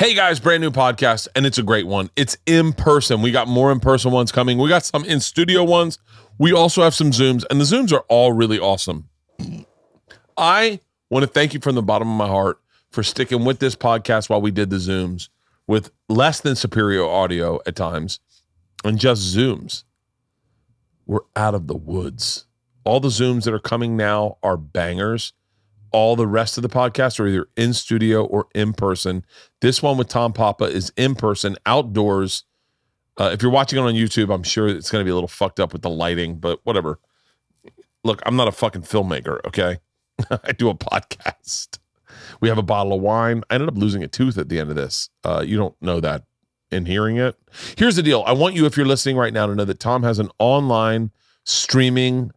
Hey guys, brand new podcast, and it's a great one. It's in person. We got more in-person ones coming. We got some in-studio ones. We also have some Zooms, and the Zooms are all really awesome. I want to thank you from the bottom of my heart for sticking with this podcast while we did the Zooms with less than superior audio at times and just Zooms. We're out of the woods. All the Zooms that are coming now are bangers. All the rest of the podcasts are either in studio or in person. This one with Tom Papa is in person, outdoors. If you're watching it on YouTube, I'm sure it's going to be a little fucked up with the lighting, but whatever. Look, I'm not a fucking filmmaker, okay? I do a podcast. We have a bottle of wine. I ended up losing a tooth at the end of this. You don't know that in hearing it. Here's the deal. I want you, if you're listening right now, to know that Tom has an online streaming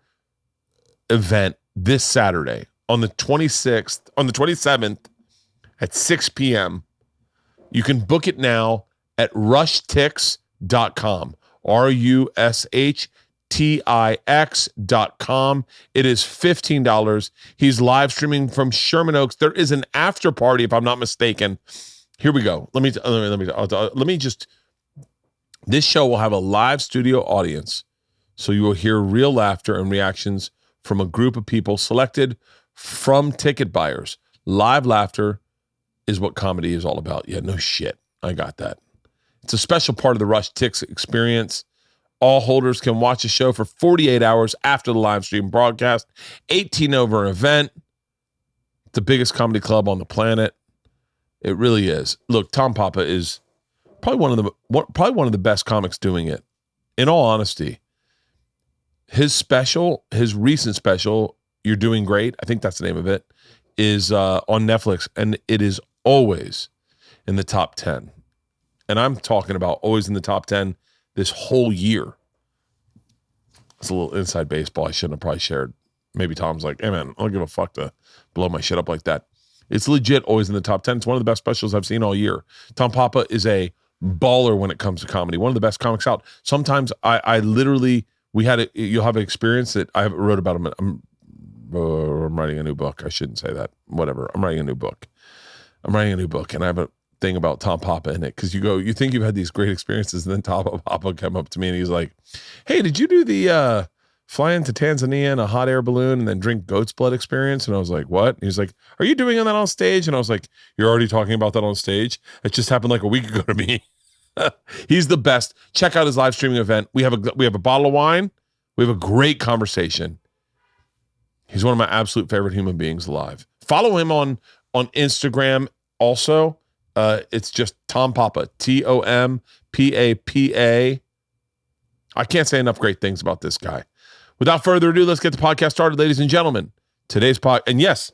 event this Saturday. On the 27th at 6 p.m. You can book it now at rushtix.com. rushtix.com. It is $15. He's live streaming from Sherman Oaks. There is an after party, if I'm not mistaken. Here we go. Let me just, this show will have a live studio audience. So you will hear real laughter and reactions from a group of people selected from ticket buyers. Live laughter is what comedy is all about. Yeah, no shit. I got that. It's a special part of the Rush Tix experience. All holders can watch the show for 48 hours after the live stream broadcast. 18 over event. It's the biggest comedy club on the planet. It really is. Look, Tom Papa is probably one of the best comics doing it. In all honesty, his recent special, You're Doing Great, I think that's the name of it, is on Netflix, and it is always in the top 10. And I'm talking about always in the top 10 this whole year. It's a little inside baseball I shouldn't have probably shared. Maybe Tom's like, hey man, I don't give a fuck to blow my shit up like that. It's legit always in the top 10. It's one of the best specials I've seen all year. Tom Papa is a baller when it comes to comedy. One of the best comics out. Sometimes I literally, you'll have an experience that I wrote about him. I'm writing a new book. I shouldn't say that. Whatever. I'm writing a new book, and I have a thing about Tom Papa in it, because you think you've had these great experiences, and then Tom Papa came up to me and he's like, hey, did you do the flying to Tanzania in a hot air balloon and then drink goat's blood experience? And I was like, what? And he's like, are you doing that on stage? And I was like, you're already talking about that on stage? It just happened like a week ago to me. He's the best. Check out his live streaming event. We have a bottle of wine. We have a great conversation. He's one of my absolute favorite human beings alive. Follow him on Instagram also. It's just Tom Papa, TOMPAPA. I can't say enough great things about this guy. Without further ado, let's get the podcast started, ladies and gentlemen. Today's and yes,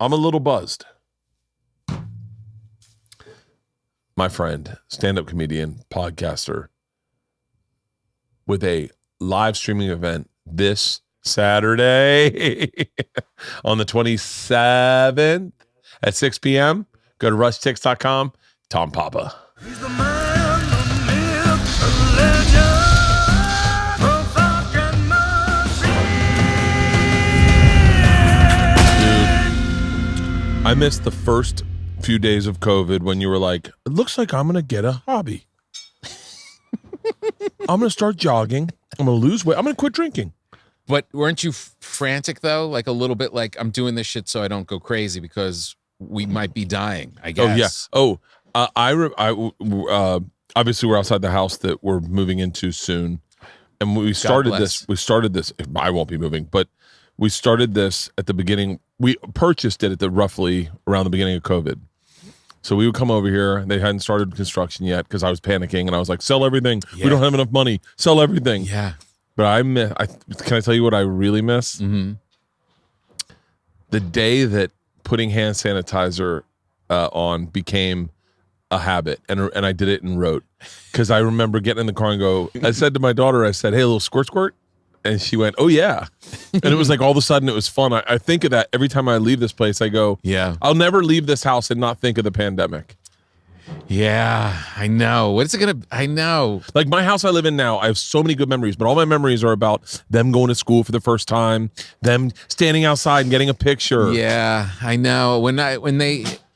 I'm a little buzzed. My friend, stand-up comedian, podcaster, with a live streaming event this Saturday on the 27th at 6 p.m. Go to rushtix.com. Tom Papa. He's the man, the myth, the legend, the fucking machine. Dude, I missed the first few days of COVID when you were like, it looks like I'm going to get a hobby. I'm going to start jogging. I'm going to lose weight. I'm going to quit drinking. But weren't you frantic though? Like a little bit like, I'm doing this shit so I don't go crazy because we might be dying, I guess. Oh, yeah. Obviously we're outside the house that we're moving into soon. And we started this. I won't be moving, but we started this at the beginning. We purchased it at roughly around the beginning of COVID. So we would come over here. They hadn't started construction yet because I was panicking and I was like, sell everything. Yeah. We don't have enough money. Sell everything. Yeah. But can I tell you what I really miss? Mm-hmm. The day that putting hand sanitizer on became a habit, and I did it and wrote, because I remember getting in the car and I said to my daughter, I said, hey, a little squirt squirt, and she went, oh yeah, and it was like all of a sudden it was fun. I think of that every time I leave this place. I go, yeah, I'll never leave this house and not think of the pandemic. Yeah, I know. What is it gonna? I know. Like my house I live in now, I have so many good memories, but all my memories are about them going to school for the first time, them standing outside and getting a picture. Yeah, I know. When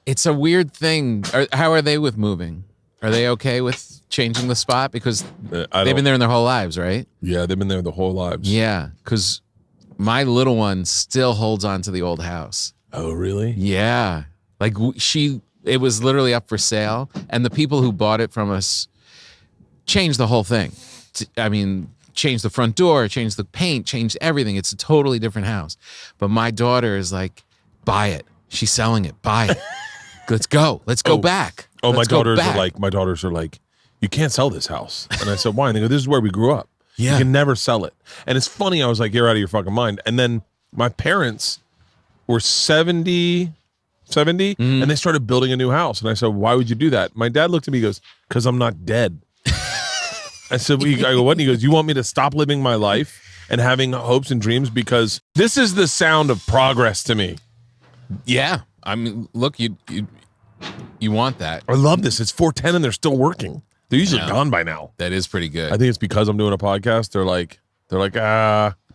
It's a weird thing. How are they with moving? Are they okay with changing the spot? Because they've been there in their whole lives, right? Yeah, they've been there the whole lives. Yeah, because my little one still holds on to the old house. Oh, really? Yeah. Like it was literally up for sale, and the people who bought it from us changed the whole thing. I mean, changed the front door, changed the paint, changed everything. It's a totally different house. But my daughter is like, buy it. She's selling it. Buy it. Let's go. Let's go back. Oh, Let's my daughters are like, you can't sell this house. And I said, why? And they go, this is where we grew up. Yeah. You can never sell it. And it's funny. I was like, you're out of your fucking mind. And then my parents were 70, and they started building a new house. And I said, why would you do that? My dad looked at me and goes, because I'm not dead. I said, I go, what? And he goes, you want me to stop living my life and having hopes and dreams? Because this is the sound of progress to me. Yeah. I mean, look, you want that. I love this. It's 4:10 and they're still working. They're usually gone by now. That is pretty good. I think it's because I'm doing a podcast. They're like,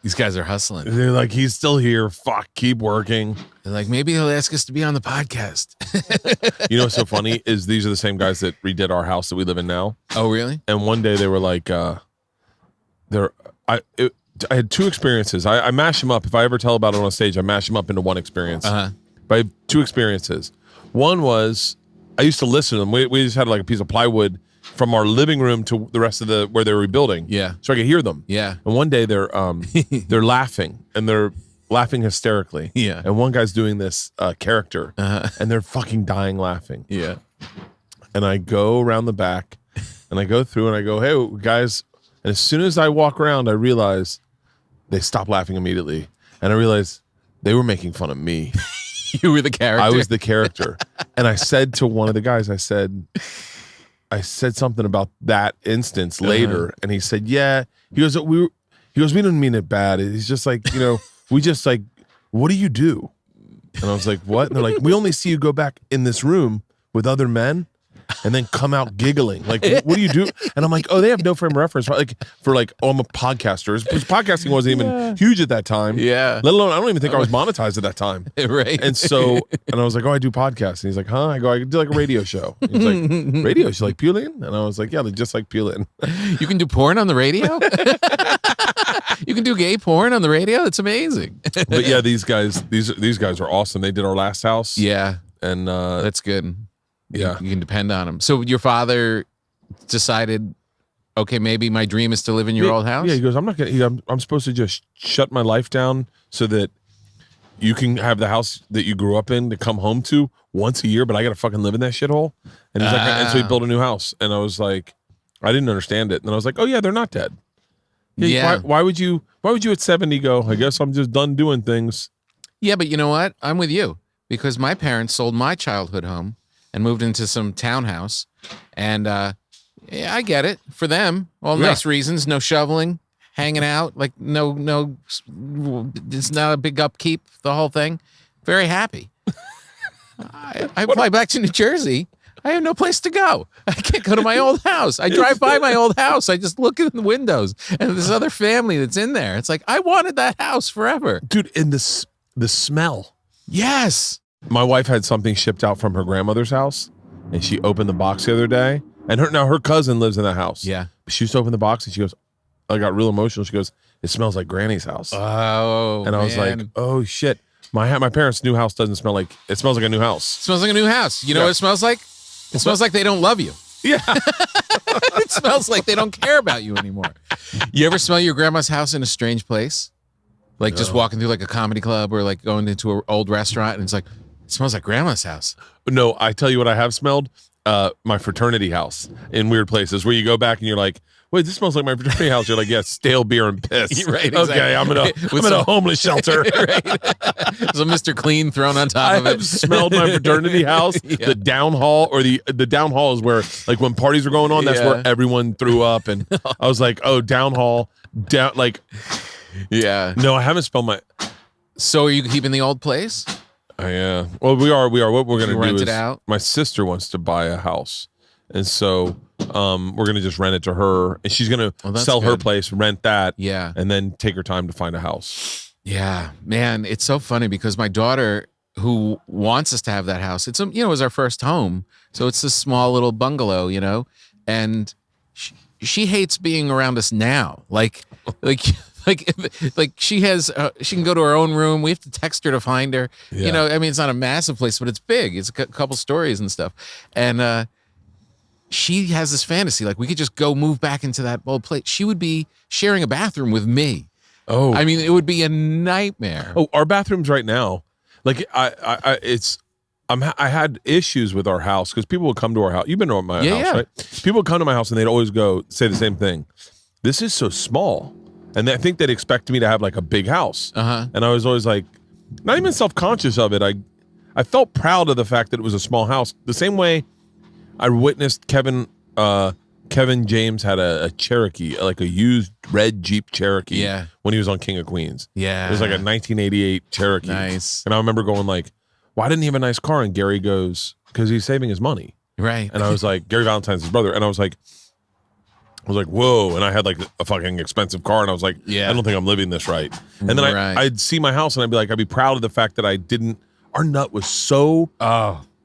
these guys are hustling. they're like, he's still here. Fuck, keep working. They're like, maybe he'll ask us to be on the podcast. You know what's so funny is these are the same guys that redid our house that we live in now. Oh, really? And one day they were like, I had two experiences. I mash them up. If I ever tell about it on stage, I mash them up into one experience. Uh-huh. But I have two experiences. One was I used to listen to them. We just had like a piece of plywood from our living room to the rest of where they were rebuilding. Yeah. So I could hear them. Yeah. And one day they're laughing and they're laughing hysterically. Yeah. And one guy's doing this character and they're fucking dying laughing. Yeah. And I go around the back and I go through and I go, hey guys. And as soon as I walk around, I realize they stop laughing immediately. And I realized they were making fun of me. You were the character. I was the character. And I said to one of the guys, I said something about that instance later. And he said, yeah. He goes, we didn't mean it bad. He's just like, we just like, what do you do? And I was like, what? And they're like, we only see you go back in this room with other men and then come out giggling. Like, what do you do? And I'm like, oh, they have no frame of reference. For I'm a podcaster. Podcasting wasn't even huge at that time. Yeah. Let alone, I don't even think I was monetized at that time. Right. And so, and I was like, oh, I do podcasts. And he's like, huh? I go, I do like a radio show. And he's like, radio? You like Pulin? And I was like, yeah, they just like Pulin. You can do porn on the radio? You can do gay porn on the radio? That's amazing. But yeah, these guys are awesome. They did our last house. Yeah. And that's good. Yeah. You can depend on them. So your father decided, okay, maybe my dream is to live in your old house? Yeah, he goes, I'm supposed to just shut my life down so that you can have the house that you grew up in to come home to once a year, but I got to fucking live in that shithole. And he's like, and so he built a new house. And I was like, I didn't understand it. And I was like, oh yeah, they're not dead. Yeah. Why would you at 70 go, I guess I'm just done doing things? Yeah, but you know what? I'm with you because my parents sold my childhood home and moved into some townhouse. And yeah, I get it. For them, all nice reasons, no shoveling, hanging out, like no, it's not a big upkeep, the whole thing. Very happy. I fly back to New Jersey. I have no place to go. I can't go to my old house. I drive by my old house. I just look in the windows and this other family that's in there. It's like, I wanted that house forever. Dude, and the smell. Yes. My wife had something shipped out from her grandmother's house, and she opened the box the other day. And her cousin lives in that house. Yeah. She used to open the box, and she goes, I got real emotional. She goes, it smells like Granny's house. Oh, and I was like, oh shit. My parents' new house doesn't smell like, it smells like a new house. It smells like a new house. You know what it smells like? It smells like they don't love you. Yeah. It smells like they don't care about you anymore. You ever smell your grandma's house in a strange place? Like just walking through like a comedy club or like going into an old restaurant and it's like, it smells like grandma's house. No, I tell you what I have smelled. My fraternity house in weird places where you go back and you're like, wait, this smells like my fraternity house. You're like, yeah, stale beer and piss. Right, exactly. Okay, I'm in a homeless shelter. Right. So Mr. Clean thrown on top of it. I have smelled my fraternity house. Yeah. The down hall, or the down hall is where, like, when parties are going on, that's where everyone threw up. And I was like, oh, down hall, like, yeah. No, I haven't smelled my. So are you keeping the old place? Yeah. Well, we are. What we're gonna do rent is it out. My sister wants to buy a house, and so we're gonna just rent it to her, and she's gonna sell her place, rent that, yeah, and then take her time to find a house. Yeah, man, it's so funny because my daughter, who wants us to have that house. It's it was our first home, so it's this small little bungalow, and she hates being around us now. Like she has she can go to her own room. We have to text her to find her. Yeah. I mean, it's not a massive place, but it's big. It's a couple stories and stuff, and she has this fantasy like we could just go move back into that old place. She would be sharing a bathroom with me. Oh, I mean, it would be a nightmare. Oh, our bathrooms right now, like I had issues with our house because people would come to our house. You've been to my house, right? People would come to my house and they'd always say the same thing. This is so small, and I think they'd expect me to have like a big house. And I was always like, not even self-conscious of it. I felt proud of the fact that it was a small house. The same way I witnessed Kevin James had a Cherokee, like a used red Jeep Cherokee, when he was on King of Queens. Yeah, it was like a 1988 Cherokee. Nice. And I remember going like, "Why didn't he have a nice car?" And Gary goes, "Because he's saving his money." Right. And I was like, Gary Valentine's his brother, and I was like, "Whoa!" And I had like a fucking expensive car, and I was like, "I don't think I'm living this right." And then I'd see my house, and I'd be proud of the fact that I didn't. Our nut was so.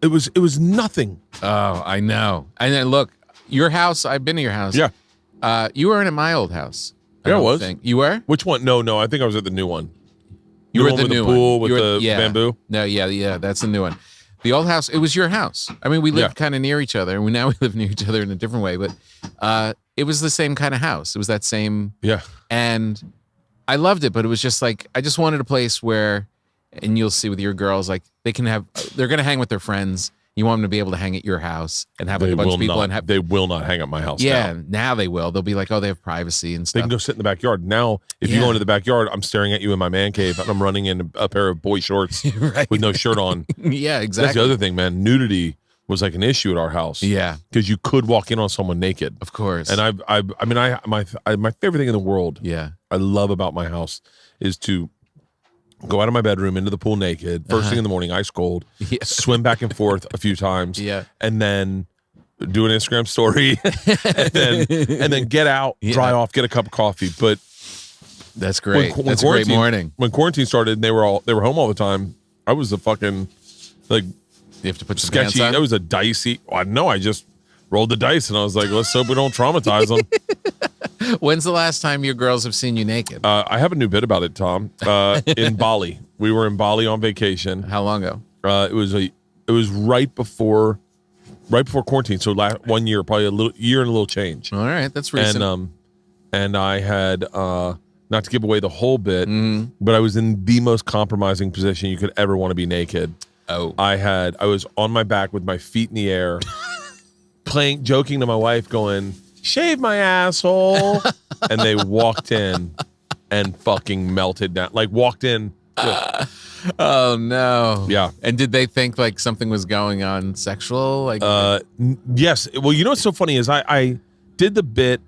It was nothing. Oh, I know. And then look. Your house, I've been to your house. Yeah. You weren't at my old house. I was. You were? Which one? No, I think I was at the new one. You were at the with new the pool one. with the bamboo? No, yeah, that's the new one. The old house, it was your house. I mean, we lived kind of near each other, and now we live near each other in a different way, but it was the same kind of house. It was that same. Yeah. And I loved it, but it was just like, I just wanted a place where, and you'll see with your girls, like they're going to hang with their friends. You want them to be able to hang at your house and have like a bunch of people They will not hang at my house. Yeah, now they will. They'll be like, oh, they have privacy and stuff. They can go sit in the backyard. Now, if you go into the backyard, I'm staring at you in my man cave and I'm running in a pair of boy shorts with no shirt on. Yeah, exactly. That's the other thing, man. Nudity was like an issue at our house. Yeah, because you could walk in on someone naked. Of course. And my favorite thing in the world. Yeah, I love about my house is to go out of my bedroom into the pool naked. First thing in the morning, ice cold. Swim back and forth a few times. Yeah, and then do an Instagram story, and then get out, dry off, get a cup of coffee. But that's great. That's a great morning. When quarantine started, and they were home all the time. I was a fucking like you have to put sketchy. That was a dicey. I just rolled the dice, and I was like, let's hope we don't traumatize them. When's the last time your girls have seen you naked? I have a new bit about it, Tom. In Bali, we were in Bali on vacation. How long ago? It was right before quarantine. So 1 year, probably a year and a little change. All right, that's recent. And I had not to give away the whole bit, but I was in the most compromising position you could ever want to be naked. Oh, I was on my back with my feet in the air, joking to my wife, going, "Shave my asshole," and they walked in and fucking melted down. Like walked in. Oh no. Yeah. And did they think like something was going on sexual? Like yes. Well, you know what's so funny is I did the bit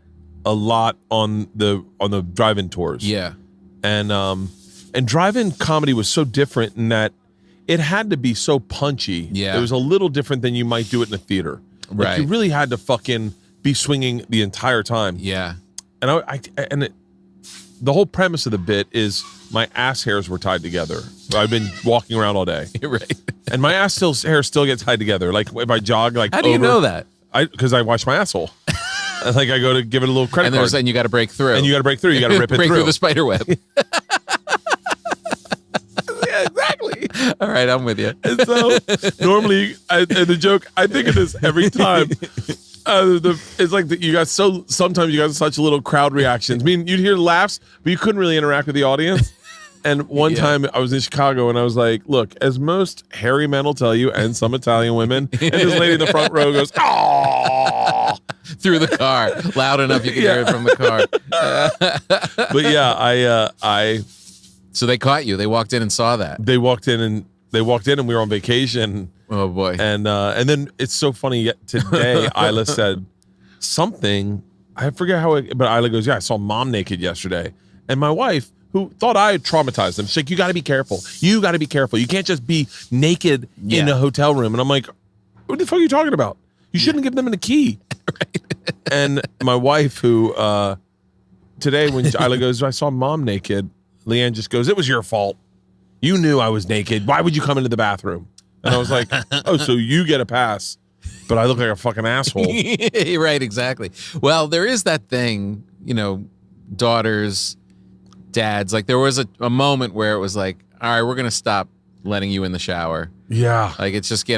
a lot on the drive-in tours. Yeah. And drive-in comedy was so different in that it had to be so punchy. Yeah. It was a little different than you might do it in a theater. Like, right. You really had to fucking be swinging the entire time. Yeah. And the whole premise of the bit is my ass hairs were tied together. I've been walking around all day. Right. And my hair still gets tied together. Like if I jog, like how do you know that? Because I wash my asshle. Like I go to give it a little credit card. And you got to break through. And you got to break through. You got to rip it break through the spider web. Yeah, exactly. All right, I'm with you. And so normally, the joke, I think of this every time. It's like sometimes you got such little crowd reactions. I mean, you'd hear laughs, but you couldn't really interact with the audience. And one time I was in Chicago and I was like, look, as most hairy men will tell you, and some Italian women, and this lady in the front row goes, "Oh," through the car, loud enough you could hear it from the car. But yeah, So they caught you. They walked in and saw that. They walked in and we were on vacation. Oh boy. And then it's so funny. Yet today, Isla said something. I forget but Isla goes, "Yeah, I saw mom naked yesterday." And my wife, who thought I had traumatized them, she's like, "You got to be careful. You got to be careful. You can't just be naked in a hotel room." And I'm like, "What the fuck are you talking about? You shouldn't give them a key." Right. And my wife, who today when Isla goes, "I saw mom naked," Leanne just goes, "It was your fault." You knew I was naked. Why would you come into the bathroom? And I was like, oh, so you get a pass, but I look like a fucking asshole. Right, exactly. Well, there is that thing, daughters, dads. Like there was a moment where it was like, all right, we're going to stop letting you in the shower. Yeah. Like it's just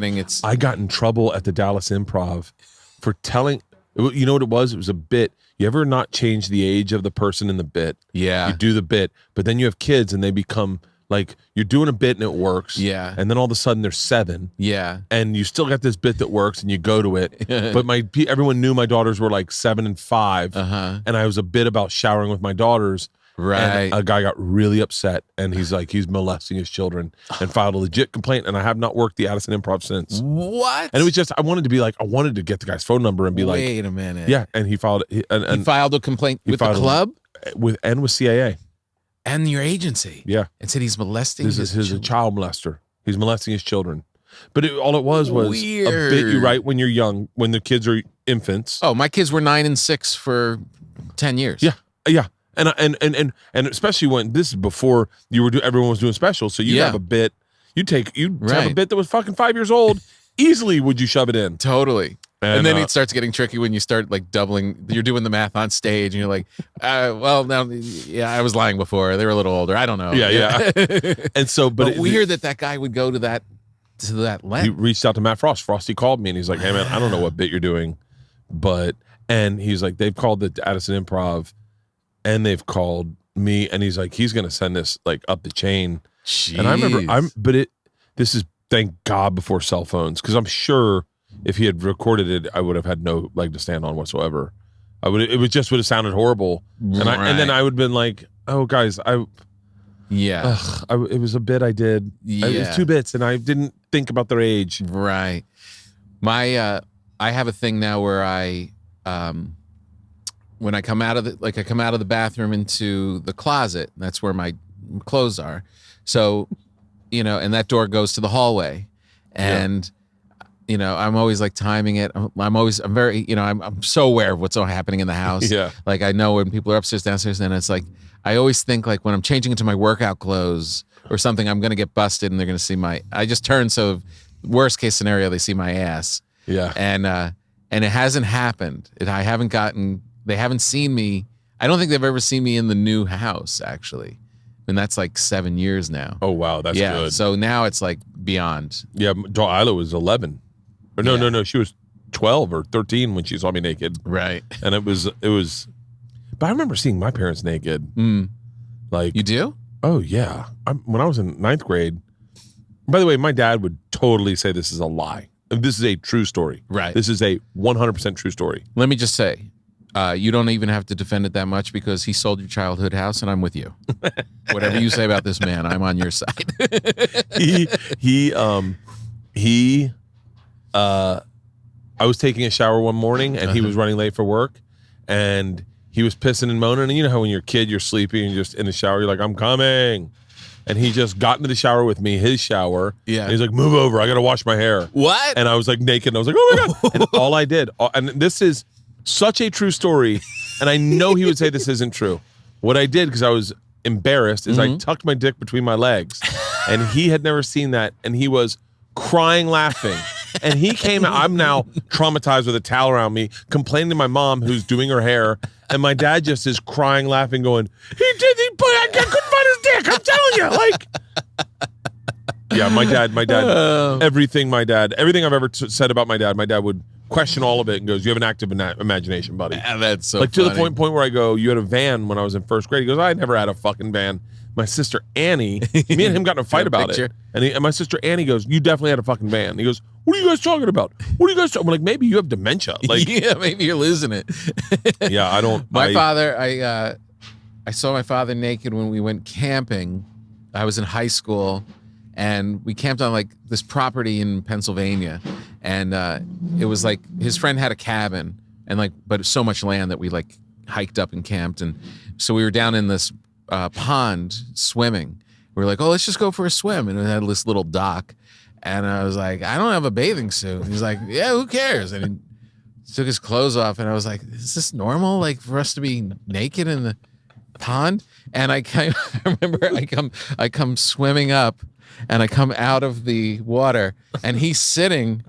I got in trouble at the Dallas Improv for telling, you know what it was? It was a bit. You ever not change the age of the person in the bit? Yeah. You do the bit, but then you have kids and they become like, you're doing a bit and it works. Yeah. And then all of a sudden they're 7. Yeah. And you still got this bit that works and you go to it. But everyone knew my daughters were like 7 and 5. Uh-huh. And I was a bit about showering with my daughters. Right. And a guy got really upset and he's like, he's molesting his children and filed a legit complaint. And I have not worked the Addison Improv since. What? And it was just, I wanted to get the guy's phone number and be like, wait a minute. yeah. And he filed, He filed a complaint with the club? With CAA. And your agency. Yeah. And said he's molesting his He's a children. child molester. He's molesting his children. But all it was Weird. a bit you write when you're young, when the kids are infants. Oh, my kids were 9 and 6 for 10 years. Yeah. Yeah. And especially when this is before everyone was doing specials. So you have a bit, you'd have a bit that was fucking 5 years old. Easily would you shove it in. Totally. And then it starts getting tricky when you start like doubling. You're doing the math on stage, and you're like, "Well, now, yeah, I was lying before. They were a little older. I don't know." Yeah. And so, but weird that guy would go to that length. He reached out to Matt Frost. Frosty called me, and he's like, "Hey, man, I don't know what bit you're doing, and he's like, they've called the Addison Improv, and they've called me, and he's like, he's gonna send this like up the chain." Jeez. And I remember, this is thank God before cell phones, because I'm sure. If he had recorded it, I would have had no leg to stand on whatsoever. It would have sounded horrible, and then I would have been like, "Oh, guys, it was a bit I did. Yeah. It was 2 bits, and I didn't think about their age." Right. I have a thing now where when I come out of the bathroom into the closet, that's where my clothes are. So, and that door goes to the hallway, and. I'm always like timing it. I'm very, I'm so aware of what's all happening in the house. Yeah. Like I know when people are upstairs, downstairs, and it's like, I always think like when I'm changing into my workout clothes or something, I'm going to get busted and they're going to see I just turn. So worst case scenario, they see my ass. Yeah. And it hasn't happened. They haven't seen me. I don't think they've ever seen me in the new house actually. And that's like 7 years now. Oh, wow. That's good. So now it's like beyond. Yeah. Isla was 11. Or no. She was 12 or 13 when she saw me naked. Right. And it was, but I remember seeing my parents naked. Like, you do? Oh yeah. When I was in 9th grade, by the way, my dad would totally say this is a lie. This is a true story. Right. This is a 100% true story. Let me just say, you don't even have to defend it that much because he sold your childhood house and I'm with you. Whatever you say about this man, I'm on your side. I was taking a shower one morning and he was running late for work and he was pissing and moaning. And you know how when you're a kid, you're sleepy and you're just in the shower, you're like, I'm coming. And he just got into the shower with me, his shower. Yeah. And he's like, move over. I got to wash my hair. What? And I was like naked. And I was like, oh my God. And all I did, and this is such a true story. And I know he would say this isn't true. What I did, because I was embarrassed, is I tucked my dick between my legs. And he had never seen that. And he was crying, laughing. And he came out. I'm now traumatized with a towel around me, complaining to my mom who's doing her hair. And my dad just is crying, laughing, going, I couldn't find his dick. I'm telling you. Like, yeah, my dad, everything I've ever said about my dad would question all of it and goes, you have an active imagination, buddy. Yeah, that's so like funny. To the point where I go, you had a van when I was in 1st grade. He goes, I never had a fucking van. My sister Annie, me and him got in a fight about it. And my sister Annie goes, you definitely had a fucking van. He goes, what are you guys talking about? What are you guys talking about? I'm like, maybe you have dementia. Like, yeah, maybe you're losing it. Yeah, I don't. My father, I saw my father naked when we went camping. I was in high school and we camped on like this property in Pennsylvania. And it was like his friend had a cabin and like, but so much land that we like hiked up and camped. And so we were down in this pond swimming. We were like, oh, let's just go for a swim. And it had this little dock. And I was like, I don't have a bathing suit. And he's like, yeah, who cares? And he took his clothes off. And I was like, is this normal? Like for us to be naked in the pond, and I remember I come swimming up, and I come out of the water, and he's sitting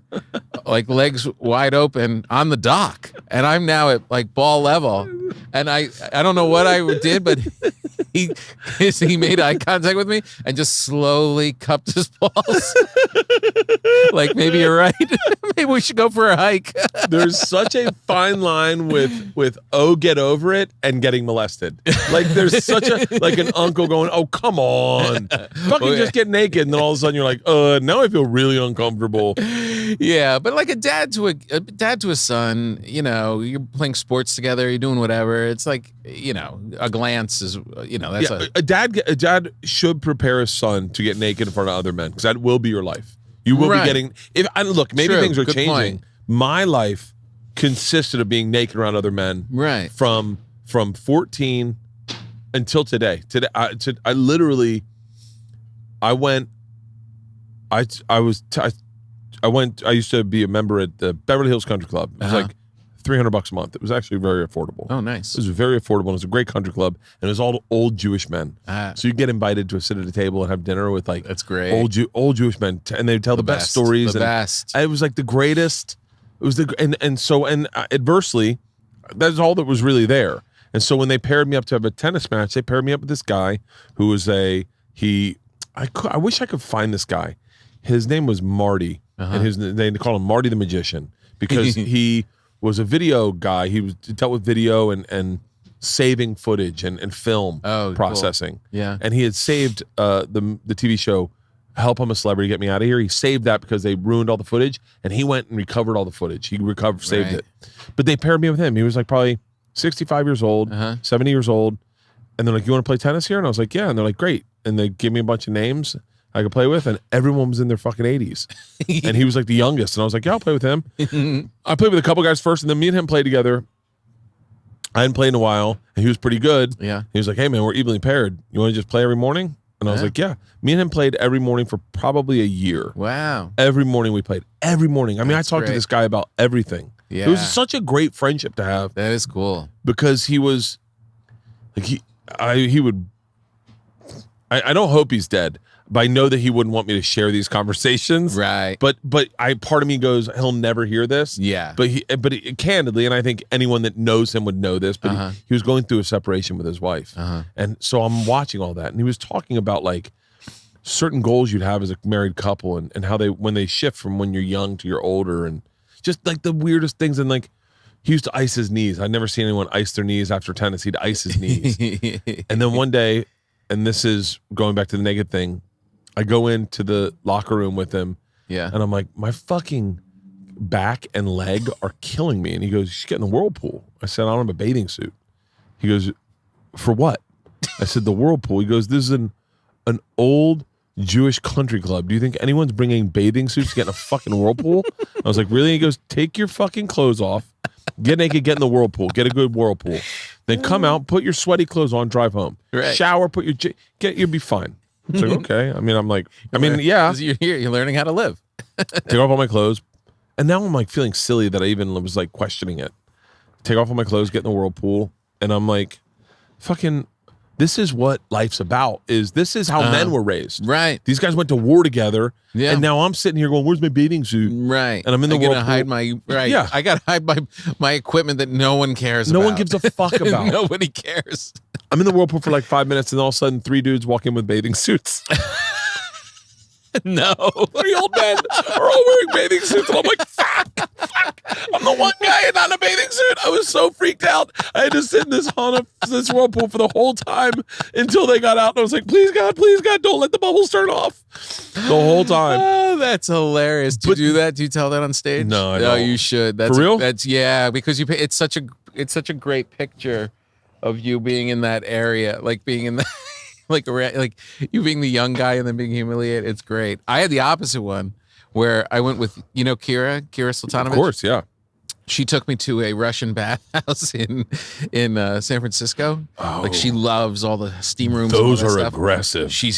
like legs wide open on the dock, and I'm now at like ball level, and I don't know what I did, but he made eye contact with me and just slowly cupped his balls. Like, maybe you're right. Maybe we should go for a hike. There's such a fine line with oh, get over it and getting molested. Like, there's such a like an uncle going, oh, come on, fucking just get naked, and then all of a sudden you're like, now I feel really uncomfortable. Yeah, but like a dad to a son, you know, you're playing sports together, you're doing whatever. It's like, you know, a glance is, you know, that's a dad should prepare his son to get naked in front of other men, because that will be your life. You will be getting. Look, maybe True, things are good changing. point. My life consisted of being naked around other men, right, from 14 until today. I used to be a member at the Beverly Hills Country Club. It was like $300 a month. It was actually very affordable. Oh, nice. It was very affordable. It was a great country club, and it was all old Jewish men. So you get invited to sit at a table and have dinner with like that's great old Jewish men, and they tell the best stories. The best. It was like the greatest. It was adversely, that's all that was really there. And so when they paired me up to have a tennis match, they paired me up with this guy who was I wish I could find this guy. His name was Marty, and they call him Marty the Magician, because he was a video guy. He dealt with video and saving footage and film processing. Cool. Yeah. And he had saved the TV show Help, I'm a Celebrity, Get Me Out of Here. He saved that because they ruined all the footage, and he went and recovered all the footage. He saved it. But they paired me with him. He was like probably 65 years old, 70 years old. And they're like, you want to play tennis here? And I was like, yeah. And they're like, great. And they gave me a bunch of names I could play with, and everyone was in their fucking 80s. And he was like the youngest. And I was like, yeah, I'll play with him. I played with a couple guys first, and then me and him played together. I hadn't played in a while, and he was pretty good. Yeah. He was like, hey, man, we're evenly paired. You want to just play every morning? And I was like, yeah. Me and him played every morning for probably a year. Wow. Every morning we played. Every morning. I mean, I talked to this guy about everything. Yeah. It was such a great friendship to have. That is cool. Because he was, like, he would, I don't hope he's dead, but I know that he wouldn't want me to share these conversations. Right. But part of me goes, he'll never hear this. Yeah. But candidly, and I think anyone that knows him would know this, but he was going through a separation with his wife. And so I'm watching all that. And he was talking about like certain goals you'd have as a married couple, and how when they shift from when you're young to you're older, and just like the weirdest things. And like, he used to ice his knees. I'd never seen anyone ice their knees after tennis. He'd ice his knees. And then one day, and this is going back to the naked thing, I go into the locker room with him, and I'm like, my fucking back and leg are killing me. And he goes, you should get in the whirlpool. I said, I don't have a bathing suit. He goes, for what? I said, the whirlpool. He goes, this is an old Jewish country club. Do you think anyone's bringing bathing suits to get in a fucking whirlpool? I was like, really? He goes, take your fucking clothes off, get naked, get in the whirlpool, get a good whirlpool, then come out, put your sweaty clothes on, drive home, shower, you'll be fine. It's like, okay. I mean, yeah. You're here. You're learning how to live. Take off all my clothes. And now I'm like feeling silly that I even was like questioning it. Take off all my clothes, get in the whirlpool. And I'm like, fucking, this is what life's about. This is how men were raised. Right. These guys went to war together. Yeah. And now I'm sitting here going, where's my bathing suit? Right. And I'm in the whirlpool. Hide my, right. Yeah. I got to hide my equipment that no one cares about. No one gives a fuck about. Nobody cares. I'm in the whirlpool for like 5 minutes, and all of a sudden 3 dudes walk in with bathing suits. No. 3 old men are all wearing bathing suits, and I'm like, fuck. I'm the one guy not in a bathing suit. I was so freaked out. I had to sit in this whirlpool for the whole time until they got out, and I was like, please God, don't let the bubbles turn off. The whole time. Oh, that's hilarious. Do you do that? Do you tell that on stage? No, I don't. No, you should. That's for real? That's because it's such a great picture of you being in that area, like being in the like you being the young guy and then being humiliated. It's great. I had the opposite one where I went with Kira Slatanovich. Of course, yeah. She took me to a Russian bathhouse in San Francisco. Oh. Like, she loves all the steam rooms. Those and all that are stuff. aggressive. She's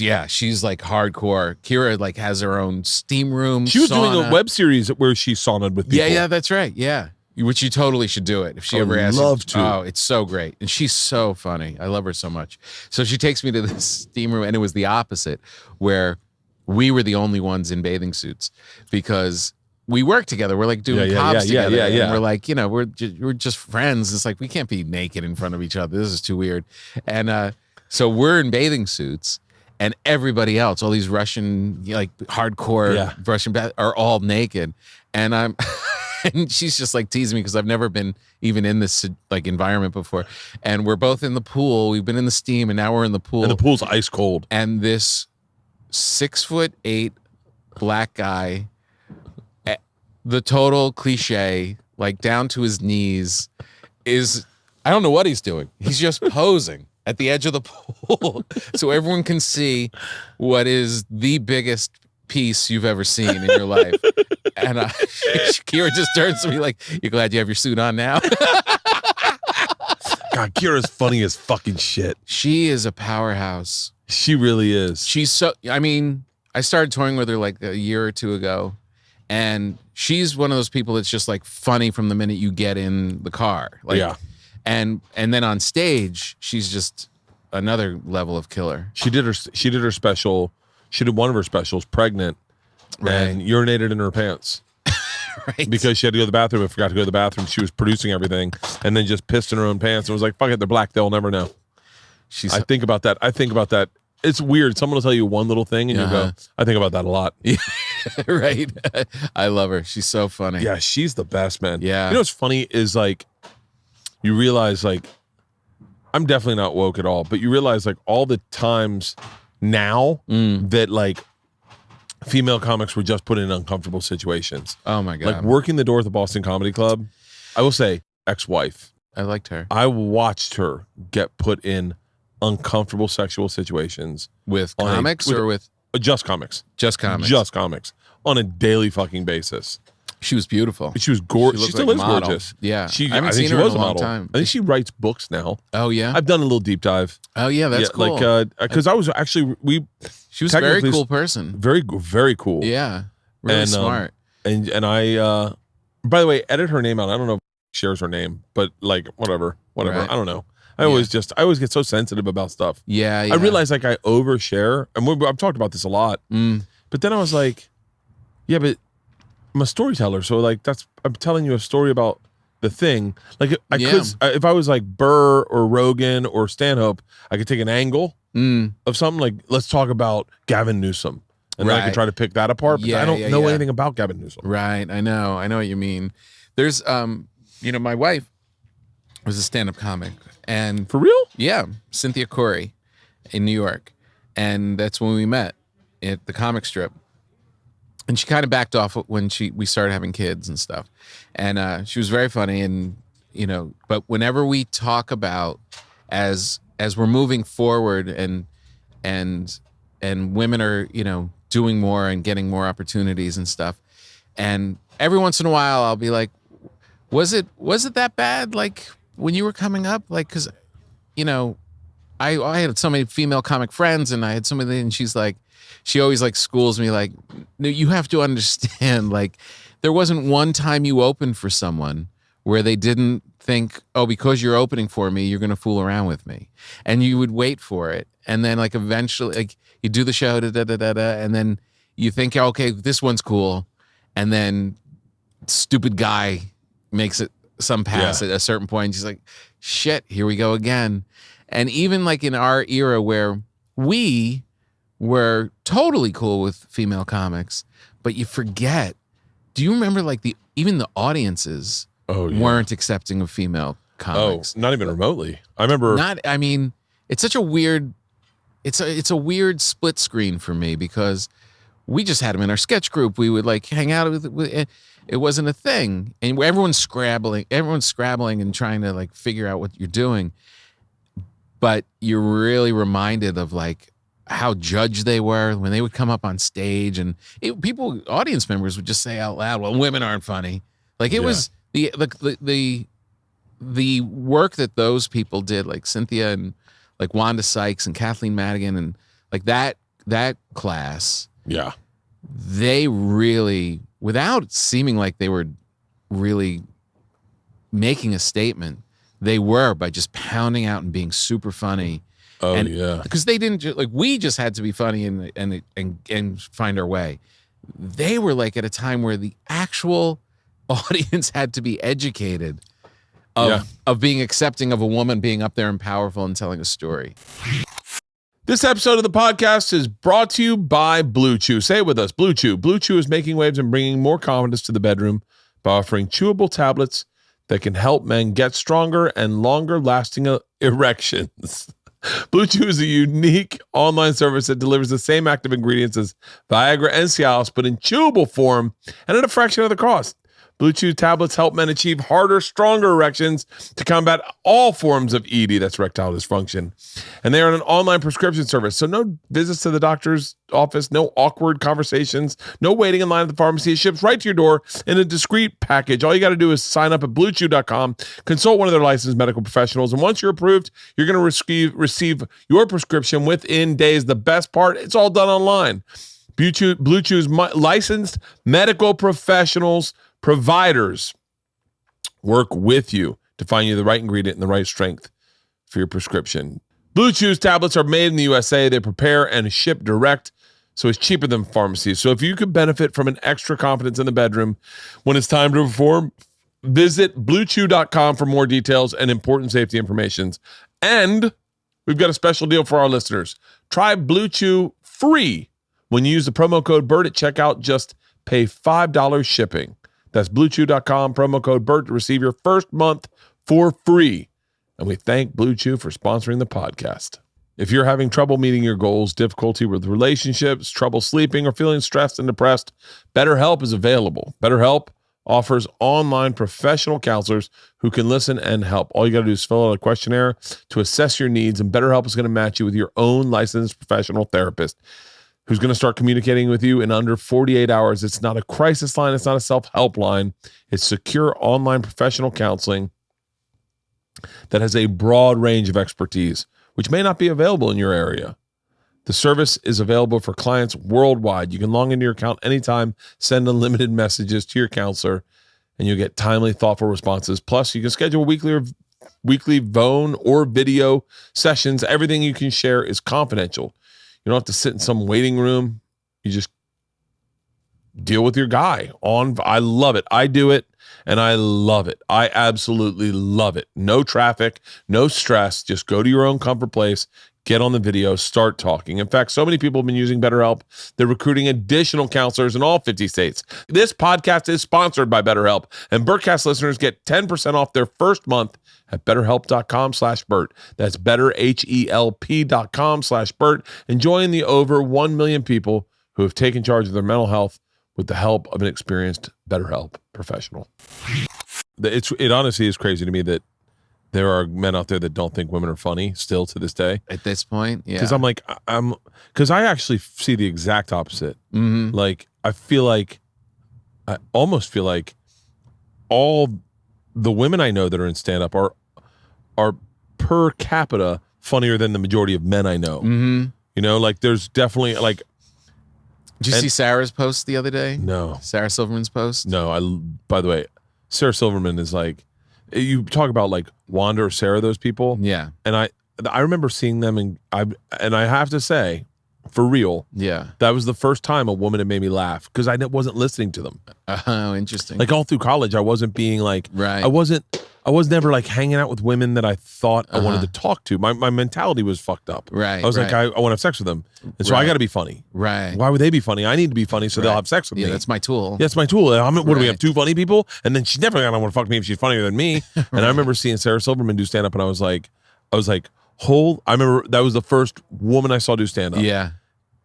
like hardcore. Kira like has her own steam room. She was sauna. doing a web series where she saunaed with people. Yeah, that's right. Yeah. Which you totally should do it if she ever asks. Love to. Oh, it's so great, and she's so funny. I love her so much. So she takes me to this steam room, and it was the opposite, where we were the only ones in bathing suits because we work together. We're like doing cops together, and we're like, we're just friends. It's like we can't be naked in front of each other. This is too weird. And so we're in bathing suits, and everybody else, all these Russian like hardcore Russian are all naked, and I'm. And she's just like teasing me because I've never been even in this like environment before. And we're both in the pool. We've been in the steam, and now we're in the pool. And the pool's ice cold. And this 6'8" black guy, the total cliche, like down to his knees, is I don't know what he's doing. He's just posing at the edge of the pool so everyone can see what is the biggest piece you've ever seen in your life. And Kira just turns to me like, "You glad you have your suit on now?" God, Kira's funny as fucking shit. She is a powerhouse. She really is. She's so, I mean, I started touring with her like a year or two ago, and she's one of those people that's just like funny from the minute you get in the car. Like, and then on stage, she's just another level of killer. She did her special. She did one of her specials, pregnant. And urinated in her pants. Right. Because she had to go to the bathroom and forgot to go to the bathroom. She was producing everything and then just pissed in her own pants and was like, fuck it, they're black, they'll never know. I think about that. It's weird. Someone will tell you one little thing and you go, I think about that a lot. Yeah. Right. I love her. She's so funny. Yeah, she's the best, man. Yeah. You know what's funny is like, you realize like, I'm definitely not woke at all, but you realize like all the times now that like, female comics were just put in uncomfortable situations. Oh my God. Like working the door at the Boston Comedy Club, I will say, ex-wife. I liked her. I watched her get put in uncomfortable sexual situations. With comics or with? Just comics. Just comics. Just comics. On a daily fucking basis. She was beautiful. She was gorgeous. She still is gorgeous. Yeah. I haven't seen her in a long time. I think she writes books now. Oh, yeah? I've done a little deep dive. Oh, yeah, that's cool. Like, because I was actually, she was a very cool person. Very, very cool. Yeah. Really smart. And I, by the way, edit her name out. I don't know if she shares her name, but like, whatever. Right. I don't know. I always get so sensitive about stuff. Yeah. I realize like I overshare. And I've talked about this a lot. But then I was like, yeah, but I'm a storyteller, so like I'm telling you a story about the thing. Like I could, if I was like Burr or Rogan or Stanhope, I could take an angle of something like, let's talk about Gavin Newsom, and then I could try to pick that apart. But I don't know anything about Gavin Newsom. Right, I know what you mean. There's, my wife was a stand-up comic, and for real, Cynthia Corey in New York, and that's when we met at the comic strip. And she kind of backed off when we started having kids and stuff. And she was very funny. And, but whenever we talk about as we're moving forward and women are, doing more and getting more opportunities and stuff. And every once in a while I'll be like, was it that bad? Like when you were coming up, like, cause I had so many female comic friends and I had so many, and she's like, she always like schools me like, no, you have to understand, like there wasn't one time you opened for someone where they didn't think, oh, because you're opening for me, you're going to fool around with me. And you would wait for it. And then like eventually like you do the show, and then you think, okay, this one's cool. And then stupid guy makes it some pass at a certain point. She's like, shit, here we go again. And even like in our era where we were totally cool with female comics, but you forget, do you remember like even the audiences weren't accepting of female comics? Oh, not even remotely. I remember it's such a weird, it's a weird split screen for me because we just had them in our sketch group. We would like hang out with it wasn't a thing. And everyone's scrabbling and trying to like figure out what you're doing. But you're really reminded of like how judged they were when they would come up on stage, and audience members would just say out loud, well, women aren't funny. Like it was the work that those people did, like Cynthia and like Wanda Sykes and Kathleen Madigan and like that class. Yeah. They really, without seeming like they were really making a statement. They were by just pounding out and being super funny. Oh, and, yeah. Because they didn't we just had to be funny and find our way. They were like at a time where the actual audience had to be educated of being accepting of a woman being up there and powerful and telling a story. This episode of the podcast is brought to you by Blue Chew. Say it with us, Blue Chew. Blue Chew is making waves and bringing more confidence to the bedroom by offering chewable tablets that can help men get stronger and longer lasting erections. Blue Chew is a unique online service that delivers the same active ingredients as Viagra and Cialis, but in chewable form and at a fraction of the cost. Blue Chew tablets help men achieve harder, stronger erections to combat all forms of ED, that's erectile dysfunction. And they are an online prescription service, so no visits to the doctor's office, no awkward conversations, no waiting in line at the pharmacy. It ships right to your door in a discreet package. All you got to do is sign up at BlueChew.com, consult one of their licensed medical professionals, and once you're approved, you're going to receive your prescription within days. The best part, it's all done online. Blue Chew's licensed medical professionals, providers work with you to find you the right ingredient and the right strength for your prescription. Blue Chew's tablets are made in the USA. They prepare and ship direct, so it's cheaper than pharmacies. So if you could benefit from an extra confidence in the bedroom when it's time to perform, visit BlueChew.com for more details and important safety information. And we've got a special deal for our listeners. Try Blue Chew free when you use the promo code BERT at checkout. Just pay $5 shipping. That's BlueChew.com, promo code BERT to receive your first month for free. And we thank Blue Chew for sponsoring the podcast. If you're having trouble meeting your goals, difficulty with relationships, trouble sleeping, or feeling stressed and depressed, BetterHelp is available. BetterHelp offers online professional counselors who can listen and help. All you got to do is fill out a questionnaire to assess your needs, and BetterHelp is going to match you with your own licensed professional therapist who's going to start communicating with you in under 48 hours. It's not a crisis line. It's not a self-help line. It's secure online professional counseling that has a broad range of expertise, which may not be available in your area. The service is available for clients worldwide. You can log into your account anytime, send unlimited messages to your counselor, and you'll get timely, thoughtful responses. Plus, you can schedule weekly phone or video sessions. Everything you can share is confidential. You don't have to sit in some waiting room. You just deal with your guy on. I love it. I do it, and I love it. I absolutely love it. No traffic, no stress. Just go to your own comfort place, get on the video, start talking. In fact, so many people have been using BetterHelp, they're recruiting additional counselors in all 50 states. This podcast is sponsored by BetterHelp, and Bertcast listeners get 10% off their first month at BetterHelp.com/Bert. That's BetterHelp.com/Bert. And join the over 1 million people who have taken charge of their mental health with the help of an experienced BetterHelp professional. It honestly is crazy to me that there are men out there that don't think women are funny still to this day. At this point, yeah. Because because I actually see the exact opposite. Mm-hmm. Like, I almost feel like all the women I know that are in stand-up are per capita funnier than the majority of men I know. Mm-hmm. You know, like there's definitely like. Did you see Sarah's post the other day? No. Sarah Silverman's post? No. By the way, Sarah Silverman is like, you talk about like Wanda or Sarah, those people. Yeah. And I remember seeing them, and I have to say, for real, yeah, that was the first time a woman had made me laugh because I wasn't listening to them. Oh, interesting. Like all through college, I wasn't being like, right. I was never like hanging out with women that I thought I wanted to talk to. My mentality was fucked up. Right. I was like, I want to have sex with them. And so I got to be funny. Right. Why would they be funny? I need to be funny so they'll have sex with me. Yeah, that's my tool. Yeah, that's my tool. What do we have, two funny people? And then she's definitely going to want to fuck me if she's funnier than me. Right. And I remember seeing Sarah Silverman do stand up, and I was like, I remember that was the first woman I saw do stand up. Yeah.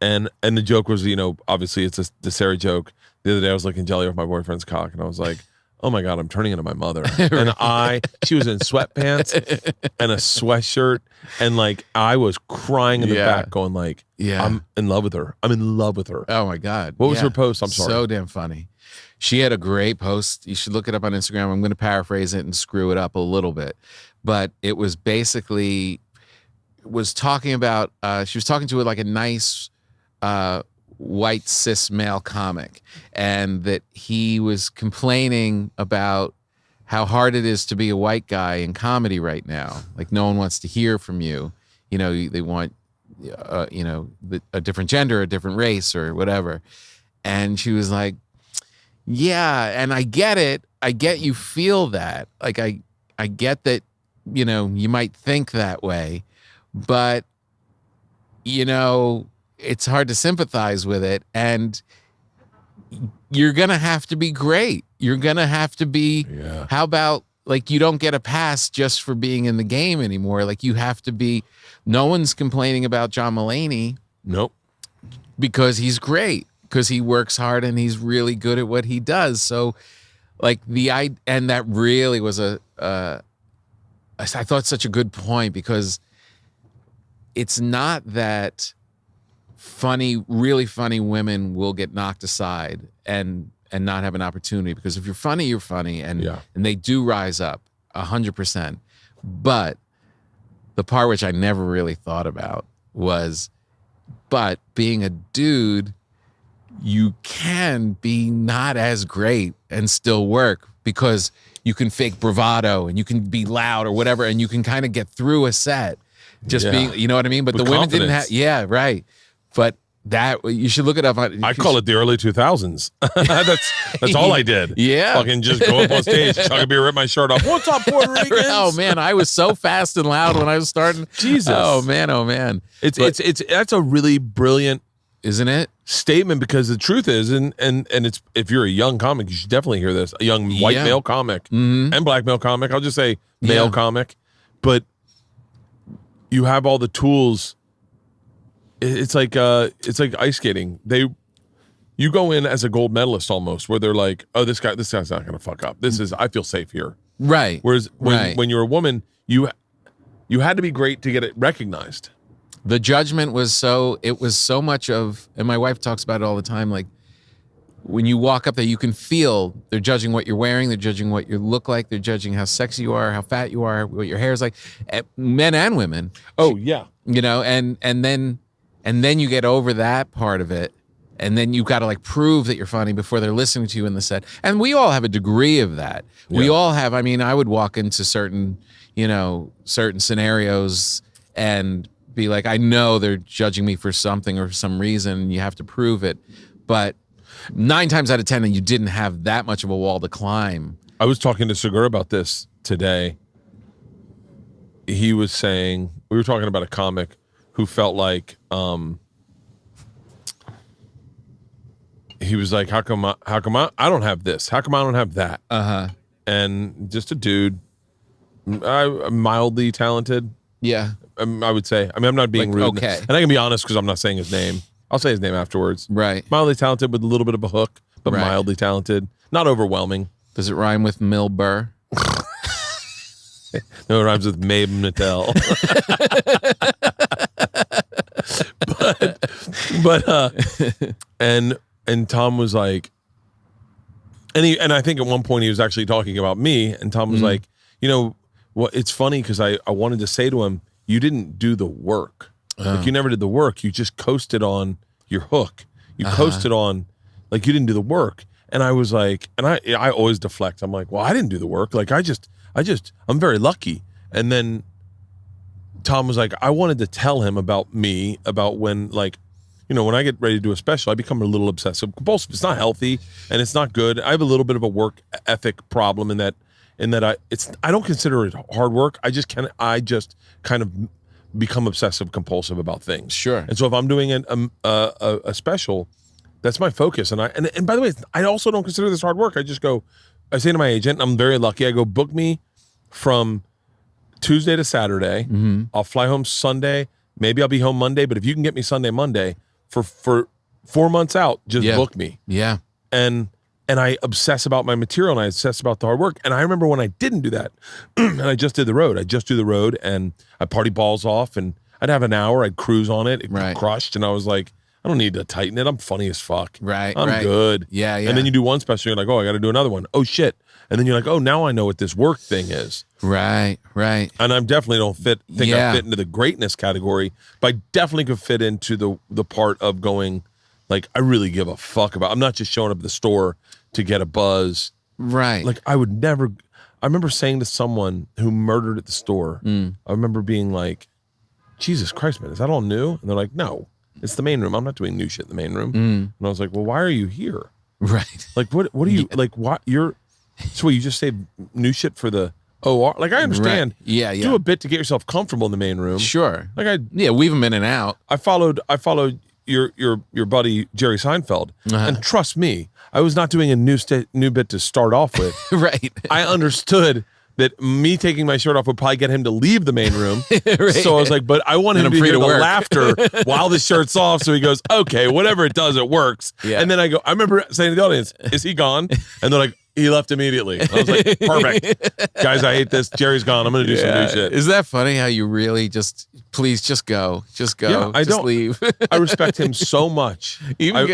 And the joke was, obviously it's the Sarah joke. The other day I was looking jelly off my boyfriend's cock, and I was like, oh my God, I'm turning into my mother. And she was in sweatpants and a sweatshirt, and like I was crying in the back going like, I'm in love with her. I'm in love with her. Oh my God. What was her post? I'm sorry. So damn funny. She had a great post. You should look it up on Instagram. I'm going to paraphrase it and screw it up a little bit. But it was basically, talking about, she was talking to like a nice white cis male comic, and that he was complaining about how hard it is to be a white guy in comedy right now. Like no one wants to hear from you. You know, they want, you know, a different gender, a different race or whatever. And she was like, yeah, and I get it. I get you feel that. Like I get that, you know, you might think that way, but you know, it's hard to sympathize with it. And you're going to have to be great. You're going to have to be, how about like, you don't get a pass just for being in the game anymore. Like you have to be, no one's complaining about John Mulaney. Nope. Because he's great, because he works hard and he's really good at what he does. So like and that really was I thought such a good point, because it's not that really funny women will get knocked aside and not have an opportunity, because if you're funny, you're funny, and they do rise up 100%. But the part which I never really thought about was, but being a dude, you can be not as great and still work, because you can fake bravado and you can be loud or whatever, and you can kind of get through a set just being, you know what I mean? But with the women confidence. didn't have, right. But that, you should look it up. I call it the early 2000s. That's all I did. Yeah. Fucking just go up on stage, chug a beer, rip my shirt off. What's up, Puerto Ricans? Oh man, I was so fast and loud when I was starting. Jesus. Oh man. It's that's a really brilliant, isn't it, statement, because the truth is, and it's, if you're a young comic, you should definitely hear this. A young white male comic and black male comic. I'll just say male comic, but you have all the tools. It's like ice skating. You go in as a gold medalist almost, where they're like, oh, this guy's not gonna fuck up. I feel safe here. Right. Whereas when you're a woman, you had to be great to get it recognized. The judgment was so much of, and my wife talks about it all the time, like when you walk up there, you can feel they're judging what you're wearing, they're judging what you look like, they're judging how sexy you are, how fat you are, what your hair is like, men and women. Oh yeah. You know, and then you get over that part of it, and then you've got to like prove that you're funny before they're listening to you in the set. And we all have a degree of that. Yeah. We all have, I mean, I would walk into certain scenarios and be like, I know they're judging me for something or for some reason, and you have to prove it. But 9 times out of 10, you didn't have that much of a wall to climb. I was talking to Segura about this today. He was saying, we were talking about a comic who felt like, he was like, how come I don't have this? How come I don't have that? And just a dude, mildly talented. Yeah. I would say. I mean, I'm not being rude. Okay. And I can be honest, because I'm not saying his name. I'll say his name afterwards. Right. Mildly talented with a little bit of a hook, but mildly talented. Not overwhelming. Does it rhyme with Mil Burr? No, it rhymes with Mabe Natel. and Tom was like, and I think at one point he was actually talking about me, and Tom was like, you know, well, it's funny because I wanted to say to him, you didn't do the work. Like you never did the work. You just coasted on your hook. You coasted on, like, you didn't do the work. And I was like, and I always deflect. I'm like, well, I didn't do the work. Like I'm very lucky. And then Tom was like, I wanted to tell him about me, about when, like, you know, when I get ready to do a special, I become a little obsessive compulsive. It's not healthy and it's not good. I have a little bit of a work ethic problem in that I don't consider it hard work. I just kind of become obsessive compulsive about things. Sure. And so if I'm doing a special, that's my focus. And by the way, I also don't consider this hard work. I say to my agent, I'm very lucky. I go, book me from Tuesday to Saturday. Mm-hmm. I'll fly home Sunday. Maybe I'll be home Monday. But if you can get me Sunday, Monday for 4 months out, just book me. Yeah. And I obsess about my material and I obsess about the hard work. And I remember when I didn't do that and I just did the road. I just do the road and I party balls off and I'd have an hour. I'd cruise on it. It crushed. And I was like, I don't need to tighten it. I'm funny as fuck. Right. I'm good. Yeah. And then you do one special. You're like, oh, I got to do another one. Oh, shit. And then you're like, oh, now I know what this work thing is. Right. And I definitely don't think I fit into the greatness category, but I definitely could fit into the part of going, like, I really give a fuck about. I'm not just showing up at the store to get a buzz. Right. Like, I would never remember saying to someone who murdered at the store, I remember being like, Jesus Christ, man, is that all new? And they're like, no, it's the main room. I'm not doing new shit in the main room. And I was like, well, why are you here? Right. Like, what are you, like, what, so you just say new shit for the OR? Like, I understand. Right. Yeah. Do a bit to get yourself comfortable in the main room. Sure. Like, weave them in and out. I followed your buddy, Jerry Seinfeld. And trust me, I was not doing a new bit to start off with. Right. I understood that me taking my shirt off would probably get him to leave the main room. Right. So I was like, but I want him to hear the laughter while the shirt's off. So he goes, okay, whatever it does, it works. Yeah. And then I remember saying to the audience, is he gone? And they're like, he left immediately. I was like, perfect. Guys, I hate this. Jerry's gone. I'm going to do some new shit. Is that funny how you really please just go. Just go. Yeah, just leave. I respect him so much. I've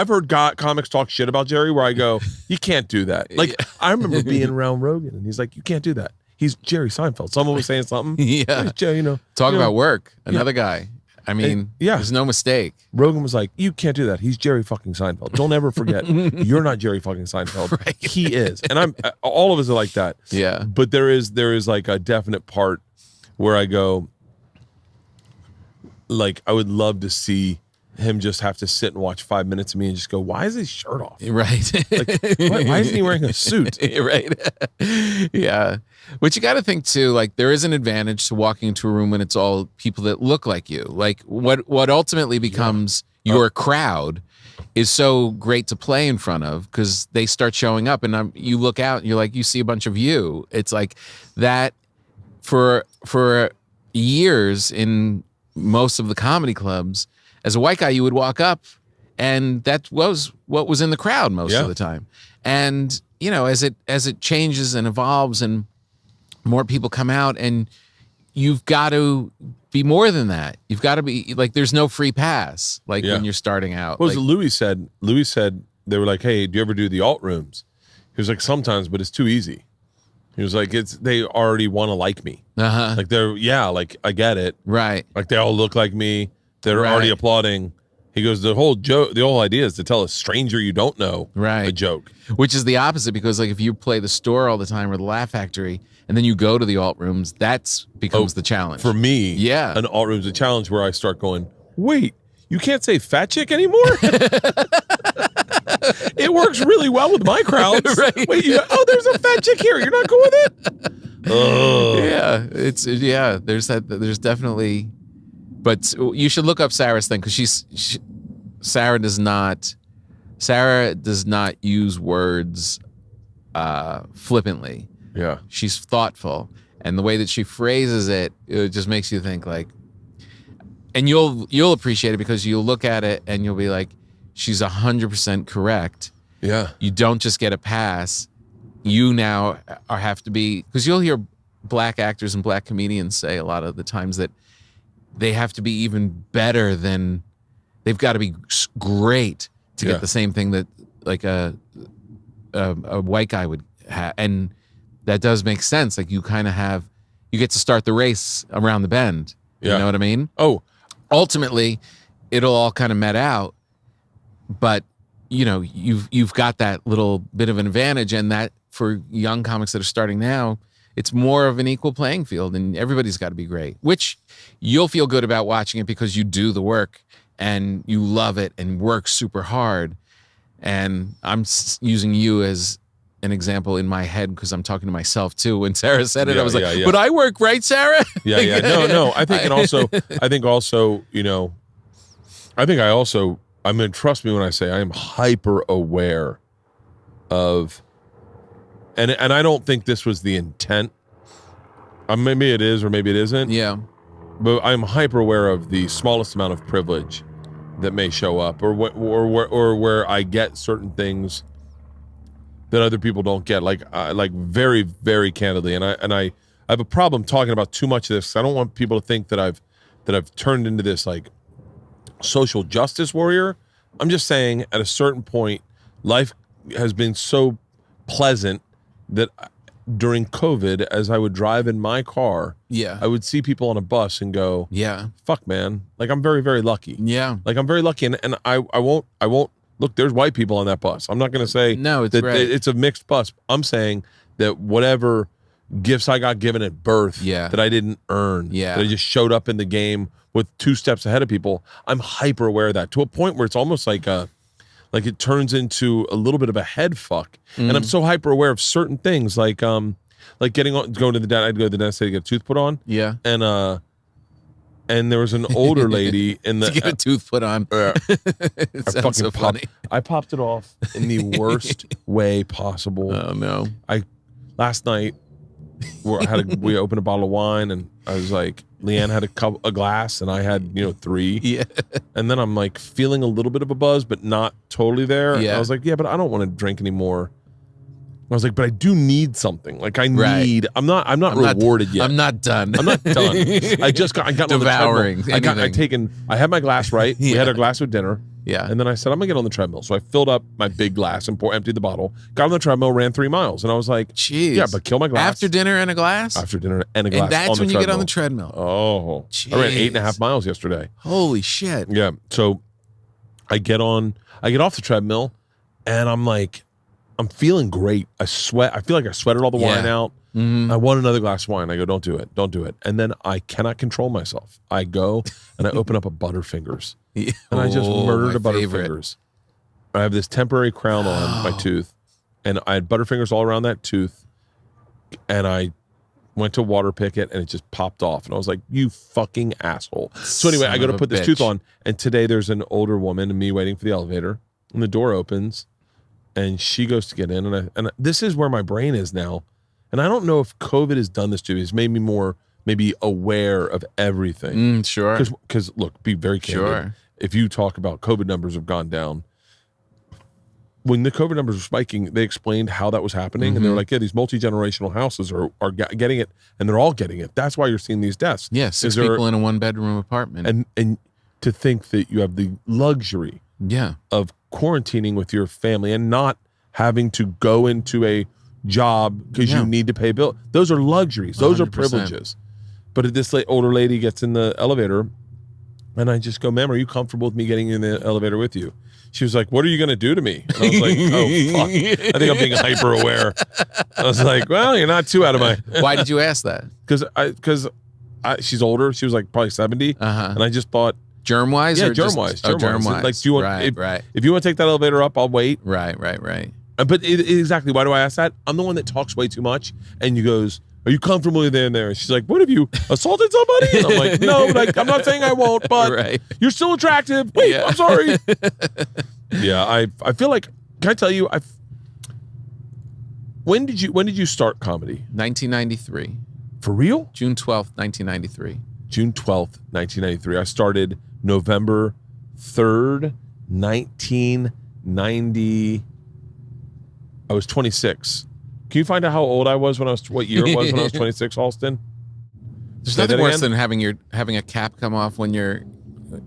heard comics talk shit about Jerry where I go, you can't do that. Like, I remember being around Rogan and he's like, you can't do that. He's Jerry Seinfeld. Someone was saying something. Yeah. Talk about work. Another guy. I mean, there's no mistake. Rogan was like, you can't do that. He's Jerry fucking Seinfeld. Don't ever forget, you're not Jerry fucking Seinfeld. Right. He is. And all of us are like that. Yeah. But there is like a definite part where I go, like, I would love to see him just have to sit and watch 5 minutes of me and just go, why is his shirt off? Right. Like, why isn't he wearing a suit? Right. Yeah. But you got to think too, like there is an advantage to walking into a room when it's all people that look like you. Like what ultimately becomes your crowd is so great to play in front of because they start showing up and you look out and you're like, you see a bunch of you. It's like that for years in most of the comedy clubs, as a white guy, you would walk up and that was what was in the crowd most of the time. And, as it changes and evolves and more people come out and you've got to be more than that. You've got to be like, there's no free pass. Like when you're starting out. What was it Louis said? Louis said, they were like, hey, do you ever do the alt rooms? He was like, sometimes, but it's too easy. He was like, they already want to like me. Like like I get it. Right. Like they all look like me. They're already applauding. He goes, the whole idea is to tell a stranger you don't know a joke. Which is the opposite because like if you play the store all the time or the Laugh Factory and then you go to the alt rooms, that becomes the challenge. For me, an alt room's a challenge where I start going, wait, you can't say fat chick anymore? It works really well with my crowds. Right. Wait, there's a fat chick here. You're not cool with it? Yeah, there's definitely. But you should look up Sarah's thing because Sarah does not use words flippantly. Yeah, she's thoughtful, and the way that she phrases it just makes you think like. And you'll appreciate it because you'll look at it and you'll be like, she's 100% correct. Yeah, you don't just get a pass. You now have to be because you'll hear black actors and black comedians say a lot of the times that. They have to be even better than they've got to be great to get the same thing that like a white guy would have. And that does make sense. Like you get to start the race around the bend. You know what I mean? Oh, ultimately it'll all kind of met out, but you've got that little bit of an advantage and that for young comics that are starting now, it's more of an equal playing field and everybody's got to be great, which you'll feel good about watching it because you do the work and you love it and work super hard. And I'm using you as an example in my head because I'm talking to myself too. When Sarah said it, I was like, but I work, right, Sarah? Yeah. No. I think I mean, trust me when I say I am hyper aware of, and I don't think this was the intent. Maybe it is or maybe it isn't. Yeah. But I'm hyper aware of the smallest amount of privilege that may show up or where I get certain things that other people don't get. Like very, very candidly. And I have a problem talking about too much of this. I don't want people to think that I've turned into this like social justice warrior. I'm just saying at a certain point, life has been so pleasant that during COVID, as I would drive in my car, I would see people on a bus and go, fuck, man. Like I'm very, very lucky. Yeah. Like I'm very lucky. And I won't look, there's white people on that bus. I'm not going to say No, it's that right. it's a mixed bus. I'm saying that whatever gifts I got given at birth that I didn't earn, that I just showed up in the game with 2 steps ahead of people, I'm hyper aware of that to a point where it's almost like it turns into a little bit of a head fuck. And I'm so hyper aware of certain things like going to the dentist. I'd go to the dentist to get a tooth put on. Yeah. And there was an older lady in the to get a tooth put on. It sounds so funny. I popped it off in the worst way possible. Oh no! Last night we opened a bottle of wine, and I was like, Leanne had a glass, and I had 3. Yeah. And then I'm like feeling a little bit of a buzz, but not totally there. Yeah. And I was like, yeah, but I don't want to drink anymore. I was like, but I do need something. Like I need. I'm not rewarded yet. I'm not done. I'm not done. I got devouring. On the treadmill. I had my glass right. We had our glass with dinner. Yeah. And then I said, I'm gonna get on the treadmill. So I filled up my big glass and emptied the bottle. Got on the treadmill, ran 3 miles, and I was like, jeez. Yeah, but kill my glass after dinner and a glass. After dinner and a glass. And that's when you get on the treadmill. Oh, jeez. I ran 8.5 miles yesterday. Holy shit. Yeah. So I get off the treadmill, and I'm like, I'm feeling great. I sweat. I feel like I sweated all the wine out. Mm-hmm. I want another glass of wine. I go, don't do it. Don't do it. And then I cannot control myself. I go and I open up a Butterfingers. And I just murdered a Butterfingers. I have this temporary crown on my tooth. And I had Butterfingers all around that tooth. And I went to water pick it, and it just popped off. And I was like, you fucking asshole. So anyway, I go to put this tooth on. And today there's an older woman and me waiting for the elevator. And the door opens. And she goes to get in, and this is where my brain is now. And I don't know if COVID has done this to me. It's made me more maybe aware of everything. Sure. Because look, be very candid. Sure. If you talk about COVID numbers have gone down, when the COVID numbers were spiking, they explained how that was happening. And they were like, yeah, these multi-generational houses are getting it, and they're all getting it. That's why you're seeing these deaths. Yeah, 6 people in a 1-bedroom apartment. And to think that you have the luxury of quarantining with your family and not having to go into a job because you need to pay bills. Those are luxuries. Those 100%. Are privileges. But this older lady gets in the elevator, and I just go, ma'am, are you comfortable with me getting in the elevator with you? She was like, what are you going to do to me? And I was like, oh, fuck. I think I'm being hyper aware. I was like, well, you're not too out of my... Why did you ask that? Because she's older. She was like probably 70. And I just thought, germ-wise? Yeah, germ-wise. Germ-wise. Like, do you want, if you want to take that elevator up, I'll wait. Right. But exactly, why do I ask that? I'm the one that talks way too much, and you goes, are you comfortable with there and there? And she's like, what, have you assaulted somebody? And I'm like, no, like, I'm not saying I won't, but you're still attractive. Wait, I'm sorry. Yeah, I feel like, can I tell you, when did you start comedy? 1993. For real? June 12th, 1993. June 12th, 1993. I started November 3rd, 1990. I was 26. Can you find out how old I was what year it was when I was 26, Halston? There's nothing worse than having a cap come off when you're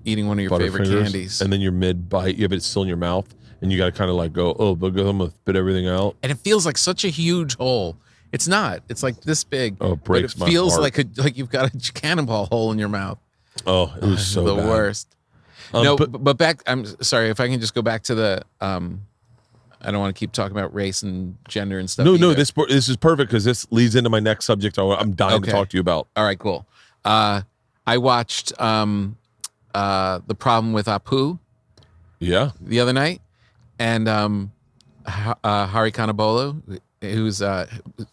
eating one of your favorite candies. And then your mid-bite, you have it still in your mouth, and you got to kind of like go, oh, but I'm going to spit everything out. And it feels like such a huge hole. It's not. It's like this big. Oh, it breaks my heart. It feels like you've got a cannonball hole in your mouth. Oh, it was so the bad. Worst. But back, I'm sorry, if I can just go back to the... I don't want to keep talking about race and gender and stuff. No, this is perfect because this leads into my next subject I'm dying to talk to you about. All right, cool. I watched The Problem with Apu the other night, and Hari Kanabolo, who's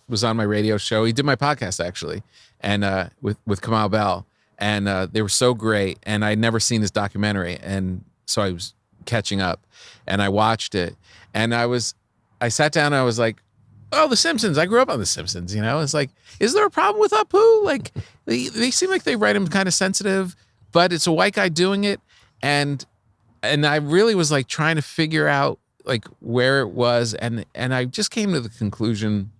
was on my radio show. He did my podcast actually, and with Kamal Bell, and they were so great. And I'd never seen this documentary, and so I was catching up, and I watched it. And I sat down and I was like, oh, The Simpsons. I grew up on The Simpsons, you know? It's like, is there a problem with Apu? Like, they seem like they write him kind of sensitive, but it's a white guy doing it. And I really was like trying to figure out like where it was. And I just came to the conclusion,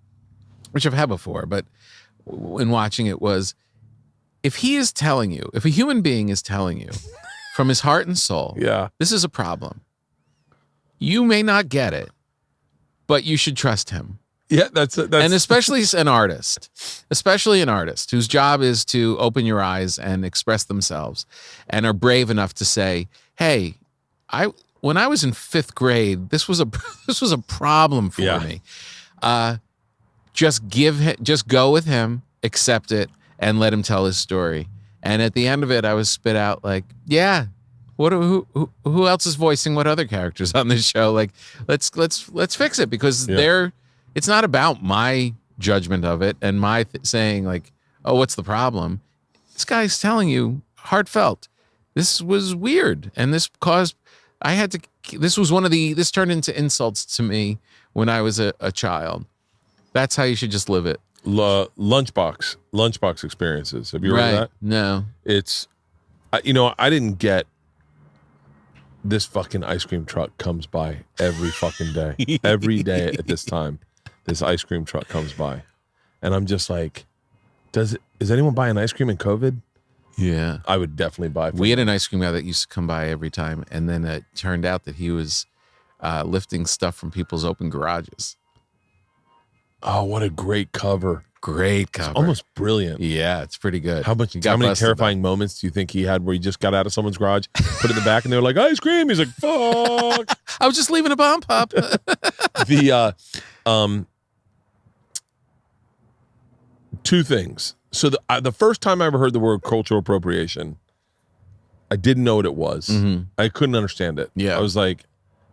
which I've had before, but in watching it was, if a human being is telling you from his heart and soul, this is a problem. You may not get it, but you should trust him. Yeah, that's and especially an artist whose job is to open your eyes and express themselves, and are brave enough to say, "Hey, when I was in 5th grade, this was a problem for Yeah. me. Just go with him, accept it, and let him tell his story. And at the end of it, I was spit out like, yeah. Who else is voicing what other characters on this show? Like, let's fix it, because it's not about my judgment of it and my saying like, oh, what's the problem? This guy's telling you heartfelt, this was weird, and this caused. This turned into insults to me when I was a child. That's how you should just live it. Lunchbox experiences. Have you heard of that? No. It's, I didn't get. This fucking ice cream truck comes by every fucking day. Every day at this time, this ice cream truck comes by. And I'm just like, is anyone buying ice cream in COVID? Yeah. I would definitely buy. We had an ice cream guy that used to come by every time. And then it turned out that he was lifting stuff from people's open garages. Oh, what a great cover. Great cover. It's almost brilliant. Yeah, it's pretty good. How many terrifying moments do you think he had where he just got out of someone's garage, put it in the back, and they were like, ice cream? He's like, fuck. I was just leaving a bomb pop. Two things. So the first time I ever heard the word cultural appropriation, I didn't know what it was. Mm-hmm. I couldn't understand it. Yeah. I was like,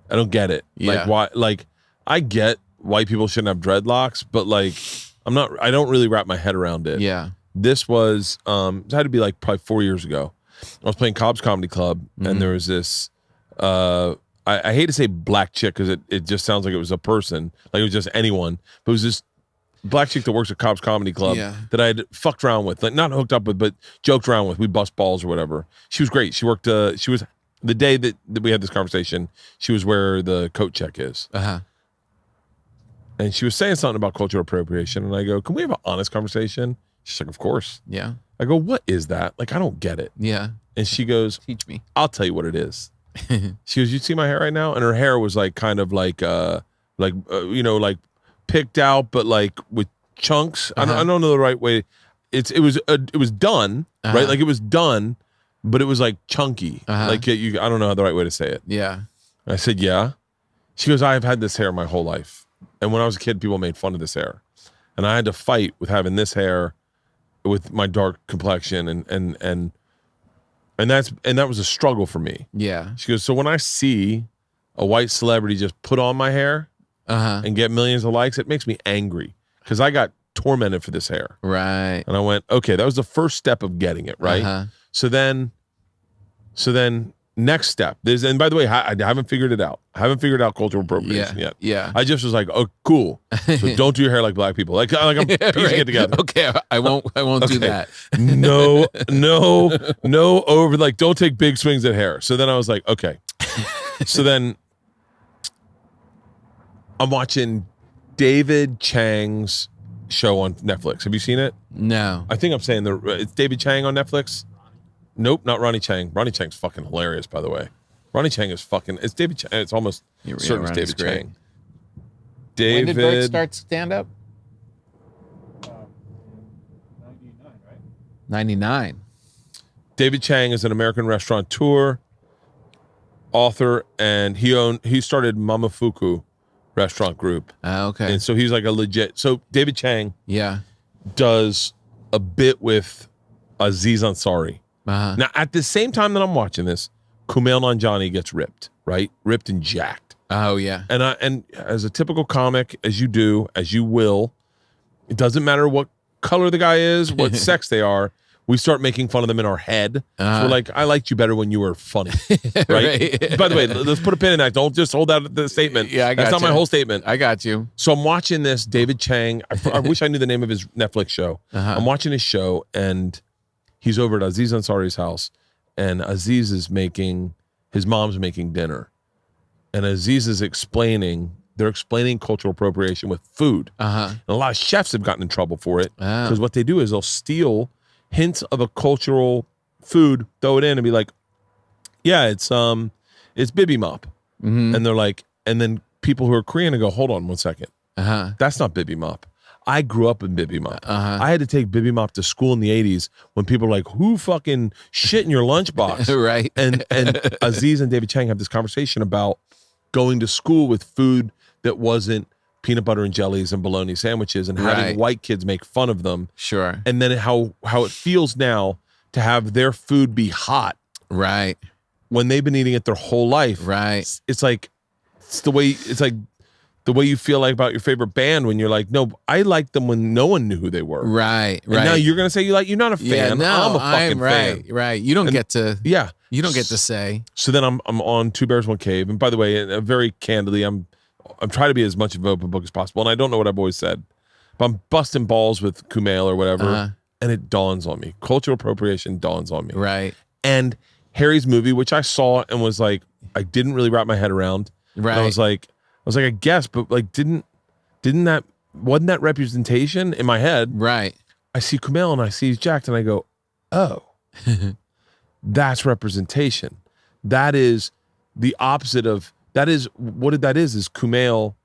I don't get it. Yeah. Like, why? Like, I get white people shouldn't have dreadlocks, but like, I don't really wrap my head around it. Yeah. This was, it had to be like probably 4 years ago. I was playing Cobb's Comedy Club, and there was this, I hate to say black chick because it just sounds like it was a person, like it was just anyone, but it was this black chick that works at Cobb's Comedy Club that I had fucked around with, like not hooked up with, but joked around with. We bust balls or whatever. She was great. She worked, she was, the day that we had this conversation, she was where the coat check is. Uh-huh. And she was saying something about cultural appropriation. And I go, can we have an honest conversation? She's like, of course. Yeah. I go, what is that? Like, I don't get it. Yeah. And she goes, teach me. I'll tell you what it is. She goes, you see my hair right now? And her hair was like kind of like like picked out, but like with chunks. I don't know the right way. It was done, right? Like it was done, but it was like chunky. Like I don't know the right way to say it. Yeah. I said, yeah. She goes, I've had this hair my whole life. And when I was a kid, people made fun of this hair. And I had to fight with having this hair with my dark complexion and that was a struggle for me. Yeah. She goes, so when I see a white celebrity just put on my hair and get millions of likes, it makes me angry because I got tormented for this hair. Right. And I went, okay, that was the first step of getting it, right? So then next step, and by the way, I haven't figured it out. I haven't figured out cultural appropriation yet. Yeah. I just was like, oh, cool. So don't do your hair like black people. Like I'm piecing it together. Okay, I won't do that. No, over, like, don't take big swings at hair. So then I was like, okay. So then I'm watching David Chang's show on Netflix. Have you seen it? No. I think I'm saying it's David Chang on Netflix. Nope, not Ronnie Chang. Ronnie Chang's fucking hilarious, by the way. Ronnie Chang is fucking. It's David Chang. It's almost certain it's David Chang. David. When did Bert start stand up? 99, right? 99. David Chang is an American restaurateur, author, and he started Mamafuku restaurant group. Okay. And so he's like a legit. So David Chang does a bit with Aziz Ansari. Now, at the same time that I'm watching this, Kumail Nanjiani gets ripped, right? Ripped and jacked. Oh, yeah. And as a typical comic, as you will, it doesn't matter what color the guy is, what sex they are, we start making fun of them in our head. So we're like, I liked you better when you were funny, right? By the way, let's put a pin in that. Don't just hold out the statement. Yeah, That's not my whole statement. I got you. So I'm watching this David Chang. I wish I knew the name of his Netflix show. I'm watching his show, and he's over at Aziz Ansari's house, and Aziz is his mom's making dinner. And Aziz is they're explaining cultural appropriation with food. And a lot of chefs have gotten in trouble for it because what they do is they'll steal hints of a cultural food, throw it in, and be like, yeah, it's bibimbap. And they're like, and then people who are Korean go, hold on 1 second. That's not bibimbap. I grew up in Bibimbap. I had to take Bibimbap to school in the 80s when people were like, who fucking shit in your lunchbox? Right. And Aziz and David Chang have this conversation about going to school with food that wasn't peanut butter and jellies and bologna sandwiches and having white kids make fun of them. Sure. And then how it feels now to have their food be hot. Right. When they've been eating it their whole life. Right. It's like the way you feel like about your favorite band when you're like, no, I liked them when no one knew who they were. Right. And now you're gonna say you're not a fan. Yeah, no, I'm a fucking fan. Right. You don't get to. Yeah. You don't get to say. So then I'm on Two Bears One Cave, and by the way, very candidly, I'm trying to be as much of an open book as possible, and I don't know what I've always said, but I'm busting balls with Kumail or whatever, and it dawns on me. Cultural appropriation dawns on me. Right. And Harry's movie, which I saw and was like, I didn't really wrap my head around. Right. And I was like, I guess, but like, wasn't that representation in my head? Right. I see Kumail and I see he's jacked, and I go, oh, that's representation. That is the opposite of that. Is Kumail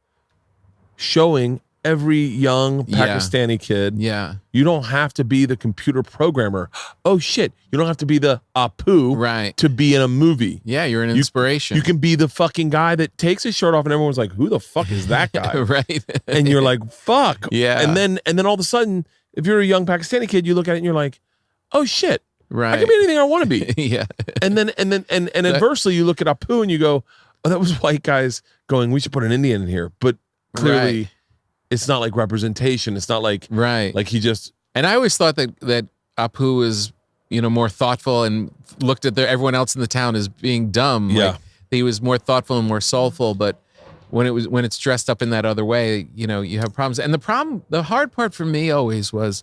showing every young Pakistani kid. Yeah. You don't have to be the computer programmer. Oh shit. You don't have to be the Apu to be in a movie. Yeah, you're an inspiration. You can be the fucking guy that takes his shirt off and everyone's like, who the fuck is that guy? Right. And you're like, fuck. Yeah. And then all of a sudden, if you're a young Pakistani kid, you look at it and you're like, oh shit. Right. I can be anything I want to be. Yeah. And then adversely, you look at Apu and you go, oh, that was white guys going, we should put an Indian in here. But clearly it's not like representation. It's not like like he just. And I always thought that Apu was, more thoughtful and looked at everyone else in the town as being dumb. Yeah. Like, he was more thoughtful and more soulful, but when it's dressed up in that other way, you have problems. And the hard part for me always was,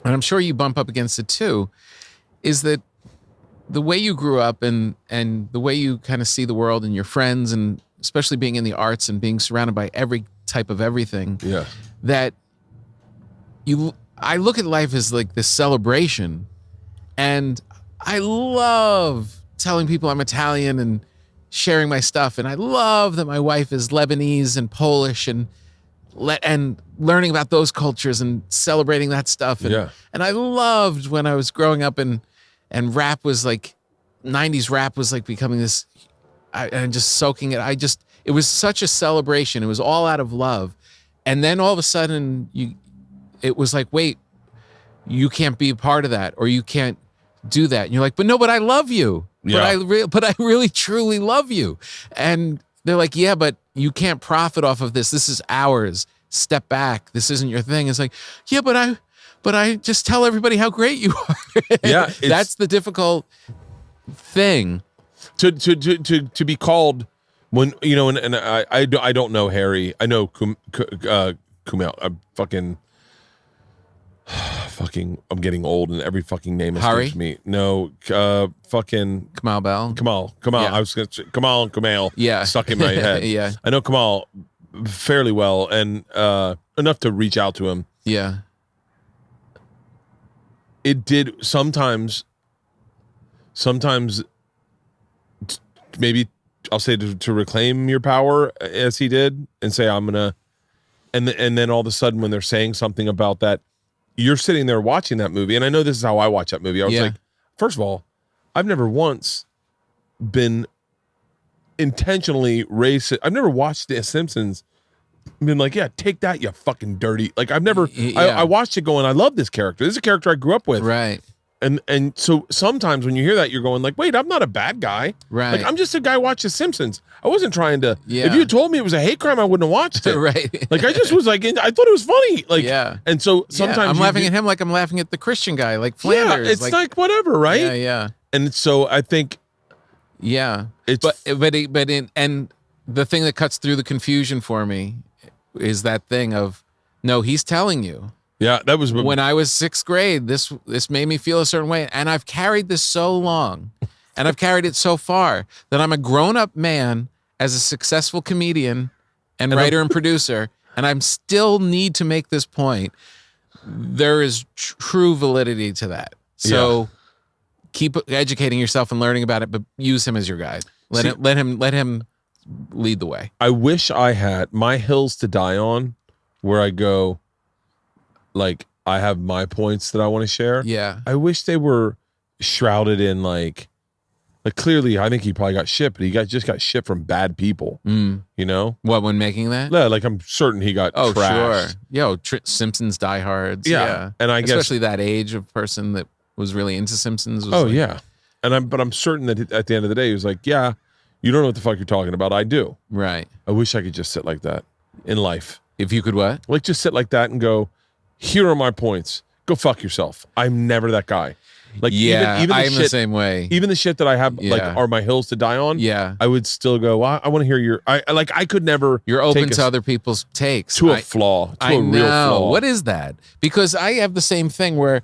and I'm sure you bump up against it too, is that the way you grew up and the way you kind of see the world and your friends, and especially being in the arts and being surrounded by every type of everything, that I look at life as like this celebration, and I love telling people I'm Italian and sharing my stuff, and I love that my wife is Lebanese and Polish, and learning about those cultures and celebrating that stuff. And I loved when I was growing up and rap was like, 90s rap was like becoming this, and just soaking it. It was such a celebration. It was all out of love. And then all of a sudden it was like, wait, you can't be a part of that, or you can't do that. And you're like, but I love you. Yeah. But I really truly love you. And they're like, yeah, but you can't profit off of this. This is ours. Step back. This isn't your thing. It's like, yeah, but I just tell everybody how great you are. Yeah, that's the difficult thing. To be called when and I don't know Harry. I know Kumail. I'm I'm getting old and every fucking name escapes me. No, fucking Kamal Bell. Kamal. Yeah. I was gonna say Kamal and Kumail. Yeah, stuck in my head. Yeah, I know Kamal fairly well and enough to reach out to him. Yeah, it did sometimes. Maybe I'll say to reclaim your power as he did, and say I'm gonna, and then all of a sudden when they're saying something about that. You're sitting there watching that movie, and I know this is how I watch that movie. I was like, first of all, I've never once been intentionally racist. I've never watched The Simpsons and been like, yeah, take that, you fucking dirty. Like, I've never, I watched it going, I love this character. This is a character I grew up with. Right. And so sometimes when you hear that, you're going like, wait, I'm not a bad guy. Right. Like, I'm just a guy who watched The Simpsons. I wasn't trying to, if you told me it was a hate crime, I wouldn't have watched it. Right. Like, I just was like, I thought it was funny. Like, and so sometimes I'm laughing at him like I'm laughing at the Christian guy, like Flanders. Yeah, it's like whatever, right? Yeah, yeah. And so I think, and the thing that cuts through the confusion for me is that thing of, no, he's telling you. Yeah, that was when I was 6th grade. This made me feel a certain way, and I've carried this so long, and I've carried it so far that I'm a grown-up man as a successful comedian and writer and producer, and I'm still need to make this point. There is true validity to that. So keep educating yourself and learning about it, but use him as your guide. Let him lead the way. I wish I had my hills to die on, where I go, like I have my points that I want to share. Yeah. I wish they were shrouded in like clearly I think he probably got shit, but he just got shit from bad people. You know? What, when making that? Yeah, like I'm certain he got trashed. Sure. Yo, Simpsons diehards. Yeah. And I guess especially that age of person that was really into Simpsons. Was like, yeah. And I'm certain that at the end of the day he was like, yeah, you don't know what the fuck you're talking about. I do. Right. I wish I could just sit like that in life. If you could what? Like just sit like that and go, here are my points. Go fuck yourself. I'm never that guy. Like even I'm the same way. Even the shit that I have like are my hills to die on. Yeah. I would still go, well, I want to hear your I could never. You're open to other people's takes. To a flaw. To a real flaw. What is that? Because I have the same thing where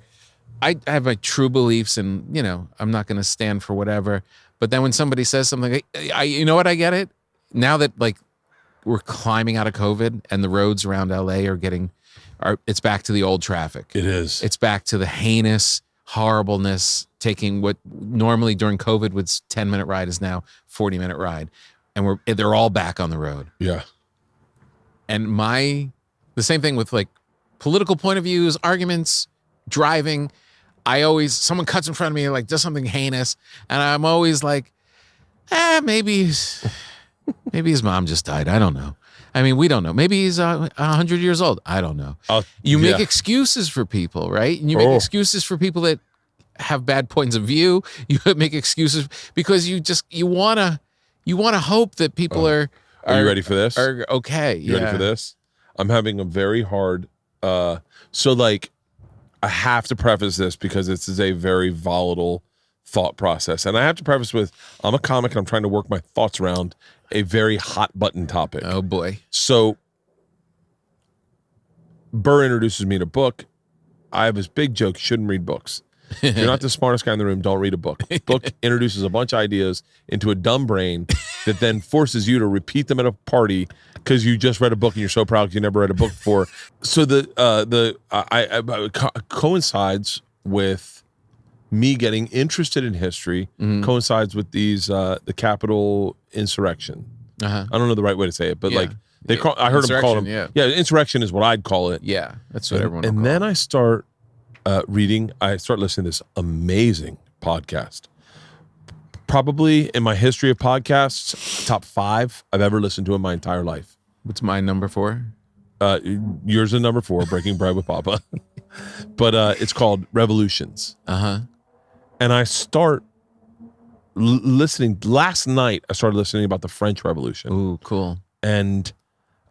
I have my true beliefs and, you know, I'm not going to stand for whatever. But then when somebody says something, you know what? I get it. Now that like we're climbing out of COVID and the roads around LA it's back to the old traffic. It is. It's back to the heinous horribleness, taking what normally during COVID was 10-minute ride is now 40-minute ride. And they're all back on the road. Yeah. And the same thing with like political point of views, arguments, driving. Someone cuts in front of me, like does something heinous. And I'm always like, maybe his mom just died. I don't know. I mean, we don't know. Maybe he's 100 years old. I don't know. You make excuses for people, right? And you make excuses for people that have bad points of view. You make excuses because you want to hope that people are you ready for this? Are okay. You ready for this? I'm having a very hard so like I have to preface this because this is a very volatile thought process. And I have to preface with I'm a comic and I'm trying to work my thoughts around a very hot button topic. Oh boy. So Bert introduces me to a book. I have this big joke, you shouldn't read books. If you're not the smartest guy in the room, don't read a book. Book introduces a bunch of ideas into a dumb brain that then forces you to repeat them at a party because you just read a book and you're so proud because you never read a book before. So coincides with me getting interested in history, coincides with these the Capitol insurrection. I don't know the right way to say it, but like I heard them call them. Yeah, insurrection is what I'd call it. Yeah, that's what everyone. And then I start reading. I start listening to this amazing podcast. Probably in my history of podcasts, top 5 I've ever listened to in my entire life. What's my number 4? Yours is number 4, Breaking Bread with Papa. But it's called Revolutions. And I start listening. Last night, I started listening about the French Revolution. Ooh, cool. But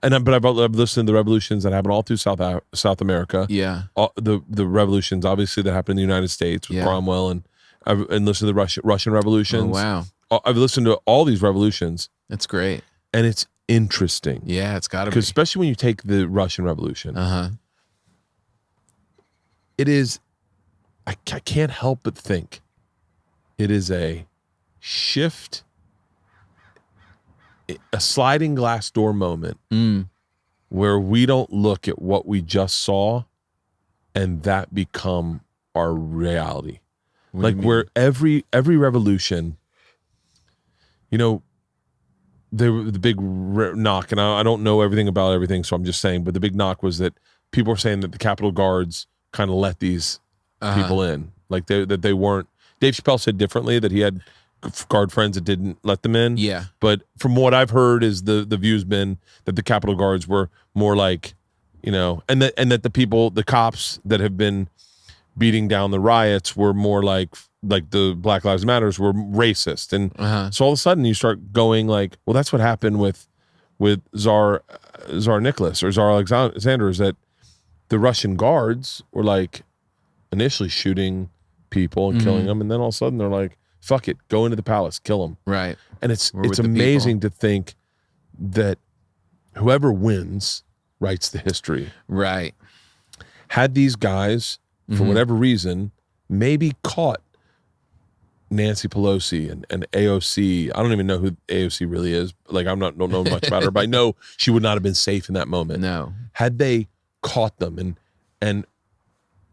I've listened to the revolutions that happen all through South America. Yeah. The revolutions, obviously, that happened in the United States with Cromwell, and listened to the Russian revolutions. Oh, wow. I've listened to all these revolutions. That's great. And it's interesting. Yeah, it's got to be. Because especially when you take the Russian Revolution. It is, I can't help but think it is a shift, a sliding glass door moment where we don't look at what we just saw and that become our reality. Like where every revolution, you know, the big knock, and I don't know everything about everything, so I'm just saying, but the big knock was that people were saying that the Capitol Guards kind of let these people in, like that they weren't. Dave Chappelle said differently, that he had guard friends that didn't let them in. Yeah. But from what I've heard, is the view's been that the Capitol Guards were more like, you know, and that the cops that have been beating down the riots were more like the Black Lives Matters were racist. And so all of a sudden you start going like, well, that's what happened with Tsar Nicholas or Tsar Alexander, is that the Russian guards were like initially shooting people and killing them, and then all of a sudden they're like, fuck it, go into the palace, kill them. Right. And it's amazing to think that whoever wins writes the history. Right. Had these guys, for whatever reason, maybe caught Nancy Pelosi and AOC. I don't even know who AOC really is. Like, don't know much about her, but I know she would not have been safe in that moment. No. Had they caught them and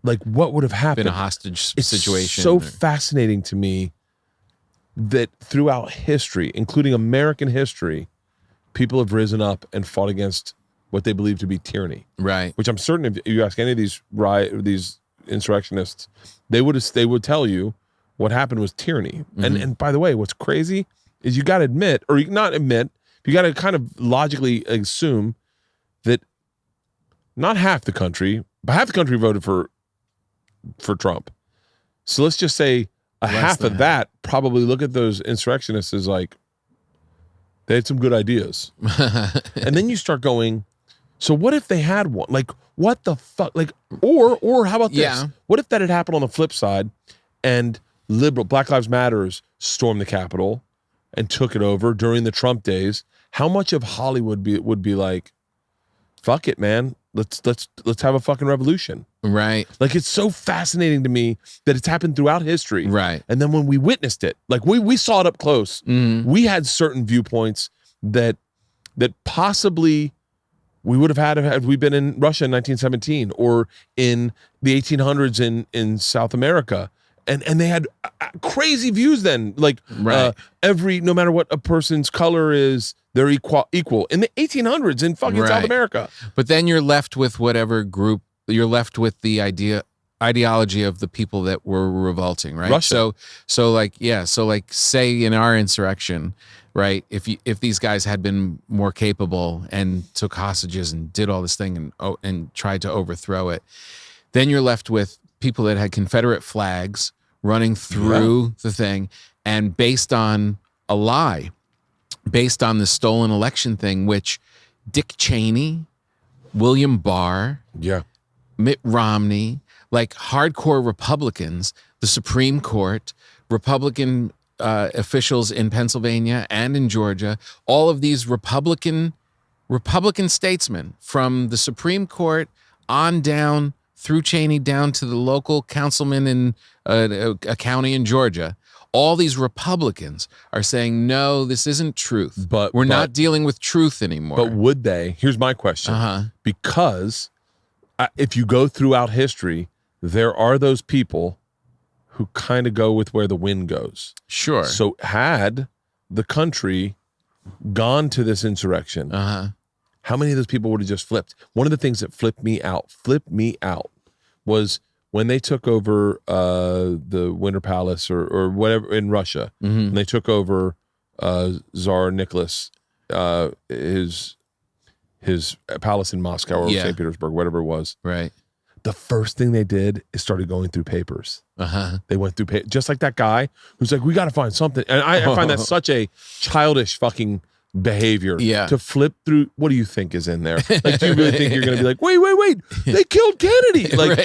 like, what would have happened? Been a hostage situation. It's so fascinating to me that throughout history, including American history, people have risen up and fought against what they believe to be tyranny. Right. Which I'm certain if you ask any of these insurrectionists, they would tell you what happened was tyranny. And by the way, what's crazy is you got to admit, or you not admit, you got to kind of logically assume that not half the country, but half the country voted for Trump. So let's just say half of that probably look at those insurrectionists as like, they had some good ideas. And then you start going, so what if they had one? Like, what the fuck? Like, or how about this? Yeah. What if that had happened on the flip side and Black Lives Matters stormed the Capitol and took it over during the Trump days? How much of Hollywood would be like, fuck it, man. Let's have a fucking revolution. Right. Like, it's so fascinating to me that it's happened throughout history. Right. And then when we witnessed it, like we saw it up close, we had certain viewpoints that possibly we would have had we been in Russia in 1917 or in the 1800s in South America. And they had crazy views then. Like no matter what a person's color is, they're equal in the 1800s in fucking South America. But then you're left with whatever group, you're left with the ideology of the people that were revolting, right? Russia. So like say in our insurrection, right? If these guys had been more capable and took hostages and did all this thing and tried to overthrow it, then you're left with people that had Confederate flags running through the thing, and based on a lie, based on the stolen election thing, which Dick Cheney, William Barr, Mitt Romney, like hardcore Republicans, the Supreme Court, Republican officials in Pennsylvania and in Georgia, all of these Republican statesmen from the Supreme Court on down through Cheney down to the local councilman in a county in Georgia, all these Republicans are saying, no, this isn't truth. But we're not dealing with truth anymore. But would they? Here's my question. Because if you go throughout history, there are those people who kind of go with where the wind goes. Sure. So had the country gone to this insurrection, how many of those people would have just flipped? One of the things that flipped me out, was when they took over the Winter Palace or whatever in Russia, and they took over Tsar Nicholas, his palace in Moscow or St. Petersburg, whatever it was. Right. The first thing they did is started going through papers. They went through just like that guy who's like, we got to find something. And I find that such a childish fucking behavior to flip through. What do you think is in there? Like, do you really think you're going to be like, wait, they killed Kennedy? Like,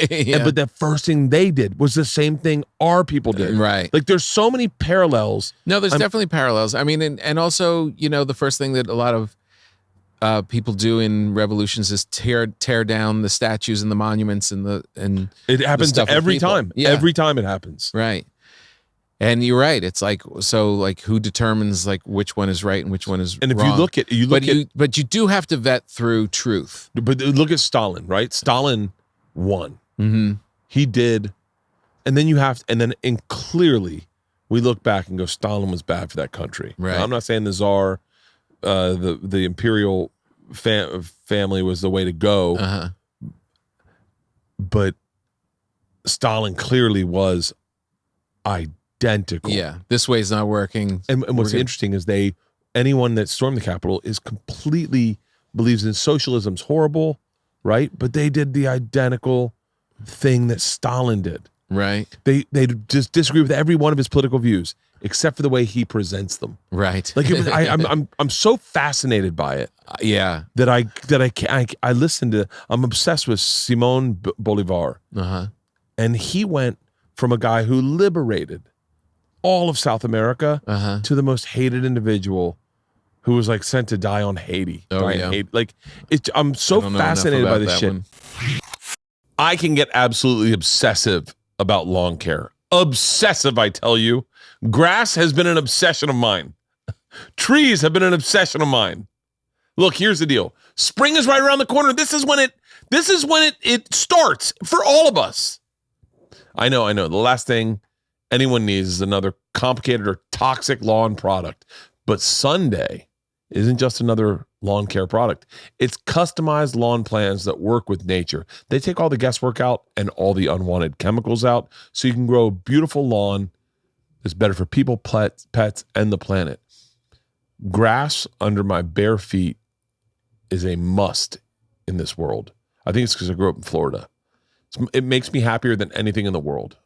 but the first thing they did was the same thing our people did. Right. Like, there's so many parallels. No, there's definitely parallels. I mean, and also, the first thing that a lot of people do in revolutions is tear down the statues and the monuments and it happens every time. Yeah. Every time it happens. Right. And you're right. It's like, so like who determines like which one is right and which one is and if wrong? But you do have to vet through truth. But look at Stalin, right? Stalin won. He did. And then and clearly we look back and go, Stalin was bad for that country. Right. Now, I'm not saying the Tsar, the imperial family was the way to go. But Stalin clearly was identical. Yeah, this way's not working. And what's interesting is anyone that stormed the Capitol believes in socialism's horrible, right? But they did the identical thing that Stalin did. Right. They just disagree with every one of his political views, except for the way he presents them. Right. Like I'm so fascinated by it. That I listen to. I'm obsessed with Simon Bolivar. And he went from a guy who liberated all of South America to the most hated individual who was like sent to die on Haiti. Like, I'm so fascinated by this shit. I can get absolutely obsessive about lawn care. Obsessive, I tell you. Grass has been an obsession of mine. Trees have been an obsession of mine. Look, here's the deal. Spring is right around the corner. This is when it starts for all of us. I know. The last thing anyone needs is another complicated or toxic lawn product. But Sunday isn't just another lawn care product. It's customized lawn plans that work with nature. They take all the guesswork out and all the unwanted chemicals out so you can grow a beautiful lawn that's better for people, pets, and the planet. Grass under my bare feet is a must in this world. I think it's because I grew up in Florida. It makes me happier than anything in the world.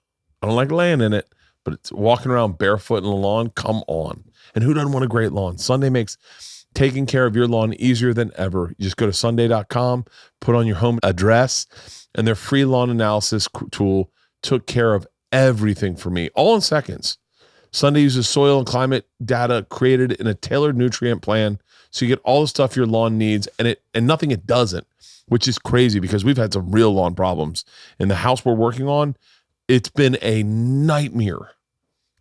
I don't like laying in it, but it's walking around barefoot in the lawn. Come on. And who doesn't want a great lawn? Sunday makes taking care of your lawn easier than ever. You just go to sunday.com, put on your home address, and their free lawn analysis tool took care of everything for me, all in seconds. Sunday uses soil and climate data created in a tailored nutrient plan, so you get all the stuff your lawn needs and nothing it doesn't, which is crazy because we've had some real lawn problems. In the house we're working on, it's been a nightmare.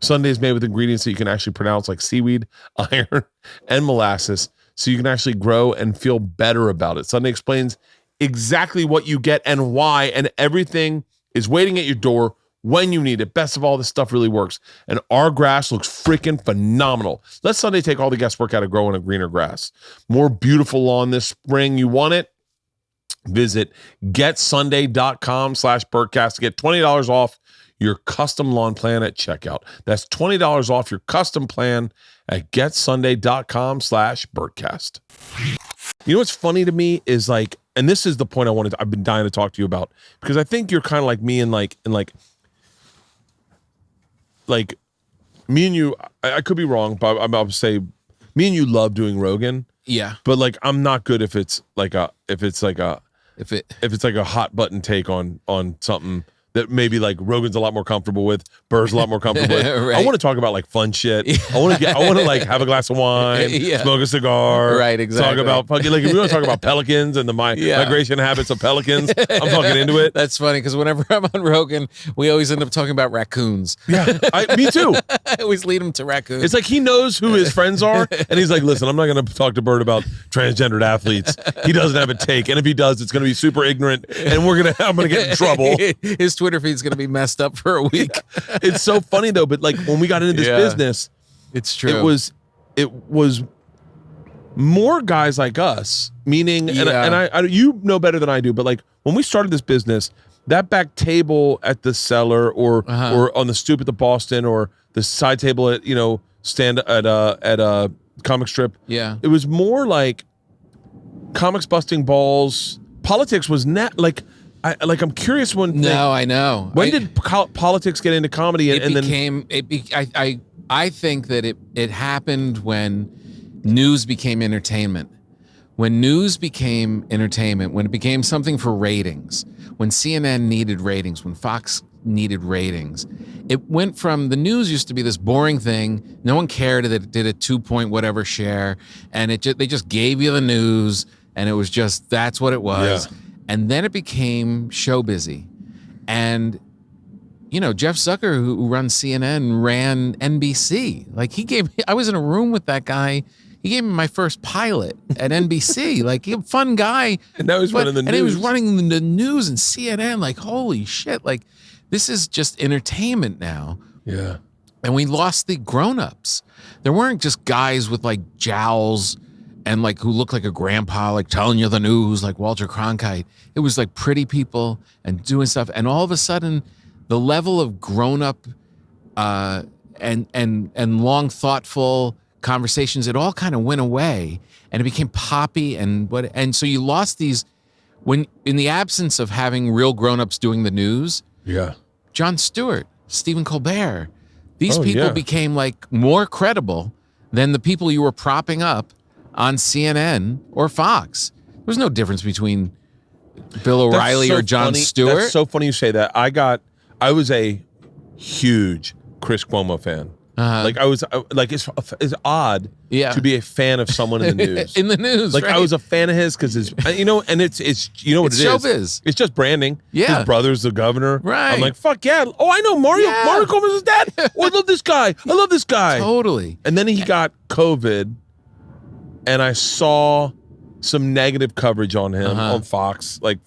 Sunday is made with ingredients that you can actually pronounce, like seaweed, iron, and molasses, so you can actually grow and feel better about it. Sunday explains exactly what you get and why, and everything is waiting at your door when you need it. Best of all, this stuff really works, and our grass looks freaking phenomenal. Let Sunday take all the guesswork out of growing a greener grass. More beautiful lawn this spring. You want it? Visit getsunday.com/Bertcast to get $20 off your custom lawn plan at checkout. That's $20 off your custom plan at getsunday.com/Bertcast. You know what's funny to me is like, and this is the point I've been dying to talk to you about, because I think you're kind of like me in like me and you, I could be wrong, but I'll say me and you love doing Rogan. Yeah. But like, I'm not good if it's like a hot button take on something that maybe like Rogan's a lot more comfortable with, Burr's a lot more comfortable with. Right. I want to talk about like fun shit. I want to like have a glass of wine, smoke a cigar. Right, exactly. Talk about fucking, like, if we want to talk about pelicans and the migration habits of pelicans, I'm fucking into it. That's funny because whenever I'm on Rogan, we always end up talking about raccoons. Yeah, me too. I always lead him to raccoons. It's like he knows who his friends are, and he's like, listen, I'm not going to talk to Bert about transgendered athletes. He doesn't have a take, and if he does, it's going to be super ignorant, and I'm going to get in trouble. His Twitter feed's going to be messed up for a week. It's so funny though, but like when we got into this business, it's true. It was more guys like us, meaning, and I you know better than I do, but like when we started this business, that back table at the cellar or on the stoop at the Boston or the side table at stand at a comic strip, it was more like comics busting balls. Politics was I'm curious when. No, I know. When did politics get into comedy? I think that it happened when news became entertainment. When news became entertainment, when it became something for ratings, when CNN needed ratings, when Fox needed ratings, it went from the news used to be this boring thing. No one cared that it did a 2-point whatever share, and they just gave you the news, and it was just that's what it was. Yeah. And then it became show busy. And, Jeff Zucker, who runs CNN, ran NBC. Like I was in a room with that guy. He gave me my first pilot at NBC. Like, he a fun guy. And now he's running the news. And he was running the news and CNN. Like, holy shit. Like, this is just entertainment now. Yeah. And we lost the grown-ups. There weren't just guys with like jowls and like who looked like a grandpa, like telling you the news, like Walter Cronkite. It was like pretty people and doing stuff. And all of a sudden, the level of grown-up and long, thoughtful conversations, it all kind of went away, and it became poppy and so you lost these when in the absence of having real grown-ups doing the news. Yeah. Jon Stewart, Stephen Colbert, these people became like more credible than the people you were propping up on CNN or Fox. There was no difference between Bill O'Reilly or Jon Stewart. That's so funny you say that. I was a huge Chris Cuomo fan. Like I was like it's odd to be a fan of someone in the news. In the news, like right? I was a fan of his because and it's what it is. Showbiz. It's just branding. Yeah, his brother's the governor. Right. I'm like, fuck yeah. Oh, I know Mario. Yeah. Mario Cuomo's dad. Oh, I love this guy. I love this guy. Totally. And then he got COVID, and I saw some negative coverage on him on Fox. Like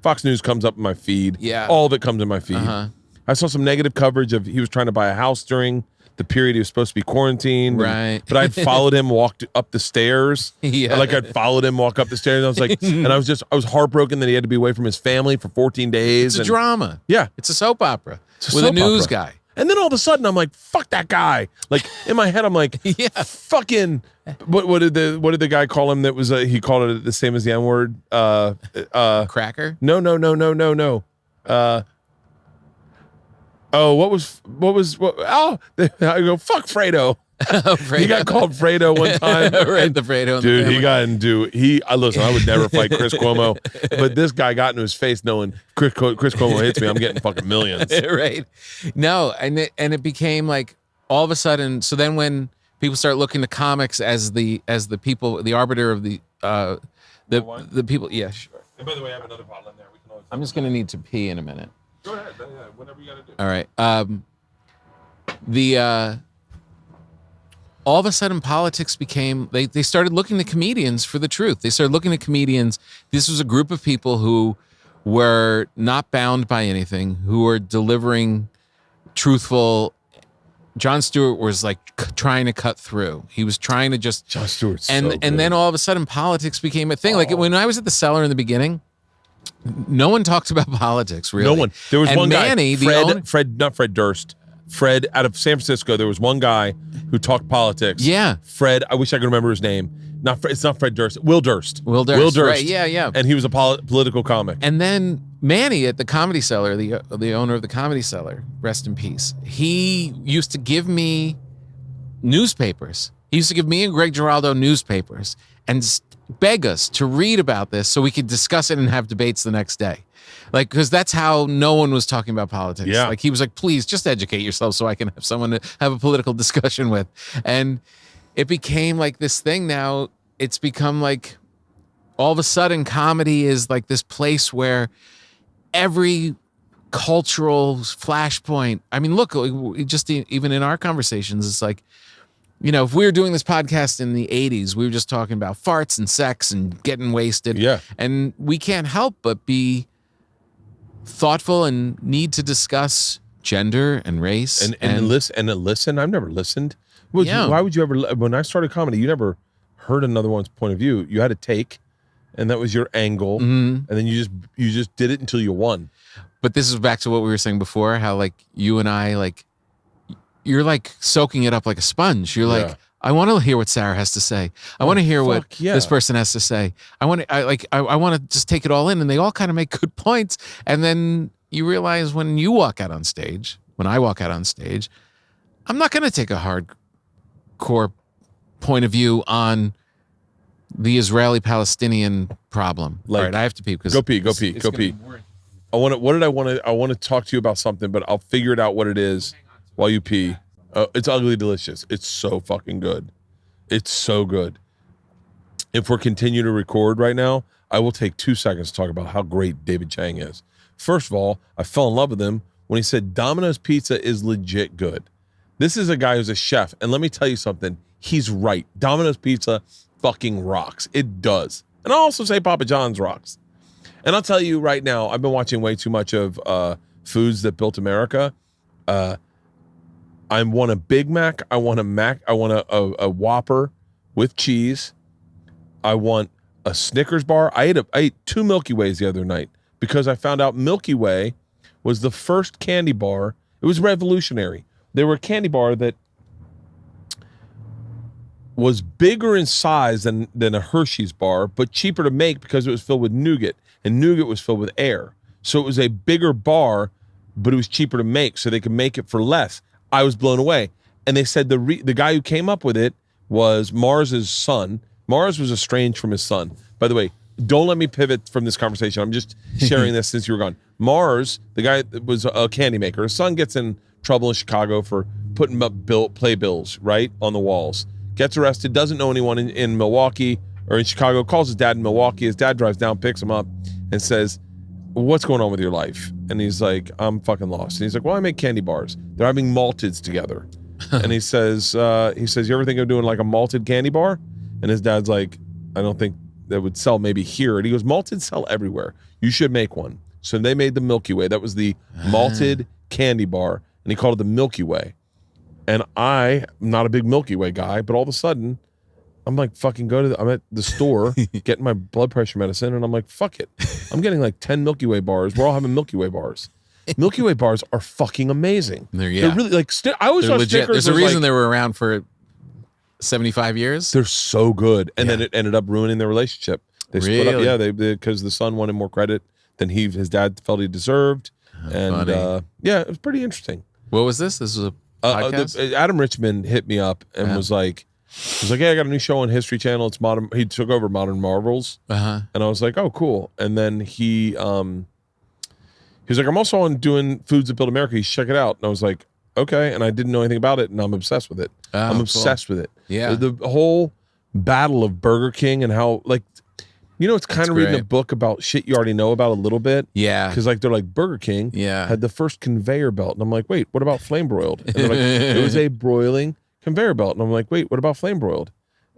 Fox News comes up in my feed. Yeah, all of it comes in my feed. I saw some negative coverage of he was trying to buy a house during the period he was supposed to be quarantined. Right. But I'd followed him, walked up the stairs. Yeah. Like I'd followed him, walk up the stairs. And I was like, and I was heartbroken that he had to be away from his family for 14 days. It's a drama. Yeah. It's a soap opera It's a with a soap news opera. guy. And then all of a sudden I'm like, fuck that guy. Like in my head, I'm like, Yeah. fucking, what did the guy call him that was, he called it the same as the N-word? Cracker? No. I go, fuck Fredo. He got called Fredo one time. Right, the Fredo. Dude, he got into listen, I would never fight Chris Cuomo, but this guy got into his face knowing Chris Cuomo hits me, I'm getting fucking millions. Right. No, and it became like all of a sudden, so then when people start looking to comics as the people, the arbiter of the people, yeah, sure. And by the way, I have another bottle in there. We can always I'm just gonna need to pee in a minute. go ahead. Yeah, whatever you gotta do. All right. All of a sudden politics became, they started looking to comedians for the truth. They started looking at comedians. This was a group of people who were not bound by anything, who were delivering truthful. Jon Stewart was like trying to cut through. He was trying to just Jon Stewart's and so and good. then all of a sudden politics became a thing. Like when I was at the Cellar in the beginning, no one talked about politics really. No one. There was And one Manny, guy, not Fred Durst. Fred out of San Francisco. There was one guy who talked politics. Yeah. Fred. I wish I could remember his name. It's not Fred Durst. Will Durst. Will Durst. Right. Yeah. And he was a political comic. And then Manny at the Comedy Cellar, the owner of the Comedy Cellar, rest in peace. He used to give me newspapers. He used to give me and Greg Giraldo newspapers and beg us to read about this so we could discuss it and have debates the next day. Like, because that's how no one was talking about politics. Yeah. Like, he was like, please just educate yourself so I can have someone to have a political discussion with. And it became like this thing now. It's become like all of a sudden comedy is like this place where every cultural flashpoint. I mean, look, just even in our conversations, it's like, you know, if we were doing this podcast in the 80s, we were just talking about farts and sex and getting wasted. Yeah. And we can't help but be thoughtful and need to discuss gender and race. And listen. I've never listened. Yeah. Why would you ever? When I started comedy, you never heard another one's point of view. You had a take, and that was your angle, and then you just did it until you won. But this is back to what we were saying before, how like you and I, like, you're like soaking it up like a sponge. You're like, Yeah. I want to hear what Sarah has to say. I want to hear what fuck yeah. this person has to say. I want to just take it all in, and they all kind of make good points. And then you realize when you walk out on stage, when I walk out on stage, I'm not going to take a hardcore point of view on the Israeli-Palestinian problem. Like, all right, I have to pee because Go pee. I want to talk to you about something, but I'll figure it out what it is while you pee. It's ugly delicious. It's so fucking good. It's so good. If we're continuing to record right now, I will take 2 seconds to talk about how great David Chang is. First of all, I fell in love with him when he said Domino's Pizza is legit good. This is a guy who's a chef, and let me tell you something. He's right. Domino's Pizza fucking rocks. It does. And I'll also say Papa John's rocks. And I'll tell you right now, I've been watching way too much of Foods That Built America. I want a Big Mac. I want a Mac. I want a Whopper with cheese. I want a Snickers bar. I ate 2 Milky Ways the other night because I found out Milky Way was the first candy bar. It was revolutionary. They were a candy bar that was bigger in size than a Hershey's bar, but cheaper to make because it was filled with nougat, and nougat was filled with air. So it was a bigger bar, but it was cheaper to make, so they could make it for less. I was blown away. And they said the guy who came up with it was Mars's son. Mars was estranged from his son. By the way, don't let me pivot from this conversation. I'm just sharing this since you were gone. Mars, the guy that was a candy maker, his son gets in trouble in Chicago for putting up playbills, right, on the walls. Gets arrested, doesn't know anyone in Milwaukee or in Chicago, calls his dad in Milwaukee. His dad drives down, picks him up, and says, what's going on with your life? And he's like, I'm fucking lost. And he's like, well, I make candy bars. They're having malteds together. And he says, you ever think of doing like a malted candy bar? And his dad's like, I don't think that would sell maybe here. And he goes, malted sell everywhere. You should make one. So they made the Milky Way. That was the malted candy bar. And he called it the Milky Way. And I'm not a big Milky Way guy, but all of a sudden, I'm like, fucking I'm at the store getting my blood pressure medicine, and I'm like, fuck it. I'm getting like 10 Milky Way bars. We're all having Milky Way bars. Milky Way bars are fucking amazing. They're really like, I always thought legit. Snickers There's a reason like, they were around for 75 years. they're so good. And then it ended up ruining their relationship. They split up. Really? Yeah, because the son wanted more credit than his dad felt he deserved. And yeah, it was pretty interesting. What was this? This was a podcast? Adam Richman hit me up and was like, hey, I got a new show on History Channel. It's modern. He took over Modern Marvels. And I was like, oh, cool. And then he was like, I'm also on doing Foods That Build America. You should check it out. And I was like, okay. And I didn't know anything about it, and I'm obsessed with it. I'm obsessed with it. Yeah. The whole battle of Burger King and how, like, it's kind of reading a book about shit you already know about a little bit. Yeah. Because, like, they're like, Burger King had the first conveyor belt. And I'm like, wait, what about flame broiled? And they're like, it was a broiling conveyor belt. And I'm like, wait, what about flame broiled?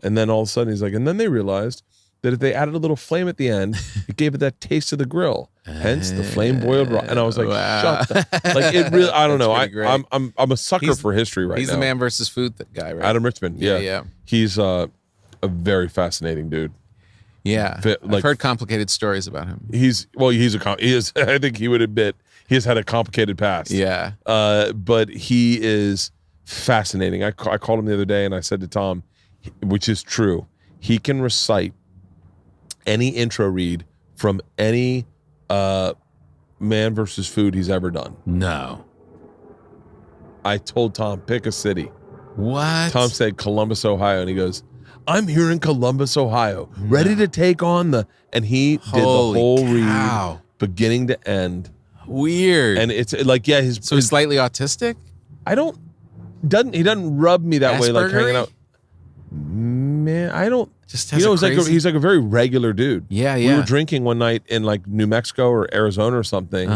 And then all of a sudden he's like, and then they realized that if they added a little flame at the end, it gave it that taste of the grill. Hence the flame boiled raw. And I was like, shut the, like, it really, I don't know. I'm a sucker for history right now. He's the Man versus Food guy, right? Adam Richman. Yeah. He's a very fascinating dude. Yeah. I've heard complicated stories about him. He is, I think he would admit he has had a complicated past. Yeah. But he is fascinating. I called him the other day and I said to Tom, which is true, he can recite any intro read from any Man versus Food he's ever done. No. I told Tom, pick a city. What? Tom said Columbus, Ohio, and he goes, I'm here in Columbus, Ohio, ready to take on and he did the whole read, beginning to end. Weird. And it's like, yeah, so he's slightly autistic? He doesn't rub me that way, like hanging out. Man, I don't. Just has he's like a very regular dude. Yeah. We were drinking one night in like New Mexico or Arizona or something,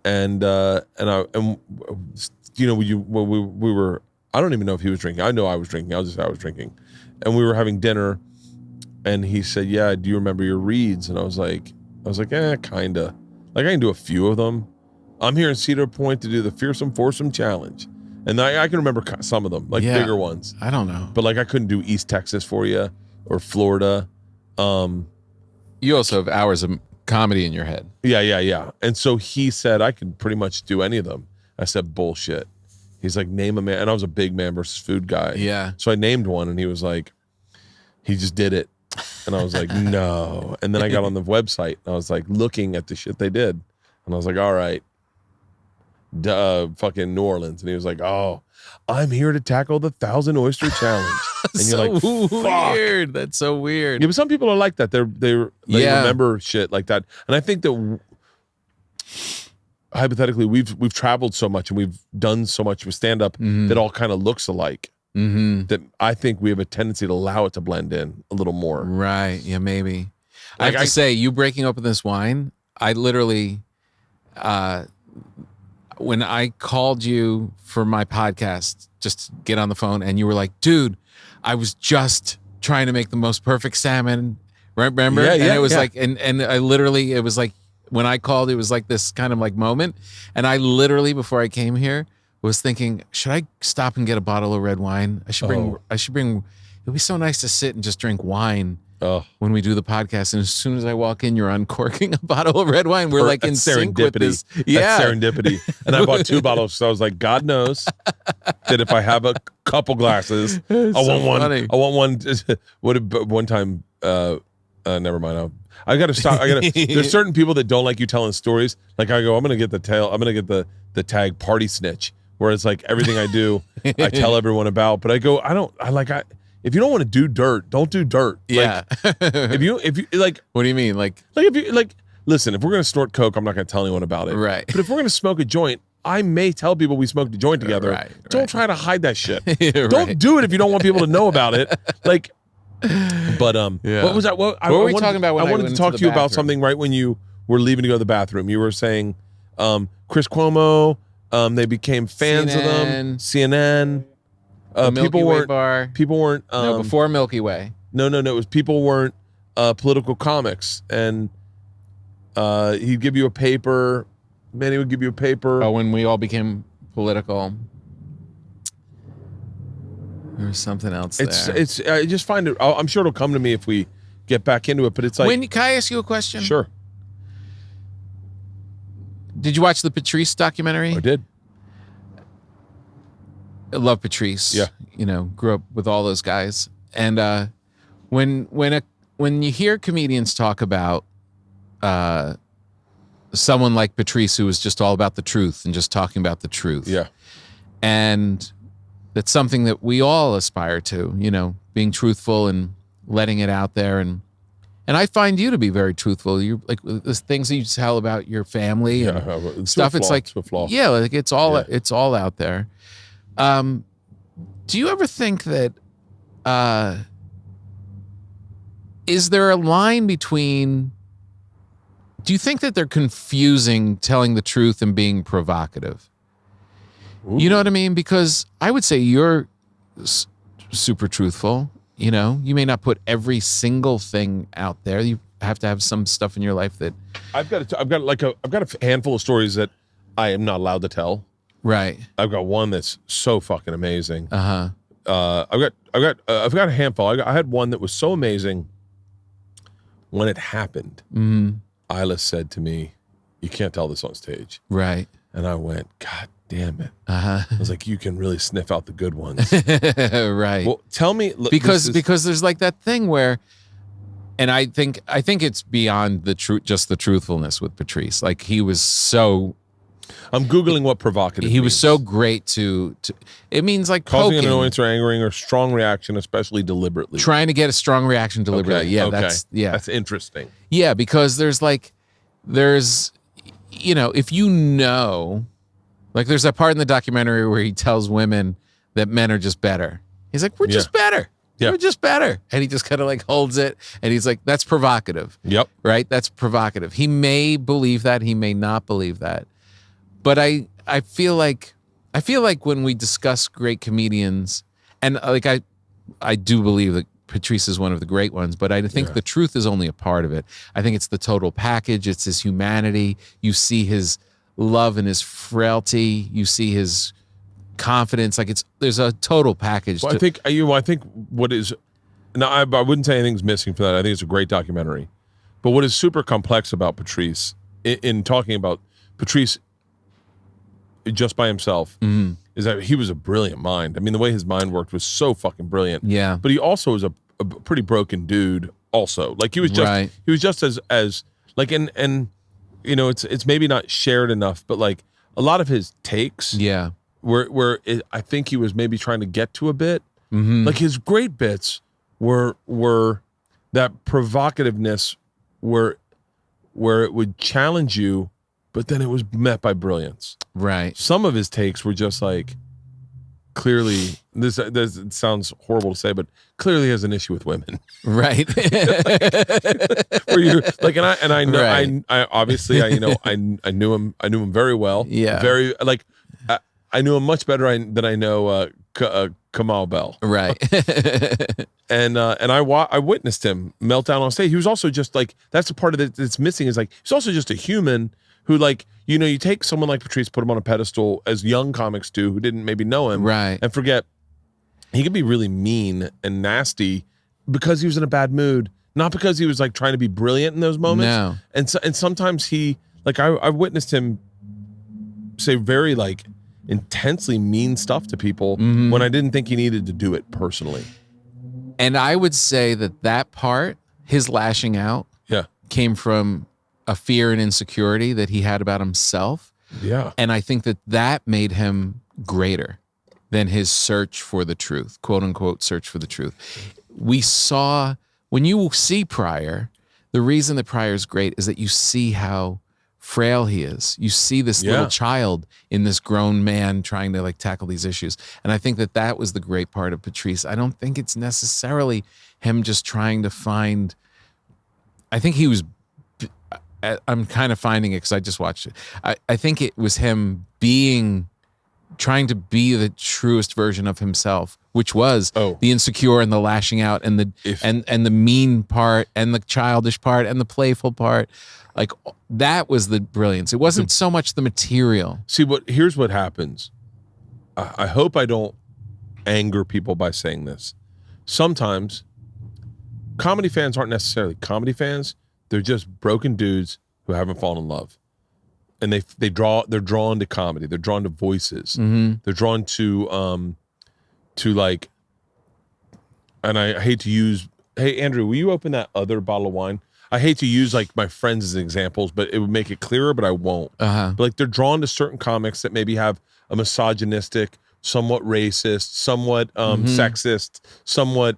and we were. I don't even know if he was drinking. I know I was drinking. I'll just say I was drinking, and we were having dinner, and he said, "Yeah, do you remember your reads?" And I was like, kinda. Like I can do a few of them. I'm here in Cedar Point to do the Fearsome Foursome Challenge. And I can remember some of them, like bigger ones. I don't know. But like I couldn't do East Texas for you or Florida. You also have hours of comedy in your head. Yeah. And so he said I could pretty much do any of them. I said, bullshit. He's like, name a man. And I was a big Man versus Food guy. Yeah. So I named one and he was like, he just did it. And I was like, no. And then I got on the website and I was like looking at the shit they did. And I was like, all right. Fucking New Orleans. And he was like, oh, I'm here to tackle the 1,000 Oyster Challenge. And so you're like, fuck. Weird. That's so weird. Yeah, but some people are like that. They remember shit like that. And I think that hypothetically we've traveled so much and we've done so much with stand-up that all kind of looks alike. That I think we have a tendency to allow it to blend in a little more. Right. Yeah, maybe. Like I have to say, you breaking open this wine, I literally when I called you for my podcast, just to get on the phone, and you were like, dude, I was just trying to make the most perfect salmon. Remember? Yeah, and it was yeah. like, and I literally, it was like, when I called, it was like this kind of like moment. And I literally, before I came here, was thinking, should I stop and get a bottle of red wine? I should bring, it'd be so nice to sit and just drink wine when we do the podcast. And as soon as I walk in, you're uncorking a bottle of red wine. We're like in sync with this. Yeah. That's serendipity. And I bought 2 bottles. So I was like, God knows that if I have a couple glasses, I want one. I want one. One time, never mind. I got to stop. There's certain people that don't like you telling stories. Like I go, I'm going to get the tag party snitch, where it's like everything I do, I tell everyone about. But I go, if you don't want to do dirt, don't do dirt. Yeah. Like, if you like, what do you mean? Like if you like, listen, if we're going to snort coke, I'm not going to tell anyone about it. Right. But if we're going to smoke a joint, I may tell people we smoked a joint together. Right. Don't try to hide that shit. Don't do it if you don't want people to know about it. Like, but what was that? What were we talking about? I wanted to talk to you about something right when you were leaving to go to the bathroom. You were saying Chris Cuomo. They became fans of them. CNN. People weren't. People weren't. No, before Milky Way. No. It was people weren't political comics, and he'd give you a paper. Manny would give you a paper. Oh, when we all became political. There's something else It's there. it's. I just find it. I'm sure it'll come to me if we get back into it. But it's like, Can I ask you a question? sure, Did you watch the Patrice documentary? I did. I love Patrice. Yeah. Grew up with all those guys. And when you hear comedians talk about someone like Patrice who was just all about the truth and just talking about the truth. Yeah. And that's something that we all aspire to, being truthful and letting it out there. And I find you to be very truthful. You like the things that you tell about your family and stuff. It's like, yeah, like it's all out there. Do you ever think that, is there a line between, do you think that they're confusing telling the truth and being provocative? Ooh. You know what I mean? Because I would say you're super truthful. You may not put every single thing out there. You have to have some stuff in your life that I've got a handful of stories that I am not allowed to tell. right. I've got one that's so fucking amazing. Uh-huh. I've got a handful. I had one that was so amazing. When it happened, Isla said to me, "You can't tell this on stage." Right. And I went, "God damn it!" Uh-huh. I was like, "You can really sniff out the good ones." Right. Well, tell me, look, because there's like that thing where, and I think it's beyond just the truthfulness with Patrice. Like he was so. I'm Googling what provocative He was means. so great to. It means like Causing poking, an annoyance or angering or strong reaction, especially deliberately. trying to get a strong reaction deliberately. Okay, Yeah, okay. that's That's interesting. Yeah, because there's if like there's that part in the documentary where he tells women that men are just better. He's like, we're just better. Yeah. We're just better. And he just kind of like holds it and he's like, that's provocative. Yep. Right? That's provocative. He may believe that. He may not believe that. But I feel like when we discuss great comedians, and like I do believe that Patrice is one of the great ones, but I think the truth is only a part of it. I think it's the total package. It's his humanity. You see his love and his frailty. You see his confidence. Like there's a total package. Well, I think what is now I wouldn't say anything's missing for that. I think it's a great documentary. But what is super complex about Patrice in talking about Patrice just by himself is that he was a brilliant mind. I mean, the way his mind worked was so fucking brilliant. Yeah. But he also was a pretty broken dude also. Like he was just as like and it's maybe not shared enough, but like a lot of his takes where I think he was maybe trying to get to a bit. Like his great bits were that provocativeness where it would challenge you, but then it was met by brilliance. Right. Some of his takes were just like clearly this it sounds horrible to say, but clearly has an issue with women. Right. Where you're like, and I know Right. I obviously I knew him very well. Yeah. Very like I knew him much better than I know Kamal Bell. Right. And I witnessed him melt down on stage. He was also just like, that's the part of it that's missing is like, he's also just a human who like, you take someone like Patrice, put him on a pedestal as young comics do who didn't maybe know him. Right. And forget he could be really mean and nasty because he was in a bad mood, not because he was like trying to be brilliant in those moments. No. And sometimes he like, I've witnessed him say very like intensely mean stuff to people when I didn't think he needed to do it personally. And I would say that part, his lashing out, came from a fear and insecurity that he had about himself. Yeah. And I think that made him greater than his search for the truth, quote unquote, search for the truth. We saw, when you see Pryor, the reason that Pryor is great is that you see how frail he is. You see this little child in this grown man trying to like tackle these issues. And I think that was the great part of Patrice. I don't think it's necessarily him just trying to find, I think he was, I'm kind of finding it because I just watched it. I think it was him trying to be the truest version of himself, which was the insecure and the lashing out and the mean part and the childish part and the playful part. Like that was the brilliance. It wasn't so much the material. See here's what happens. I hope I don't anger people by saying this. Sometimes comedy fans aren't necessarily comedy fans. They're just broken dudes who haven't fallen in love. And they're drawn to comedy. They're drawn to voices. Mm-hmm. They're drawn to like, and I hate to use, hey Andrew, will you open that other bottle of wine? I hate to use like my friends as examples, but it would make it clearer, but I won't. But like they're drawn to certain comics that maybe have a misogynistic, somewhat racist, somewhat sexist, somewhat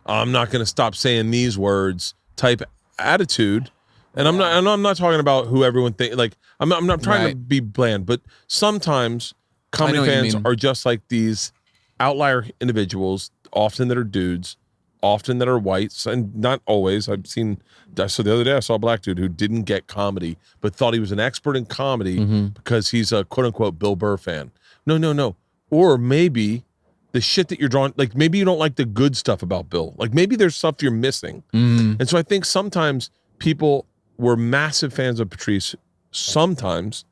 I'm not going to stop saying these words type attitude. And I'm not talking about who everyone think like I'm not trying to be bland, but sometimes comedy fans are just like these outlier individuals, often that are dudes, often that are whites, and not always. I've seen, so the other day I saw a black dude who didn't get comedy, but thought he was an expert in comedy because he's a quote unquote Bill Burr fan. No. Or maybe the shit that you're drawing, like maybe you don't like the good stuff about Bill. Like maybe there's stuff you're missing. And so I think sometimes people were massive fans of Patrice sometimes,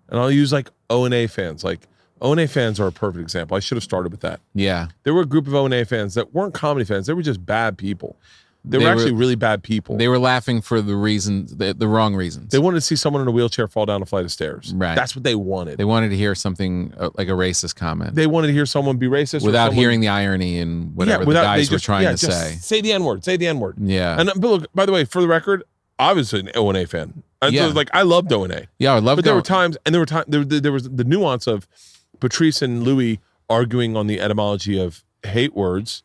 and I'll use like O&A fans. Like O&A fans are a perfect example. I should have started with that. Yeah. There were a group of O&A fans that weren't comedy fans. They were just bad people. They were actually really bad people. They were laughing for the reasons, the wrong reasons. They wanted to see someone in a wheelchair fall down a flight of stairs. Right. That's what they wanted. They wanted to hear something like a racist comment. They wanted to hear someone be racist. Without hearing the irony and whatever the guys were trying to say. Say the N-word. Say the N-word. Yeah. And look, by the way, for the record, I was an O&A fan. So like I loved O&A. Yeah, I loved it. But there were times, and there was the nuance of Patrice and Louis arguing on the etymology of hate words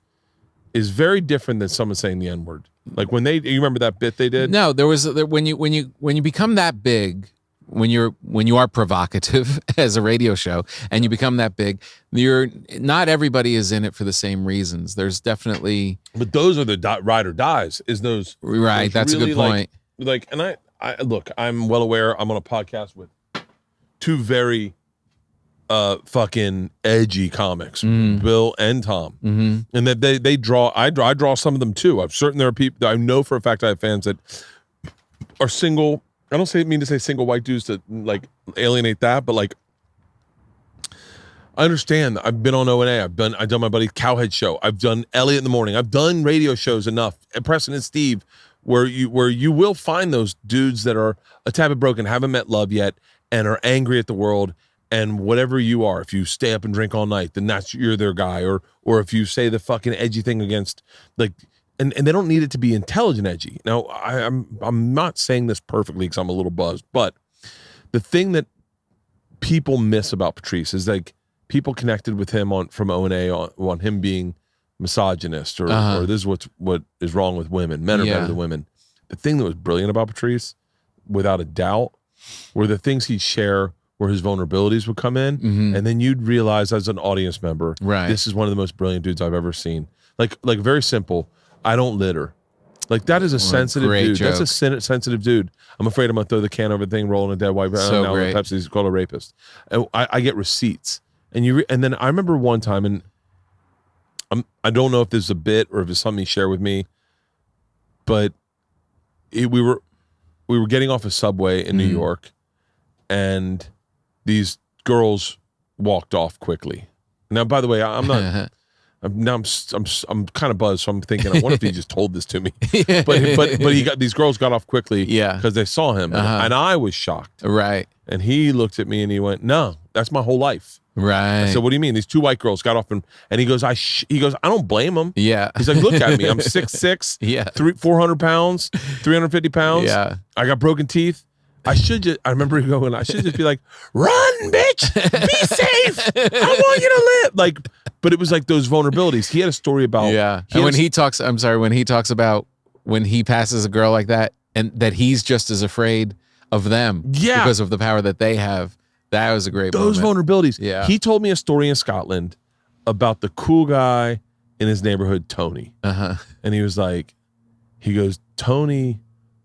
is very different than someone saying the N-word. Like when you remember that bit they did? No, there was when you become that big, when you are provocative as a radio show and you become that big, not everybody is in it for the same reasons. There's definitely, but those are the ride or dies. Is those right? That's really a good point. Like, and I look, I'm well aware. I'm on a podcast with two very fucking edgy comics, Bill and Tom, and that they draw. I draw some of them too. I'm certain there are people. I know for a fact I have fans that are single. I don't mean to say single white dudes to like alienate that, but like I understand. I've been on O&A. I've done my buddy Cowhead show. I've done Elliot in the Morning. I've done radio shows enough. And Preston and Steve, where you will find those dudes that are a tad bit broken, haven't met love yet, and are angry at the world. And whatever you are, if you stay up and drink all night, then you're their guy. Or if you say the fucking edgy thing against like, and they don't need it to be intelligent edgy. Now I'm not saying this perfectly because I'm a little buzzed, but the thing that people miss about Patrice is like people connected with him from O&A on him being misogynist or this is what is wrong with women. Men are better than women. The thing that was brilliant about Patrice, without a doubt, were the things he'd share where his vulnerabilities would come in, and then you'd realize as an audience member, right, this is one of the most brilliant dudes I've ever seen. Like very simple. I don't litter. Like that is a sensitive dude. Joke. That's a sensitive dude. I'm afraid I'm gonna throw the can over the thing, rolling a dead white. So now great. Pepsi's called a rapist. And I get receipts, and then I remember one time, and I don't know if this is a bit or if it's something he shared with me, but we were getting off a subway in New York, and these girls walked off quickly. Now, by the way, I'm not. I'm kind of buzzed, so I'm thinking, I wonder if he just told this to me. But these girls got off quickly, because they saw him, and I was shocked. Right. And he looked at me and he went, "No, that's my whole life." Right. I said, "What do you mean?" These two white girls got off, and he goes, "I don't blame them." Yeah. He's like, "Look at me, I'm 6'6", 400 pounds, 350 pounds. Yeah. I got broken teeth. I remember going, I should just be like, run, bitch, be safe. I want you to live. Like, but it was like those vulnerabilities. He had a story about, and when he talks about when he passes a girl like that and that he's just as afraid of them because of the power that they have. That was a great those moment. vulnerabilities. Yeah. He told me a story in Scotland about the cool guy in his neighborhood, Tony. And he was like, Tony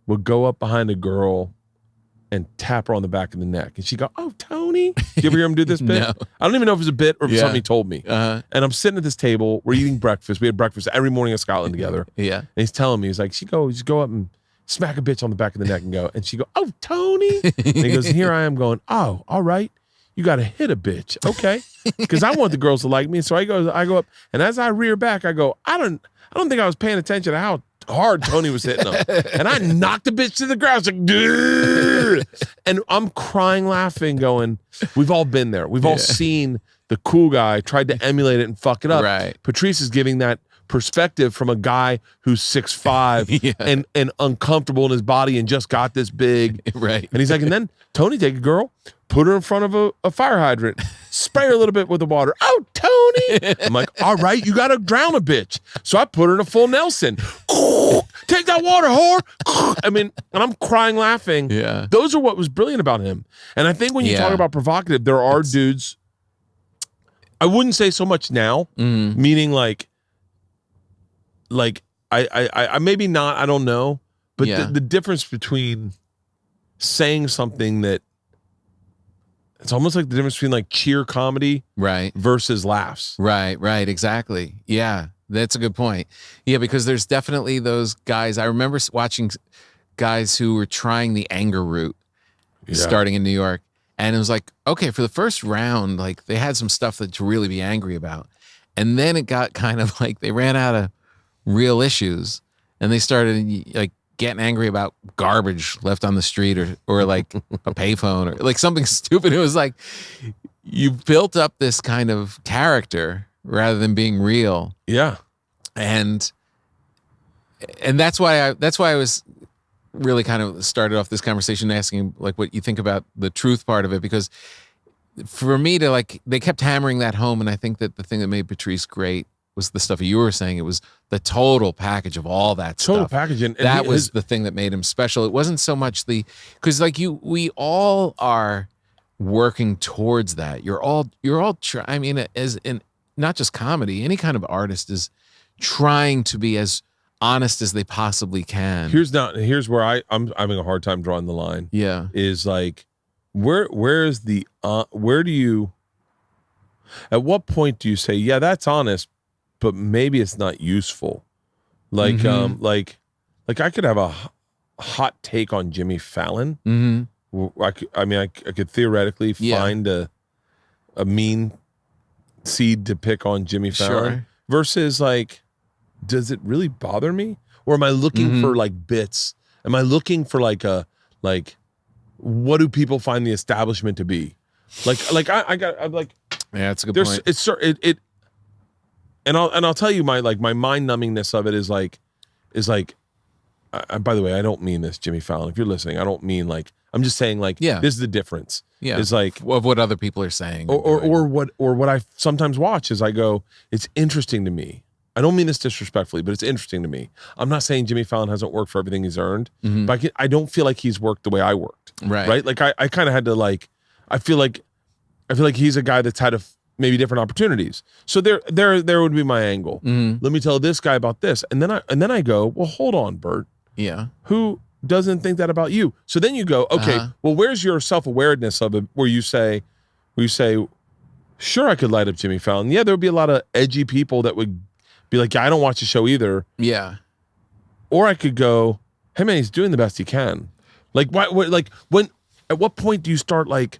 would go up behind a girl and tap her on the back of the neck. And she'd go, "Oh, Tony." Did you ever hear him do this bit? No. I don't even know if it was a bit or if it's something he told me. Uh-huh. And I'm sitting at this table. We're eating breakfast. We had breakfast every morning in Scotland together. Yeah. And he's telling me, he's like, just go up and smack a bitch on the back of the neck and go. And she go, "Oh, Tony." And he goes, and here I am going, "Oh, all right. you got to hit a bitch, okay? Because I want the girls to like me. So I go up, and as I rear back, I go, I don't think I was paying attention to how hard Tony was hitting them, and I knocked the bitch to the ground. It's like, dude, and I'm crying, laughing, going, we've all been there. We've all seen the cool guy tried to emulate it and fuck it up. Right. Patrice is giving that perspective from a guy who's 6'5" and uncomfortable in his body and just got this big. Right. And he's like, and then Tony, take a girl, put her in front of a fire hydrant, spray her a little bit with the water. Oh, Tony. I'm like, all right, you got to drown a bitch. So I put her in a full Nelson. Take that water, whore. I mean, and I'm crying, laughing. Yeah. Those are what was brilliant about him. And I think when you talk about provocative, there are dudes, I wouldn't say so much now, meaning like I maybe not, I don't know, but the difference between saying something that it's almost like the difference between like cheer comedy versus laughs. Right, exactly. Yeah, that's a good point. Yeah, because there's definitely those guys. I remember watching guys who were trying the anger route starting in New York, and it was like, okay, for the first round, like they had some stuff to really be angry about, and then it got kind of like they ran out of real issues, and they started like getting angry about garbage left on the street or like a payphone or like something stupid. It was like you built up this kind of character rather than being real. Yeah. And that's why I was really kind of started off this conversation asking like what you think about the truth part of it, because for me to like, they kept hammering that home. And I think that the thing that made Patrice great was the stuff you were saying. It was the total package of all that stuff. Total package. And that was the thing that made him special. It wasn't so much because like we all are working towards that. You're all I mean, as in not just comedy, any kind of artist is trying to be as honest as they possibly can. Here's where I'm having a hard time drawing the line. Yeah. Is like, where do you, at what point do you say, yeah, that's honest, but maybe it's not useful? Like, like I could have a hot take on Jimmy Fallon. I could theoretically find a mean seed to pick on Jimmy Fallon versus like, does it really bother me? Or am I looking for like bits? Am I looking for like what do people find the establishment to be? I'm like, yeah, that's a good point. It's and I'll tell you my mind numbingness of it is like, by the way, I don't mean this, Jimmy Fallon. If you're listening, I don't mean like, I'm just saying like, this is the difference. Yeah. It's like of what other people are saying. Or what I sometimes watch is I go, it's interesting to me. I don't mean this disrespectfully, but it's interesting to me. I'm not saying Jimmy Fallon hasn't worked for everything he's earned, but I don't feel like he's worked the way I worked. Right. Like I kind of had to like, I feel like he's a guy that's had maybe different opportunities. So there would be my angle. Let me tell this guy about this. And then I go, well, hold on, Bert. Yeah. Who doesn't think that about you? So then you go, okay, well, where's your self-awareness of it where you say, sure, I could light up Jimmy Fallon. Yeah, there would be a lot of edgy people that would be like, yeah, I don't watch the show either. Yeah. Or I could go, hey man, he's doing the best he can. Like why like when at what point do you start like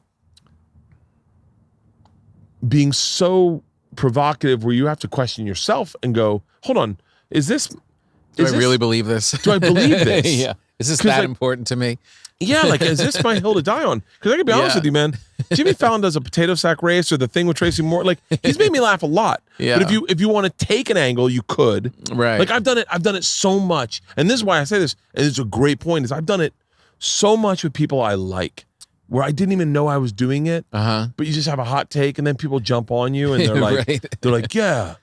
being so provocative where you have to question yourself and go, hold on, do I really believe this? Do I believe this? Yeah. Is this that important to me? Yeah, like, is this my hill to die on? Because I can be honest with you, man. Jimmy Fallon does a potato sack race or the thing with Tracy Moore. Like, he's made me laugh a lot. Yeah. But if you want to take an angle, you could. Right. Like, I've done it so much. And this is why I say this, and it's a great point, is I've done it so much with people I like, where I didn't even know I was doing it. But you just have a hot take, and then people jump on you, and they're like, yeah,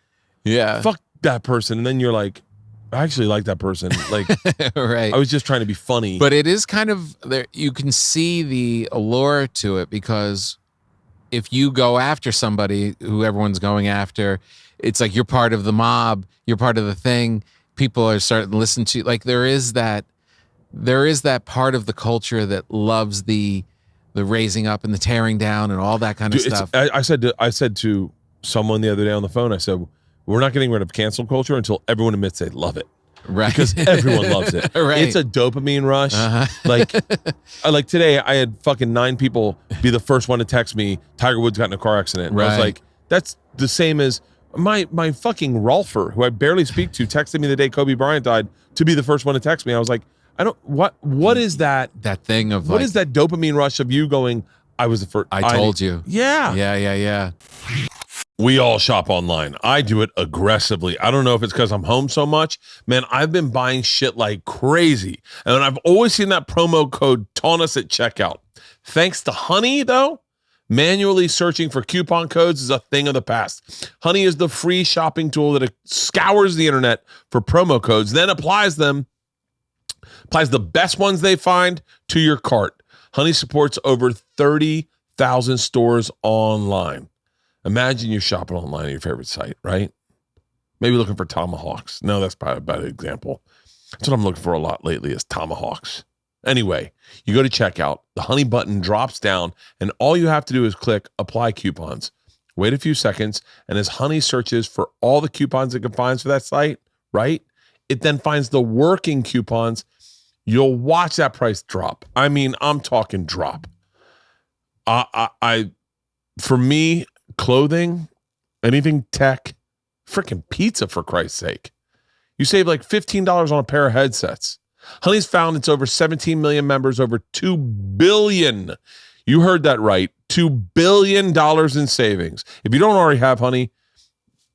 fuck that person. And then you're like, I actually like that person. Like, right. I was just trying to be funny. But it is kind of there. You can see the allure to it, because if you go after somebody who everyone's going after, it's like you're part of the mob. You're part of the thing. People are starting to listen to you. Like there is that part of the culture that loves the raising up and the tearing down and all that kind of stuff. I said to someone the other day on the phone, I said, we're not getting rid of cancel culture until everyone admits they love it. Right. because everyone loves it. Right. It's a dopamine rush. Like today, I had fucking 9 people be the first one to text me, Tiger Woods got in a car accident. And I was Right. like, that's the same as my fucking Rolfer, who I barely speak to, texted me the day Kobe Bryant died to be the first one to text me. I was like, what is that? That thing of What is that dopamine rush of you going, I was the first. I told you. Yeah. Yeah. We all shop online. I do it aggressively. I don't know if it's because I'm home so much. Man, I've been buying shit like crazy. And I've always seen that promo code taunt us at checkout. Thanks to Honey, though, manually searching for coupon codes is a thing of the past. Honey is the free shopping tool that scours the internet for promo codes, then applies the best ones they find to your cart. Honey supports over 30,000 stores online. Imagine you're shopping online at your favorite site, right? Maybe looking for tomahawks. No, that's probably a bad example. That's what I'm looking for a lot lately is tomahawks. Anyway, you go to checkout, the Honey button drops down, and all you have to do is click apply coupons. Wait a few seconds, and as Honey searches for all the coupons it can find for that site, right? It then finds the working coupons. You'll watch that price drop. I mean, I'm talking drop. For me, clothing, anything tech, freaking pizza, for Christ's sake. You save like $15 on a pair of headsets. Honey's found its over 17 million members, over $2 billion. You heard that right. $2 billion in savings. If you don't already have Honey,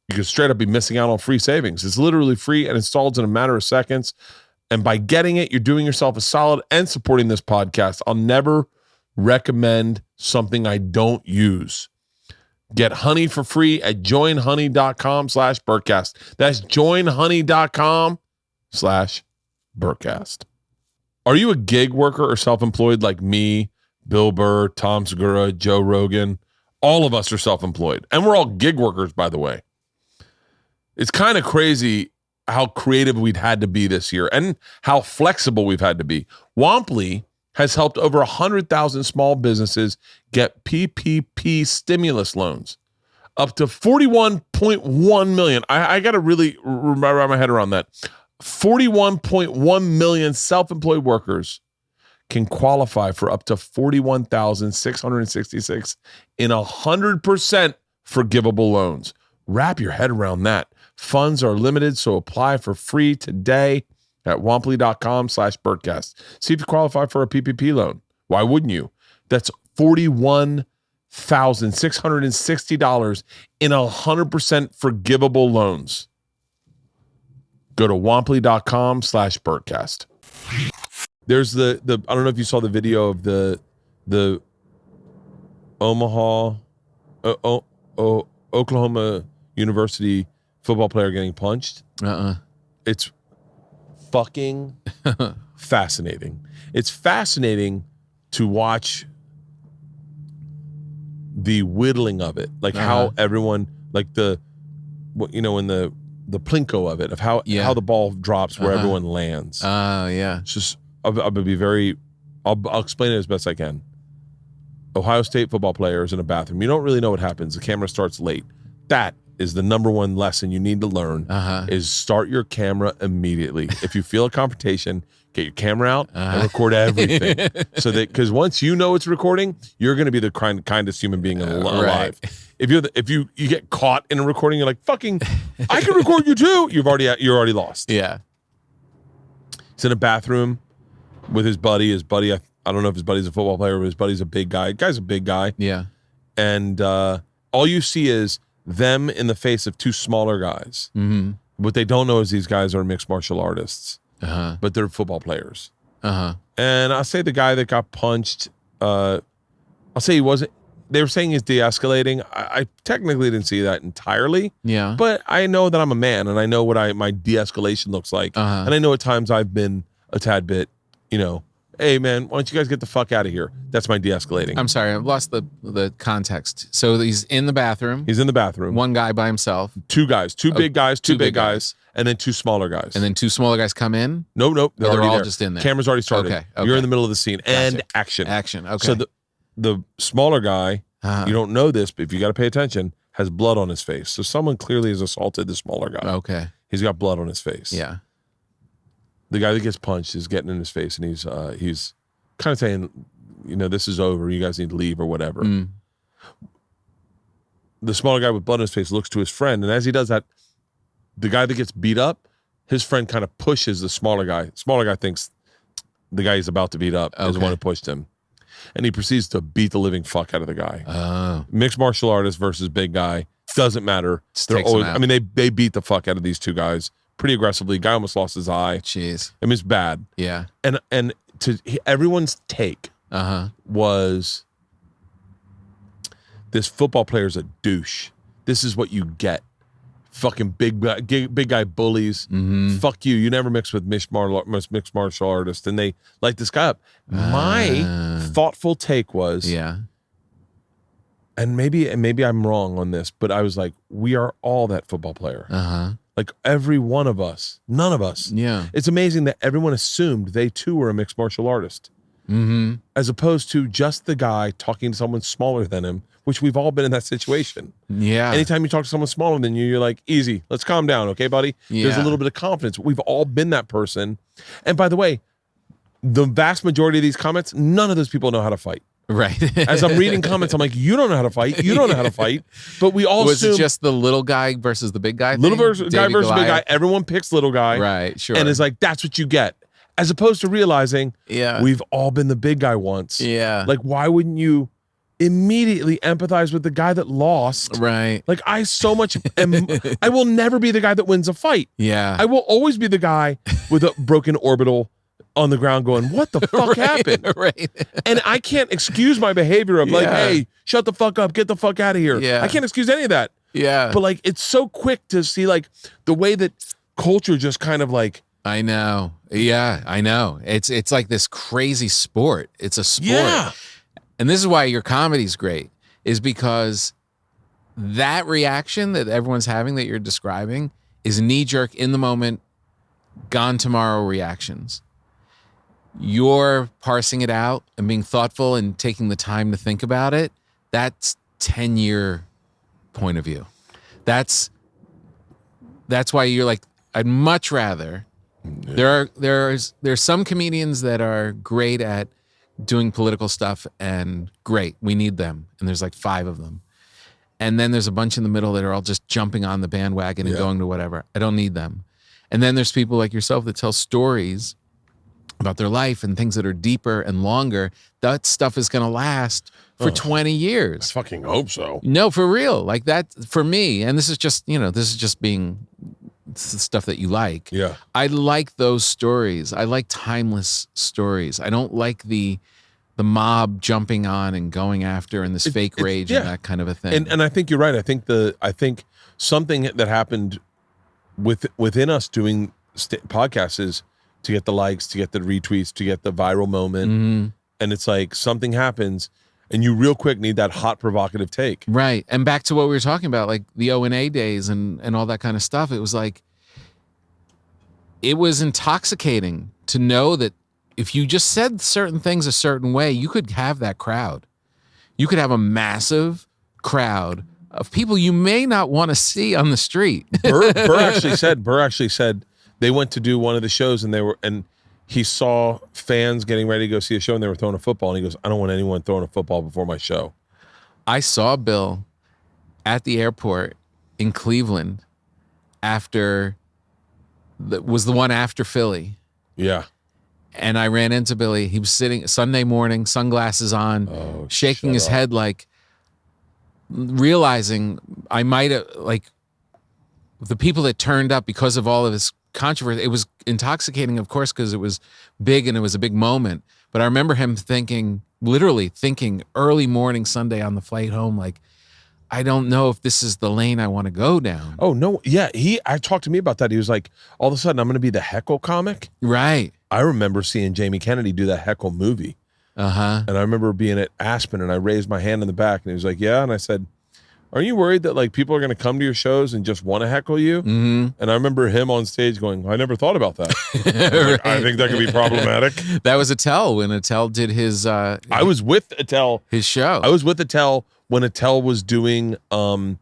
you could straight up be missing out on free savings. It's literally free and installs in a matter of seconds. And by getting it, you're doing yourself a solid and supporting this podcast. I'll never recommend something I don't use. Get Honey for free at joinhoney.com/Bertcast. That's joinhoney.com/Bertcast. Are you a gig worker or self-employed like me, Bill Burr, Tom Segura, Joe Rogan? All of us are self-employed. And we're all gig workers, by the way. It's kind of crazy how creative we'd had to be this year and how flexible we've had to be. Womply has helped over 100,000 small businesses get PPP stimulus loans, up to $41.1 million. I got to really wrap my head around that. 41.1 million self-employed workers can qualify for up to $41,666 in 100% forgivable loans. Wrap your head around that. Funds are limited, so apply for free today at womply.com/Bertcast. See if you qualify for a PPP loan. Why wouldn't you? That's $41,660 in 100% forgivable loans. Go to womply.com/Bertcast. There's the I don't know if you saw the video of the Oklahoma University football player getting punched. It's fucking fascinating. It's fascinating to watch the whittling of it, like how everyone, like in the plinko of it, of how the ball drops where everyone lands. It's just I'll explain it as best I can. Ohio State football players in a bathroom. You don't really know what happens. The camera starts late. That is the number one lesson you need to learn is start your camera immediately. If you feel a confrontation, get your camera out and record everything. So that, because once you know it's recording, you're going to be the kindest human being alive. Right. If you get caught in a recording, you're like, fucking, I can record you too. You're already lost. Yeah. He's in a bathroom with his buddy. I don't know if his buddy's a football player, but his buddy's a big guy. Guy's a big guy. Yeah. And all you see is them in the face of two smaller guys. Mm-hmm. What they don't know is these guys are mixed martial artists, but they're football players. And I'll say the guy that got punched, I'll say he wasn't. They were saying he's de-escalating. I technically didn't see that entirely. Yeah. But I know that I'm a man, and I know what my de-escalation looks like. And I know at times I've been a tad bit, hey man, why don't you guys get the fuck out of here? That's my de-escalating. I'm sorry, I've lost the context. So he's in the bathroom. He's in the bathroom. One guy by himself. Two guys, two big guys, and then two smaller guys. And then two smaller guys come in? Nope. They're all there. Just in there. Camera's already started. Okay. You're in the middle of the scene. Gotcha. And action. Okay. So the smaller guy, you don't know this, but if you got to pay attention, has blood on his face. So someone clearly has assaulted the smaller guy. Okay. He's got blood on his face. Yeah. the guy that gets punched is getting in his face, and he's kind of saying, this is over. You guys need to leave or whatever. The smaller guy with blood on his face looks to his friend, and as he does that, the guy that gets beat up, his friend kind of pushes the smaller guy. Smaller guy thinks the guy he's about to beat up is the one who pushed him, and he proceeds to beat the living fuck out of the guy. Oh. Mixed martial artist versus big guy, doesn't matter. Just They're takes him always, out. I mean, they beat the fuck out of these two guys pretty aggressively. Guy almost lost his eye. Jeez. I mean, it's bad. Yeah. And everyone's take Uh-huh. was, this football player's a douche. This is what you get. Fucking big guy bullies. Fuck you. You never mix with mixed martial artists. And they light this guy up. My thoughtful take was, and maybe I'm wrong on this, but I was like, we are all that football player. Uh-huh. Like every one of us, none of us. Yeah. It's amazing that everyone assumed they too were a mixed martial artist. As opposed to just the guy talking to someone smaller than him, which we've all been in that situation. Yeah. Anytime you talk to someone smaller than you, you're like, easy, let's calm down, okay, buddy? There's a little bit of confidence. We've all been that person. And by the way, the vast majority of these comments, none of those people know how to fight. Right. As I'm reading comments, I'm like, you don't know how to fight. You don't know how to fight. But we all Was assume it just the little guy versus the big guy? little thing? guy David versus big guy. Goliath? Everyone picks little guy. Right. Sure. And is like, that's what you get. As opposed to realizing Yeah. we've all been the big guy once. Yeah. Like, why wouldn't you immediately empathize with the guy that lost? Right. Like, I will never be the guy that wins a fight. Yeah. I will always be the guy with a broken orbital on the ground going, what the fuck happened? Right. And I can't excuse my behavior of like, Yeah. hey, shut the fuck up, get the fuck out of here. Yeah. I can't excuse any of that. Yeah. But like, it's so quick to see like the way that culture just kind of like, I know. Yeah, I know. It's like this crazy sport. It's a sport. yeah. And this is why your comedy's great, is because that reaction that everyone's having that you're describing is knee-jerk, in the moment, gone tomorrow reactions. You're parsing it out and being thoughtful and taking the time to think about it. That's 10-year point of view. That's why you're like, I'd much rather. There's some comedians that are great at doing political stuff, and great, we need them. And there's like 5 of them. And then there's a bunch in the middle that are all just jumping on the bandwagon and going to whatever. I don't need them. And then there's people like yourself that tell stories about their life and things that are deeper and longer. That stuff is going to last for 20 years. I fucking hope so. No, for real. Like that, for me, and this is just being the stuff that you like. Yeah. I like those stories. I like timeless stories. I don't like the mob jumping on and going after and this fake rage and that kind of a thing. And I think you're right. I think something that happened within us doing podcasts is to get the likes, to get the retweets, to get the viral moment. And it's like something happens and you real quick need that hot provocative take. Right. And back to what we were talking about, like the O&A days and all that kind of stuff. It was like, it was intoxicating to know that if you just said certain things a certain way, you could have that crowd. You could have a massive crowd of people you may not want to see on the street. Burr actually said they went to do one of the shows and he saw fans getting ready to go see a show and they were throwing a football. And he goes, I don't want anyone throwing a football before my show. I saw Bill at the airport in Cleveland was the one after Philly. Yeah. And I ran into Billy. He was sitting Sunday morning, sunglasses on, shaking his head, like realizing I might have, like, the people that turned up because of all of this controversy. It was intoxicating, of course, because it was big and it was a big moment. But I remember him literally thinking early morning Sunday on the flight home, like, I don't know if this is the lane I want to go down. Oh, no. Yeah. I talked to me about that. He was like, all of a sudden, I'm going to be the heckle comic. Right. I remember seeing Jamie Kennedy do that heckle movie. Uh-huh. And I remember being at Aspen and I raised my hand in the back and he was like, yeah. And I said, aren't you worried that like people are going to come to your shows and just want to heckle you? Mm-hmm. And I remember him on stage going, I never thought about that. Like, I think that could be problematic. That was Attell when Attell did his I was with Attell. His show. I was with Attell when Attell was doing Insomniac.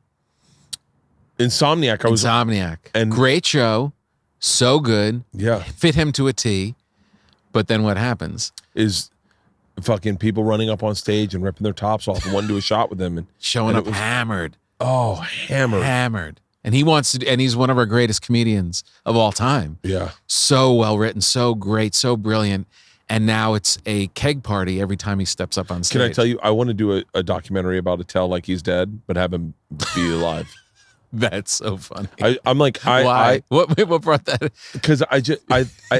Insomniac. And great show. so good. Yeah. Fit him to a T. But then what happens? Is fucking people running up on stage and ripping their tops off and wanting to do a shot with them and Showing up hammered. Oh, hammered. And he wants to, and he's one of our greatest comedians of all time. Yeah. So well written, so great, so brilliant. And now it's a keg party every time he steps up on stage. Can I tell you, I want to do a documentary about Attell like he's dead, but have him be alive. That's so funny. I'm like, Why? What brought that? Because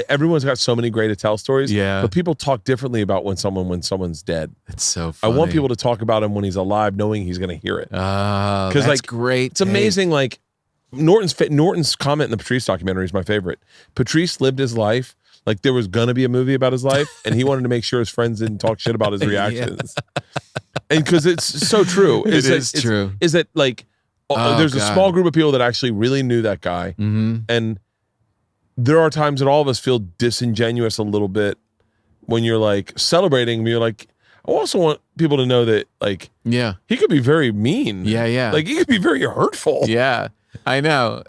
everyone's got so many great Attell stories. Yeah. But people talk differently about when someone's dead. It's so funny. I want people to talk about him when he's alive, knowing he's going to hear it. Oh, that's like, great. It's amazing. Like Norton's comment in the Patrice documentary is my favorite. Patrice lived his life like there was going to be a movie about his life, and he wanted to make sure his friends didn't talk shit about his reactions. And because it's so true. It is true. Is that like, there's a small group of people that actually really knew that guy. Mm-hmm. And there are times that all of us feel disingenuous a little bit when you're like celebrating. You're like, I also want people to know that like, yeah, he could be very mean. Yeah. Like he could be very hurtful. Yeah, I know.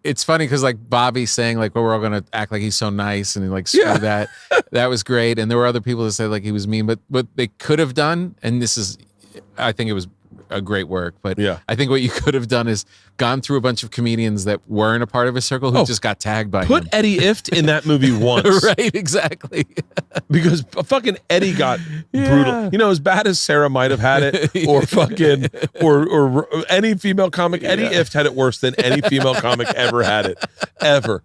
It's funny because like Bobby's saying like, well, we're all gonna act like he's so nice and like screw that. That was great. And there were other people that said like he was mean, but what they could have done, and this is, I think it was a great work, but I think what you could have done is gone through a bunch of comedians that weren't a part of his circle who just got tagged by him. Put Eddie Ifft in that movie once. Right, exactly. Because fucking Eddie got brutal. You know, as bad as Sarah might have had it, or fucking, or any female comic, Eddie Ifft had it worse than any female comic ever had it. Ever.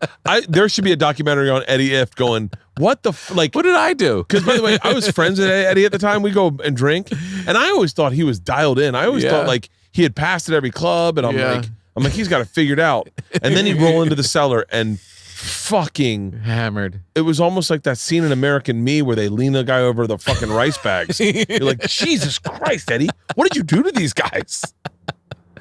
There should be a documentary on Eddie Ifft going, what the, like. What did I do? Because by the way, I was friends with Eddie at the time. We go and drink, and I always thought he was dialed in. I always thought like he had passed at every club, and I'm like, he's got it figured out. And then he'd roll into the cellar and fucking hammered. It was almost like that scene in American Me where they lean the guy over the fucking rice bags. You're like, Jesus Christ, Eddie, what did you do to these guys?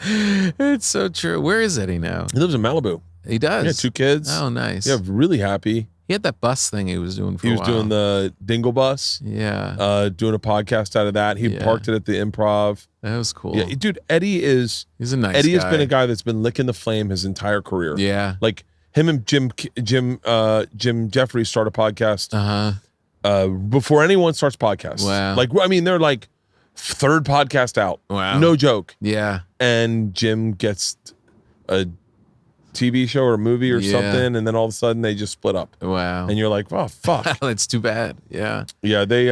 It's so true. Where is Eddie now? He lives in Malibu. He does. Yeah, 2 kids. Oh, nice. Yeah, really happy. He had that bus thing he was doing for a while. He was doing the Dingle Bus. Yeah. Doing a podcast out of that. He parked it at the Improv. That was cool. Yeah, dude, Eddie is... He's a nice Eddie guy. has been a guy that's been licking the flame his entire career. Yeah. Like, him and Jim Jeffries start a podcast before anyone starts podcasts. Wow. Like, I mean, they're like 3rd podcast out. Wow. No joke. Yeah. And Jim gets a TV show or a movie or something, and then all of a sudden they just split up. Wow. And you're like, oh, fuck. That's too bad. Yeah. Yeah, they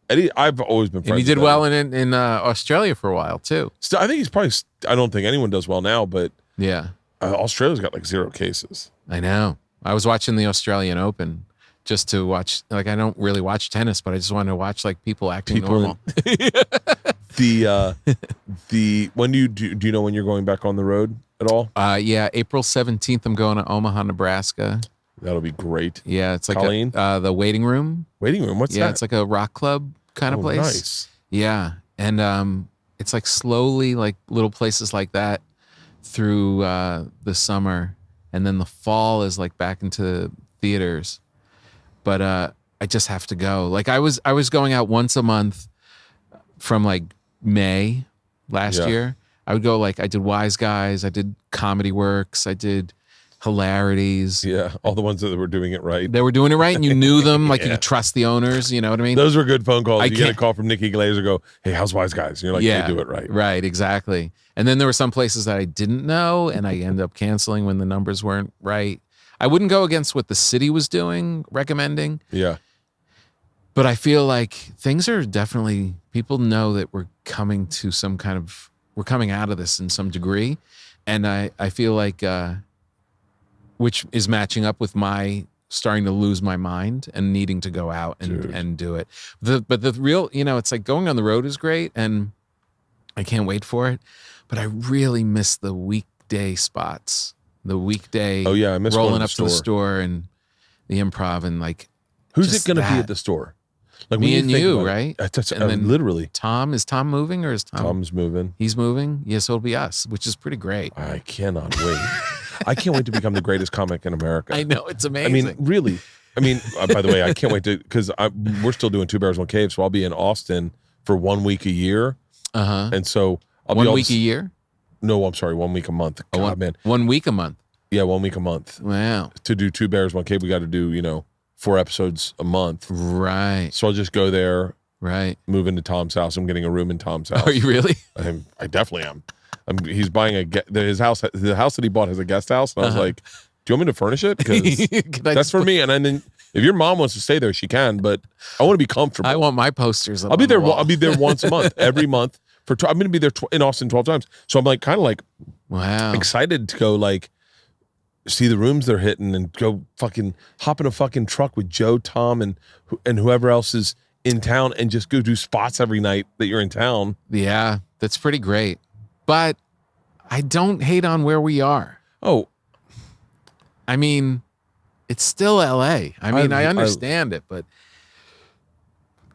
Eddie, I've always been friends And he did with well in Australia for a while too. Still, I think he's probably, I don't think anyone does well now, but yeah, Australia's got like 0 cases. I know. I was watching the Australian Open just to watch, like, I don't really watch tennis, but I just wanted to watch like people acting normal. When do you know when you're going back on the road at all? Yeah, April 17th, I'm going to Omaha, Nebraska. That'll be great. Yeah, it's like Colleen? The Waiting Room. Waiting Room? What's that? Yeah, it's like a rock club kind of place. Nice. Yeah, and it's like slowly like little places like that through the summer, and then the fall is like back into theaters. But I just have to go. Like I was going out once a month from like May last year. I would go, like, I did Wise Guys, I did Comedy Works, I did Hilarities. Yeah, all the ones that were doing it right. They were doing it right, and you knew them. Like, you could trust the owners, you know what I mean? Those were good phone calls. You get a call from Nikki Glazer, go, hey, how's Wise Guys? And you're like, they do it right. Right, exactly. And then there were some places that I didn't know, and I ended up canceling when the numbers weren't right. I wouldn't go against what the city was doing, recommending. Yeah. But I feel like things are definitely, people know that we're coming to some kind of, we're coming out of this in some degree. And I feel like, which is matching up with my starting to lose my mind and needing to go out and do it. But the real, you know, it's like going on the road is great and I can't wait for it. But I really miss the weekday spots, the weekday. Oh yeah, I miss rolling up to the store and the Improv and like. Who's it going to be at the store? Like me and you, right? That's and then literally. Is Tom moving or is Tom? Tom's moving. He's moving. Yes, it'll be us, which is pretty great. I cannot wait. I can't wait to become the greatest comic in America. I know, it's amazing. I mean, really. I mean, by the way, I can't wait to, because we're still doing 2 Bears, 1 Cave, so I'll be in Austin for 1 week a year. Uh-huh. And so I'll 1 be week a year? No, I'm sorry, 1 week a month. God, man. 1 week a month. Yeah, 1 week a month. Wow. To do 2 Bears, 1 Cave, we got to do 4 episodes a month. Right. So I'll just go there. Right. Move into Tom's house. I'm getting a room in Tom's house. Are you really? I definitely am. He's buying his house. The house that he bought has a guest house, and I was like, "Do you want me to furnish it? Because that's for me." And then, if your mom wants to stay there, she can. But I want to be comfortable. I want my posters. I'll be there. I'll be there once a month, every month I'm going to be there in Austin 12 times. So I'm like, kind of like, wow, excited to go like see the rooms they're hitting and go fucking hop in a fucking truck with Joe, Tom, and whoever else is in town and just go do spots every night that you're in town. Yeah, that's pretty great. But I don't hate on where we are. Oh, I mean, it's still LA. I mean, I understand it, but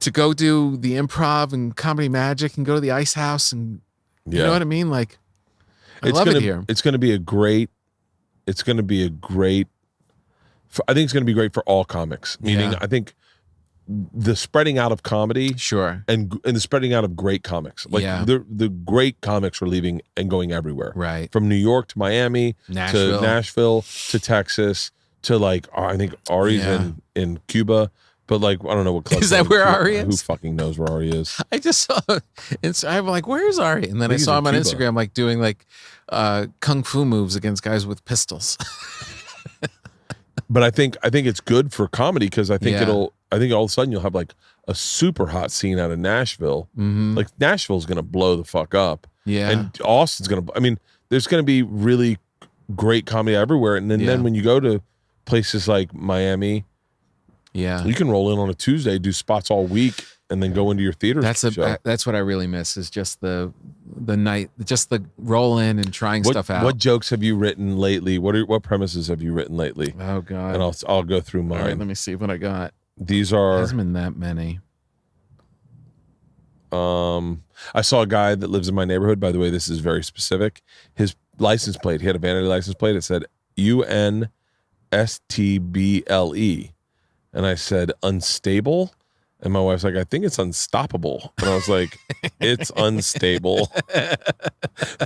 to go do the Improv and Comedy Magic and go to the Ice House and you know what I mean? Like, I love it here. It's going to be a great, I think it's going to be great for all comics. Meaning, I think the spreading out of comedy, sure, and the spreading out of great comics. Like the great comics are leaving and going everywhere. Right. From New York to Miami to Nashville to Texas to like I think Ari's in Cuba. But like I don't know what club is that where Ari is? Who fucking knows where Ari is? I just saw I'm like, where's Ari? And then I saw him on Instagram like doing like kung fu moves against guys with pistols. But I think it's good for comedy because I think all of a sudden you'll have like a super hot scene out of Nashville. Mm-hmm. Like Nashville's gonna blow the fuck up. Yeah. And Austin's there's gonna be really great comedy everywhere. And then when you go to places like Miami, you can roll in on a Tuesday, do spots all week, and then go into your theater. That's what I really miss is just the night, just the roll in and trying stuff out. What jokes have you written lately? What premises have you written lately? Oh God! And I'll go through mine. All right, let me see what I got. These are. Hasn't been that many. I saw a guy that lives in my neighborhood. By the way, this is very specific. His license plate. He had a vanity license plate. It said UNSTBLE. And I said, unstable? And my wife's like, I think it's unstoppable. And I was like, it's unstable.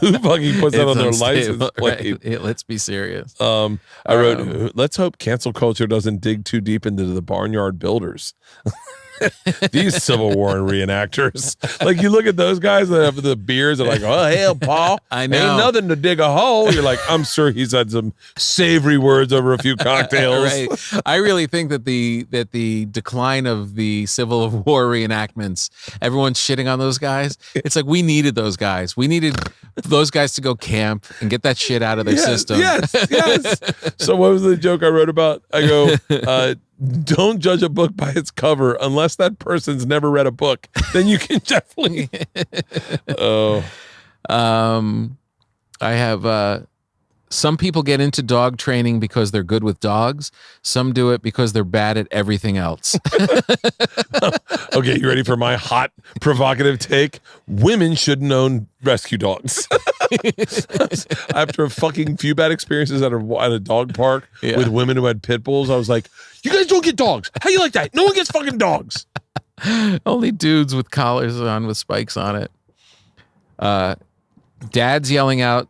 Who fucking puts that on their license plate? Right. Let's be serious. I wrote, let's hope cancel culture doesn't dig too deep into the barnyard builders. These Civil War reenactors. Like you look at those guys that have the beards and like, oh hell, Paul. I know. Ain't nothing to dig a hole. You're like, I'm sure he's had some savory words over a few cocktails. Right. I really think that the decline of the Civil War reenactments, everyone's shitting on those guys. It's like we needed those guys. We needed those guys to go camp and get that shit out of their system. Yes. So what was the joke I wrote about? I go, don't judge a book by its cover unless that person's never read a book. Then you can definitely. I have some people get into dog training because they're good with dogs. Some do it because they're bad at everything else. Okay, you ready for my hot, provocative take? Women shouldn't own rescue dogs. After a fucking few bad experiences at a dog park with women who had pit bulls, I was like, you guys don't get dogs. How you like that? No one gets fucking dogs. Only dudes with collars on with spikes on it. Dad's yelling out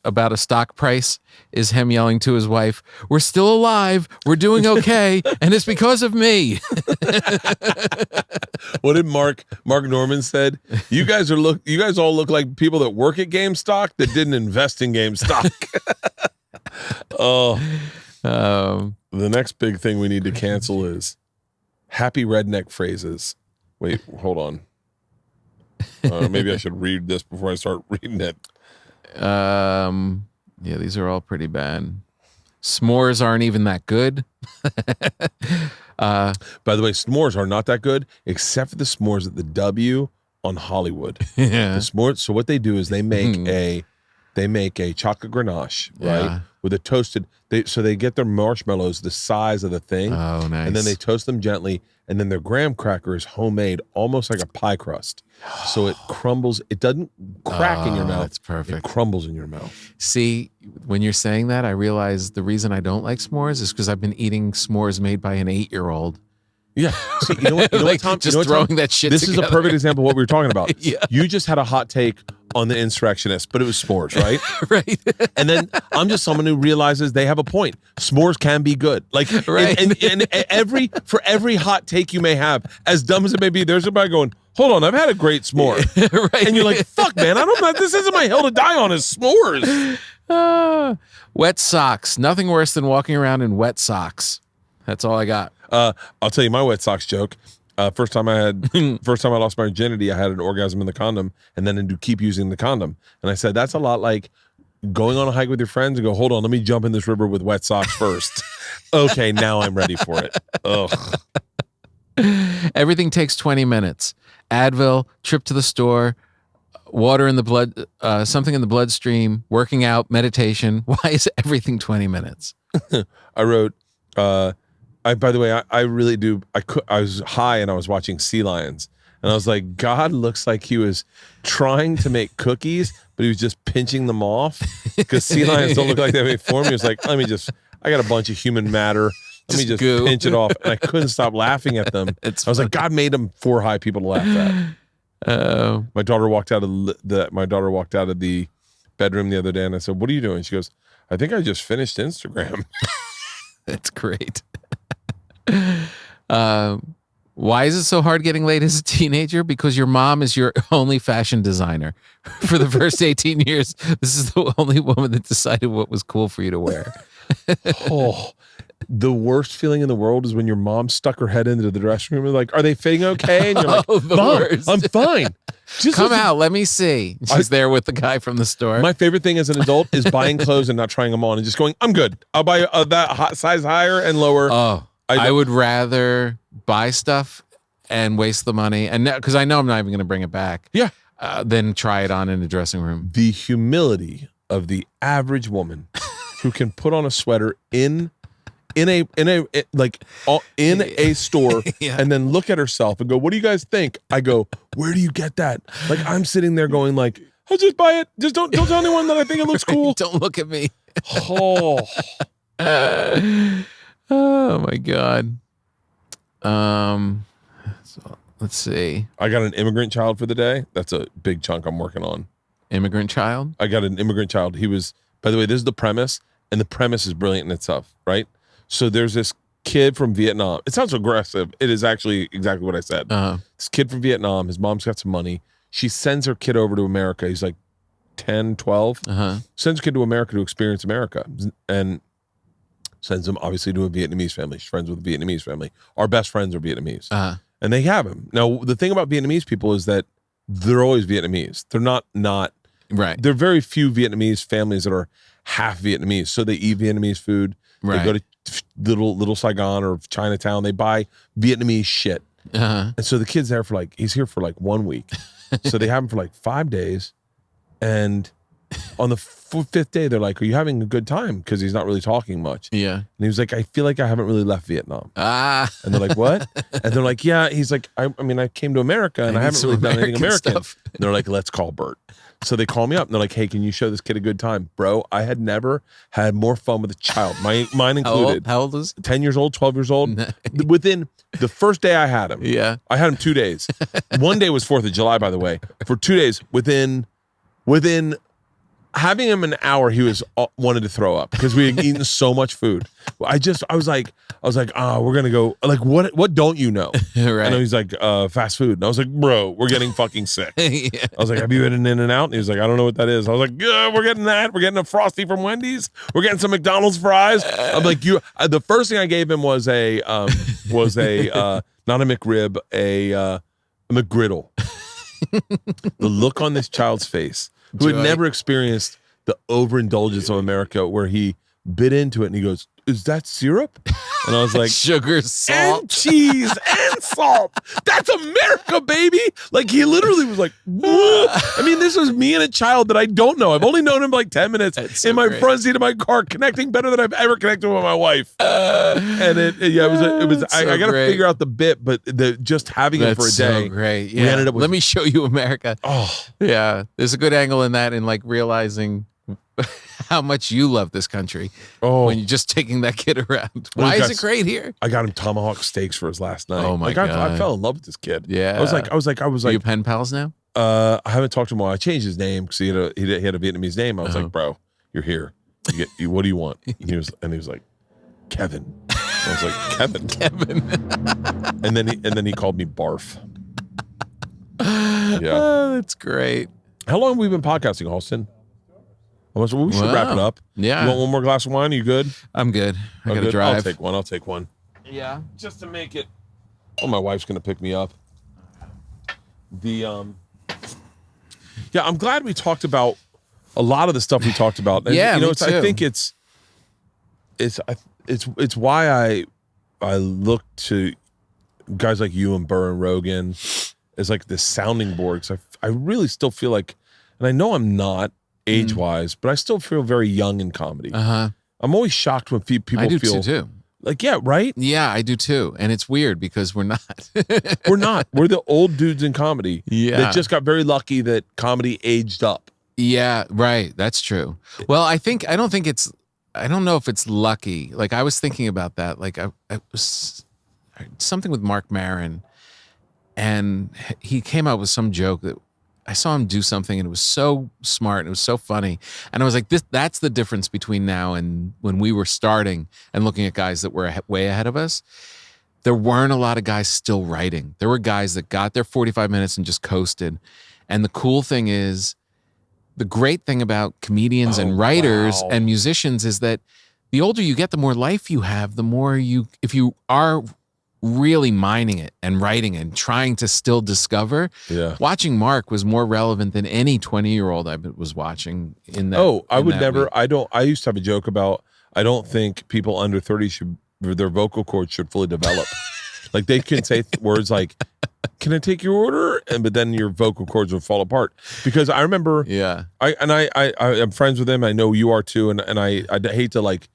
about a stock price is him yelling to his wife, we're still alive, we're doing okay, and it's because of me. What did Mark Norman said? You guys all look like people that work at GameStop that didn't invest in GameStop. The next big thing we need to cancel is happy redneck phrases. Wait, hold on. Maybe I should read this before I start reading it. Yeah, these are all pretty bad. S'mores aren't even that good. By the way, s'mores are not that good, except for the s'mores at the W on Hollywood. Yeah. The s'mores. So what they do is they make a chocolate ganache, right, with a toasted. They get their marshmallows the size of the thing. Oh, nice. And then they toast them gently, and then their graham cracker is homemade, almost like a pie crust. So it crumbles. It doesn't crack in your mouth. That's perfect. It crumbles in your mouth. See, when you're saying that, I realize the reason I don't like s'mores is because I've been eating s'mores made by an 8-year-old. Yeah. See, you know what, like Tom? Just throwing that shit This together. is a perfect example of what we were talking about. Yeah. You just had a hot take on the insurrectionists, but it was s'mores, right? Right. And then I'm just someone who realizes they have a point. S'mores can be good. Like, Right. and for every hot take you may have, as dumb as it may be, there's somebody going, hold on, I've had a great s'more. Right. And you're like, fuck, man, this isn't my hill to die on is s'mores. Wet socks. Nothing worse than walking around in wet socks. That's all I got. I'll tell you my wet socks joke. First time I lost my virginity, I had an orgasm in the condom, and then to keep using the condom. And I said, that's a lot like going on a hike with your friends and go, hold on, let me jump in this river with wet socks first. Okay, now I'm ready for it. Ugh. Everything takes 20 minutes. Advil, trip to the store, water in the blood, something in the bloodstream, working out, meditation. Why is everything 20 minutes? I wrote, by the way, I really do. I was high and I was watching sea lions, and I was like, God looks like he was trying to make cookies, but he was just pinching them off because sea lions don't look like they have any form. He was like, I got a bunch of human matter. Let me just pinch it off. And I couldn't stop laughing at them. I was like, God made them for high people to laugh at. My daughter walked out of the bedroom the other day, and I said, what are you doing? She goes, I think I just finished Instagram. That's great. Why is it so hard getting laid as a teenager? Because your mom is your only fashion designer. For the first 18 years, this is the only woman that decided what was cool for you to wear. Oh, the worst feeling in the world is when your mom stuck her head into the dressing room and like, are they fitting okay? And you're like, Mom, worst. I'm fine. Just Come out, let me see. She's there with the guy from the store. My favorite thing as an adult is buying clothes and not trying them on and just going, I'm good. I'll buy that hot size higher and lower. Oh, I would rather buy stuff and waste the money, and because I know I'm not even going to bring it back. Yeah. Than try it on in the dressing room. The humility of the average woman who can put on a sweater in a store Yeah. and then look at herself and go, what do you guys think? I go, where do you get that? Like, I'm sitting there going like, I'll just buy it. Just don't tell anyone that I think it looks cool. Don't look at me. Oh. Oh my God. So, let's see. I got an immigrant child for the day. That's a big chunk I'm working on. Immigrant child? I got an immigrant child. He was, by the way, this is the premise, and the premise is brilliant in itself, right? So there's this kid from Vietnam. It sounds aggressive. It is actually exactly what I said. This kid from Vietnam, his mom's got some money. She sends her kid over to America. He's like 10, 12. Sends her kid to America to experience America. And sends him obviously to a Vietnamese family. She's friends with a Vietnamese family. Our best friends are Vietnamese. And they have him. Now, the thing about Vietnamese people is that they're always Vietnamese. They're not right. There are very few Vietnamese families that are half Vietnamese. So they eat Vietnamese food. Right. They go to little Saigon or Chinatown. They buy Vietnamese shit. And so the kid's there he's here for like 1 week. So they have him for like 5 days. And on the fifth day, they're like, are you having a good time? Because he's not really talking much. Yeah. And he was like, I feel like I haven't really left Vietnam. And they're like, what? And they're like, yeah. He's like, I came to America and I haven't really done anything American. And they're like, let's call Bert. So they call me up and they're like, hey, can you show this kid a good time? Bro, I had never had more fun with a child, mine included. How old is 10 years old, 12 years old. Within the first day I had him. Yeah. I had him 2 days. One day was 4th of July, by the way. For 2 days, within having him an hour, he was wanted to throw up because we had eaten so much food. I was like, we're gonna go. Like, what don't you know? Right. And he's like, fast food. And I was like, bro, we're getting fucking sick. Yeah. I was like, have you been in and out? And he was like, I don't know what that is. I was like, yeah, we're getting that. We're getting a Frosty from Wendy's. We're getting some McDonald's fries. I'm like, the first thing I gave him was a not a McRib, a McGriddle. The look on this child's face, who had never experienced the overindulgence of America, where he bit into it and he goes, is that syrup? And I was like, sugar, salt, and cheese and salt. That's America, baby. Like, he literally was like, what? I mean, this was me and a child that I don't know. I've only known him like 10 minutes in my front seat of my car, connecting better than I've ever connected with my wife. And it was. I got to figure out the bit, but just having him for a day. So great. Yeah. We ended up with, let me show you America. Oh yeah. There's a good angle in that, in like realizing how much you love this country when you're just taking that kid around. Why is it great here? I got him tomahawk steaks for his last night. Oh my God. God. I fell in love with this kid. Yeah. I was like, Are you pen pals now? I haven't talked to him. I changed his name because he had a Vietnamese name. I was like, bro, you're here. What do you want? And he was like, Kevin. I was like, Kevin. and then he called me Barf. Yeah. Oh, that's great. How long have we been podcasting, Halston? We should wrap it up. Yeah. You want one more glass of wine? Are you good? I'm good. I gotta drive. I'll take one. Yeah. Just to make it. Oh, my wife's gonna pick me up. Yeah, I'm glad we talked about a lot of the stuff we talked about. And, yeah, me too. I think it's why I look to guys like you and Burr and Rogan as like the sounding board. 'Cause I really still feel like, and I know I'm not age-wise, but I still feel very young in comedy. Uh-huh. I'm always shocked when people I do feel too. like, yeah, right? Yeah, I do too. And it's weird because we're not. We're not. We're the old dudes in comedy. Yeah. That just got very lucky that comedy aged up. Yeah, right. That's true. Well, I don't know if it's lucky. Like I was thinking about that. Like I was something with Mark Maron, and he came out with some joke that I saw him do something and it was so smart and it was so funny. And I was like, that's the difference between now and when we were starting and looking at guys that were way ahead of us. There weren't a lot of guys still writing. There were guys that got their 45 minutes and just coasted. And the cool thing is, the great thing about comedians and writers and musicians is that the older you get, the more life you have, the more if you are really mining it and writing and trying to still discover. Yeah. Watching Mark was more relevant than any 20-year-old I was watching in that. I used to have a joke about, I don't think people under 30 their vocal cords should fully develop. Like they can say words like, can I take your order? But then your vocal cords would fall apart. Because I remember, I am friends with him. I know you are too. And I hate to like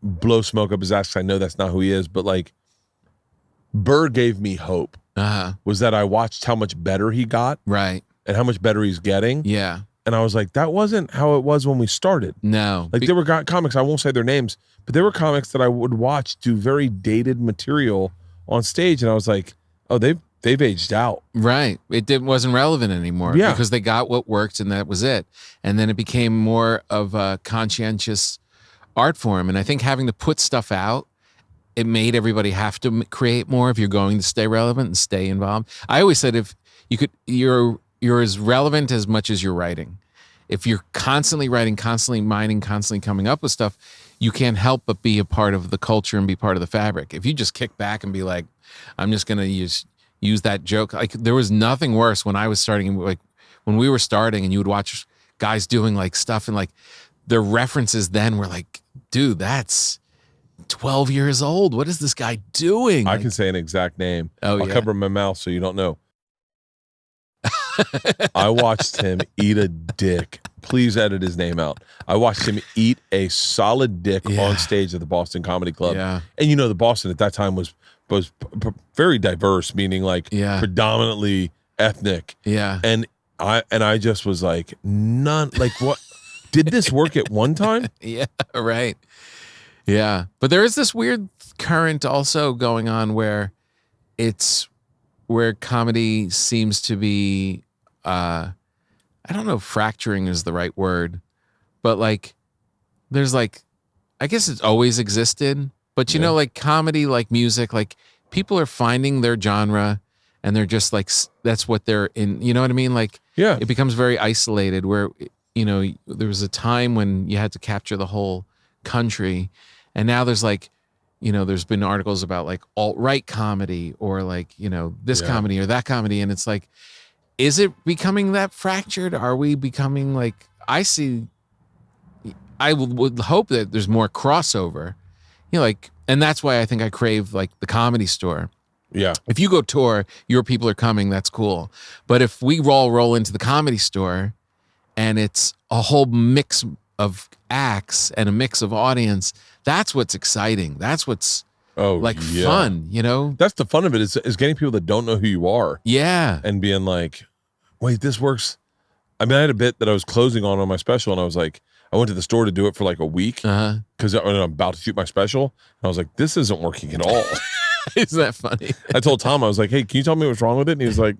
blow smoke up his ass because I know that's not who he is. But like, Burr gave me hope. Was that I watched how much better he got. Right. And how much better he's getting. Yeah. And I was like, that wasn't how it was when we started. No. Like there were comics, I won't say their names, but there were comics that I would watch do very dated material on stage. And I was like, oh, they've aged out. Right. It wasn't relevant anymore. Yeah. Because they got what worked and that was it. And then it became more of a conscientious art form. And I think having to put stuff out, it made everybody have to create more if you're going to stay relevant and stay involved. I always said if you could, you're as relevant as much as you're writing. If you're constantly writing, constantly mining, constantly coming up with stuff, you can't help but be a part of the culture and be part of the fabric. If you just kick back and be like, I'm just going to use that joke. Like there was nothing worse when I was starting, like when we were starting and you would watch guys doing like stuff and like their references then were like, dude, that's 12 years old. What is this guy doing? I can say an exact name. I'll cover my mouth so you don't know. I watched him eat a dick. Please edit his name out. I watched him eat a solid dick on stage at the Boston Comedy Club. Yeah. And you know, the Boston at that time was very diverse, meaning like predominantly ethnic. Yeah. And I just was like, none, like what? Did this work at one time? Yeah, right. Yeah. But there is this weird current also going on where comedy seems to be, I don't know if fracturing is the right word, but like, there's like, I guess it's always existed, but you know, like comedy, like music, like people are finding their genre and they're just like, that's what they're in, you know what I mean? Like, it becomes very isolated where, you know, there was a time when you had to capture the whole country. And now there's like, you know, there's been articles about like alt-right comedy or like, you know, this comedy or that comedy. And it's like, is it becoming that fractured? Are we becoming like, I would hope that there's more crossover, you know, like, and that's why I think I crave like the Comedy Store. Yeah. If you go tour, your people are coming, that's cool. But if we roll into the Comedy Store and it's a whole mix of acts and a mix of audience, that's what's exciting. That's what's fun, you know? That's the fun of it is getting people that don't know who you are. Yeah. And being like, wait, this works. I mean, I had a bit that I was closing on my special and I was like, I went to the store to do it for like a week because I'm about to shoot my special. And I was like, this isn't working at all. Isn't that funny? I told Tom, I was like, hey, can you tell me what's wrong with it? And he was like,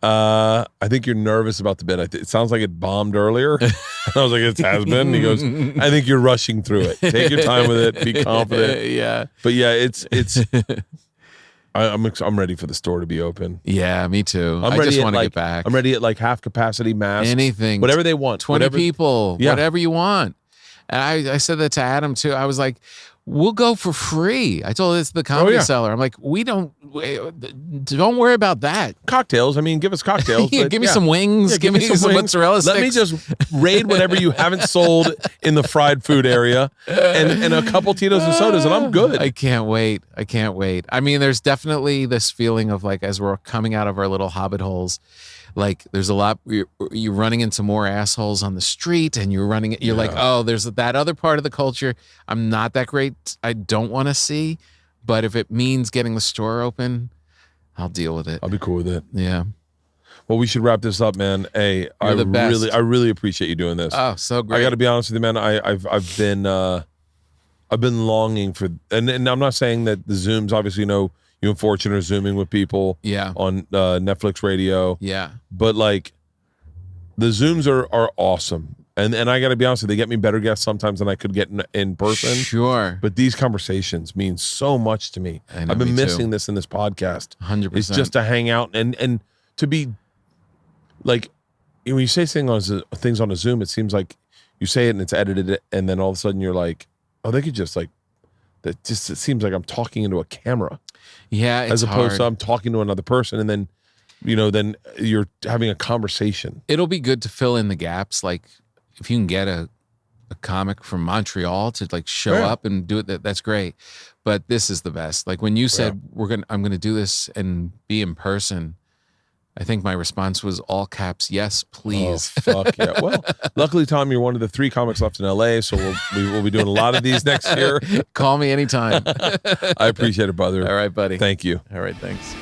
I think you're nervous about the bit. It sounds like it bombed earlier. I was like, it has been. He goes, I think you're rushing through it. Take your time with it. Be confident. Yeah. But yeah, it's. I'm ready for the store to be open. Yeah, me too. I just just want to get back. I'm ready at like half capacity masks. Anything. Whatever they want. 20 people. Yeah. Whatever you want. And I said that to Adam too. I was like, we'll go for free. I told this to the comedy seller. I'm like, don't worry about that. Cocktails. I mean, give us cocktails. Yeah, but give me some wings. Yeah, give me some wings. mozzarella sticks. Let me just raid whatever you haven't sold in the fried food area and a couple Tito's and sodas, and I'm good. I can't wait. I mean, there's definitely this feeling of like, as we're coming out of our little hobbit holes, like there's a lot, you're running into more assholes on the street, and you're like, oh, there's that other part of the culture I'm not that great. I don't want to see, but if it means getting the store open, I'll deal with it. I'll be cool with it. Yeah. Well, we should wrap this up, man. Hey, I really appreciate you doing this. Oh, so great. I got to be honest with you, man. I've been longing for, and I'm not saying that the Zooms, obviously, you and Fortune are Zooming with people on Netflix radio. Yeah. But like the Zooms are awesome. And I got to be honest with you, they get me better guests sometimes than I could get in person. Sure. But these conversations mean so much to me. I know, I've been me missing too. this in this podcast. 100%. It's just to hang out and to be like, when you say things on a Zoom, it seems like you say it and it's edited, and then all of a sudden you're like, oh, they could just like, it seems like I'm talking into a camera. Yeah, it's as opposed hard. to I'm talking to another person, and then then you're having a conversation. It'll be good to fill in the gaps. Like if you can get a comic from Montreal to like show up and do it, that's great. But this is the best. Like when you said I'm gonna do this and be in person, I think my response was all caps, yes, please. Oh, fuck yeah. Well, luckily, Tom, you're one of the 3 comics left in LA, so we'll be doing a lot of these next year. Call me anytime. I appreciate it, brother. All right, buddy. Thank you. All right, thanks.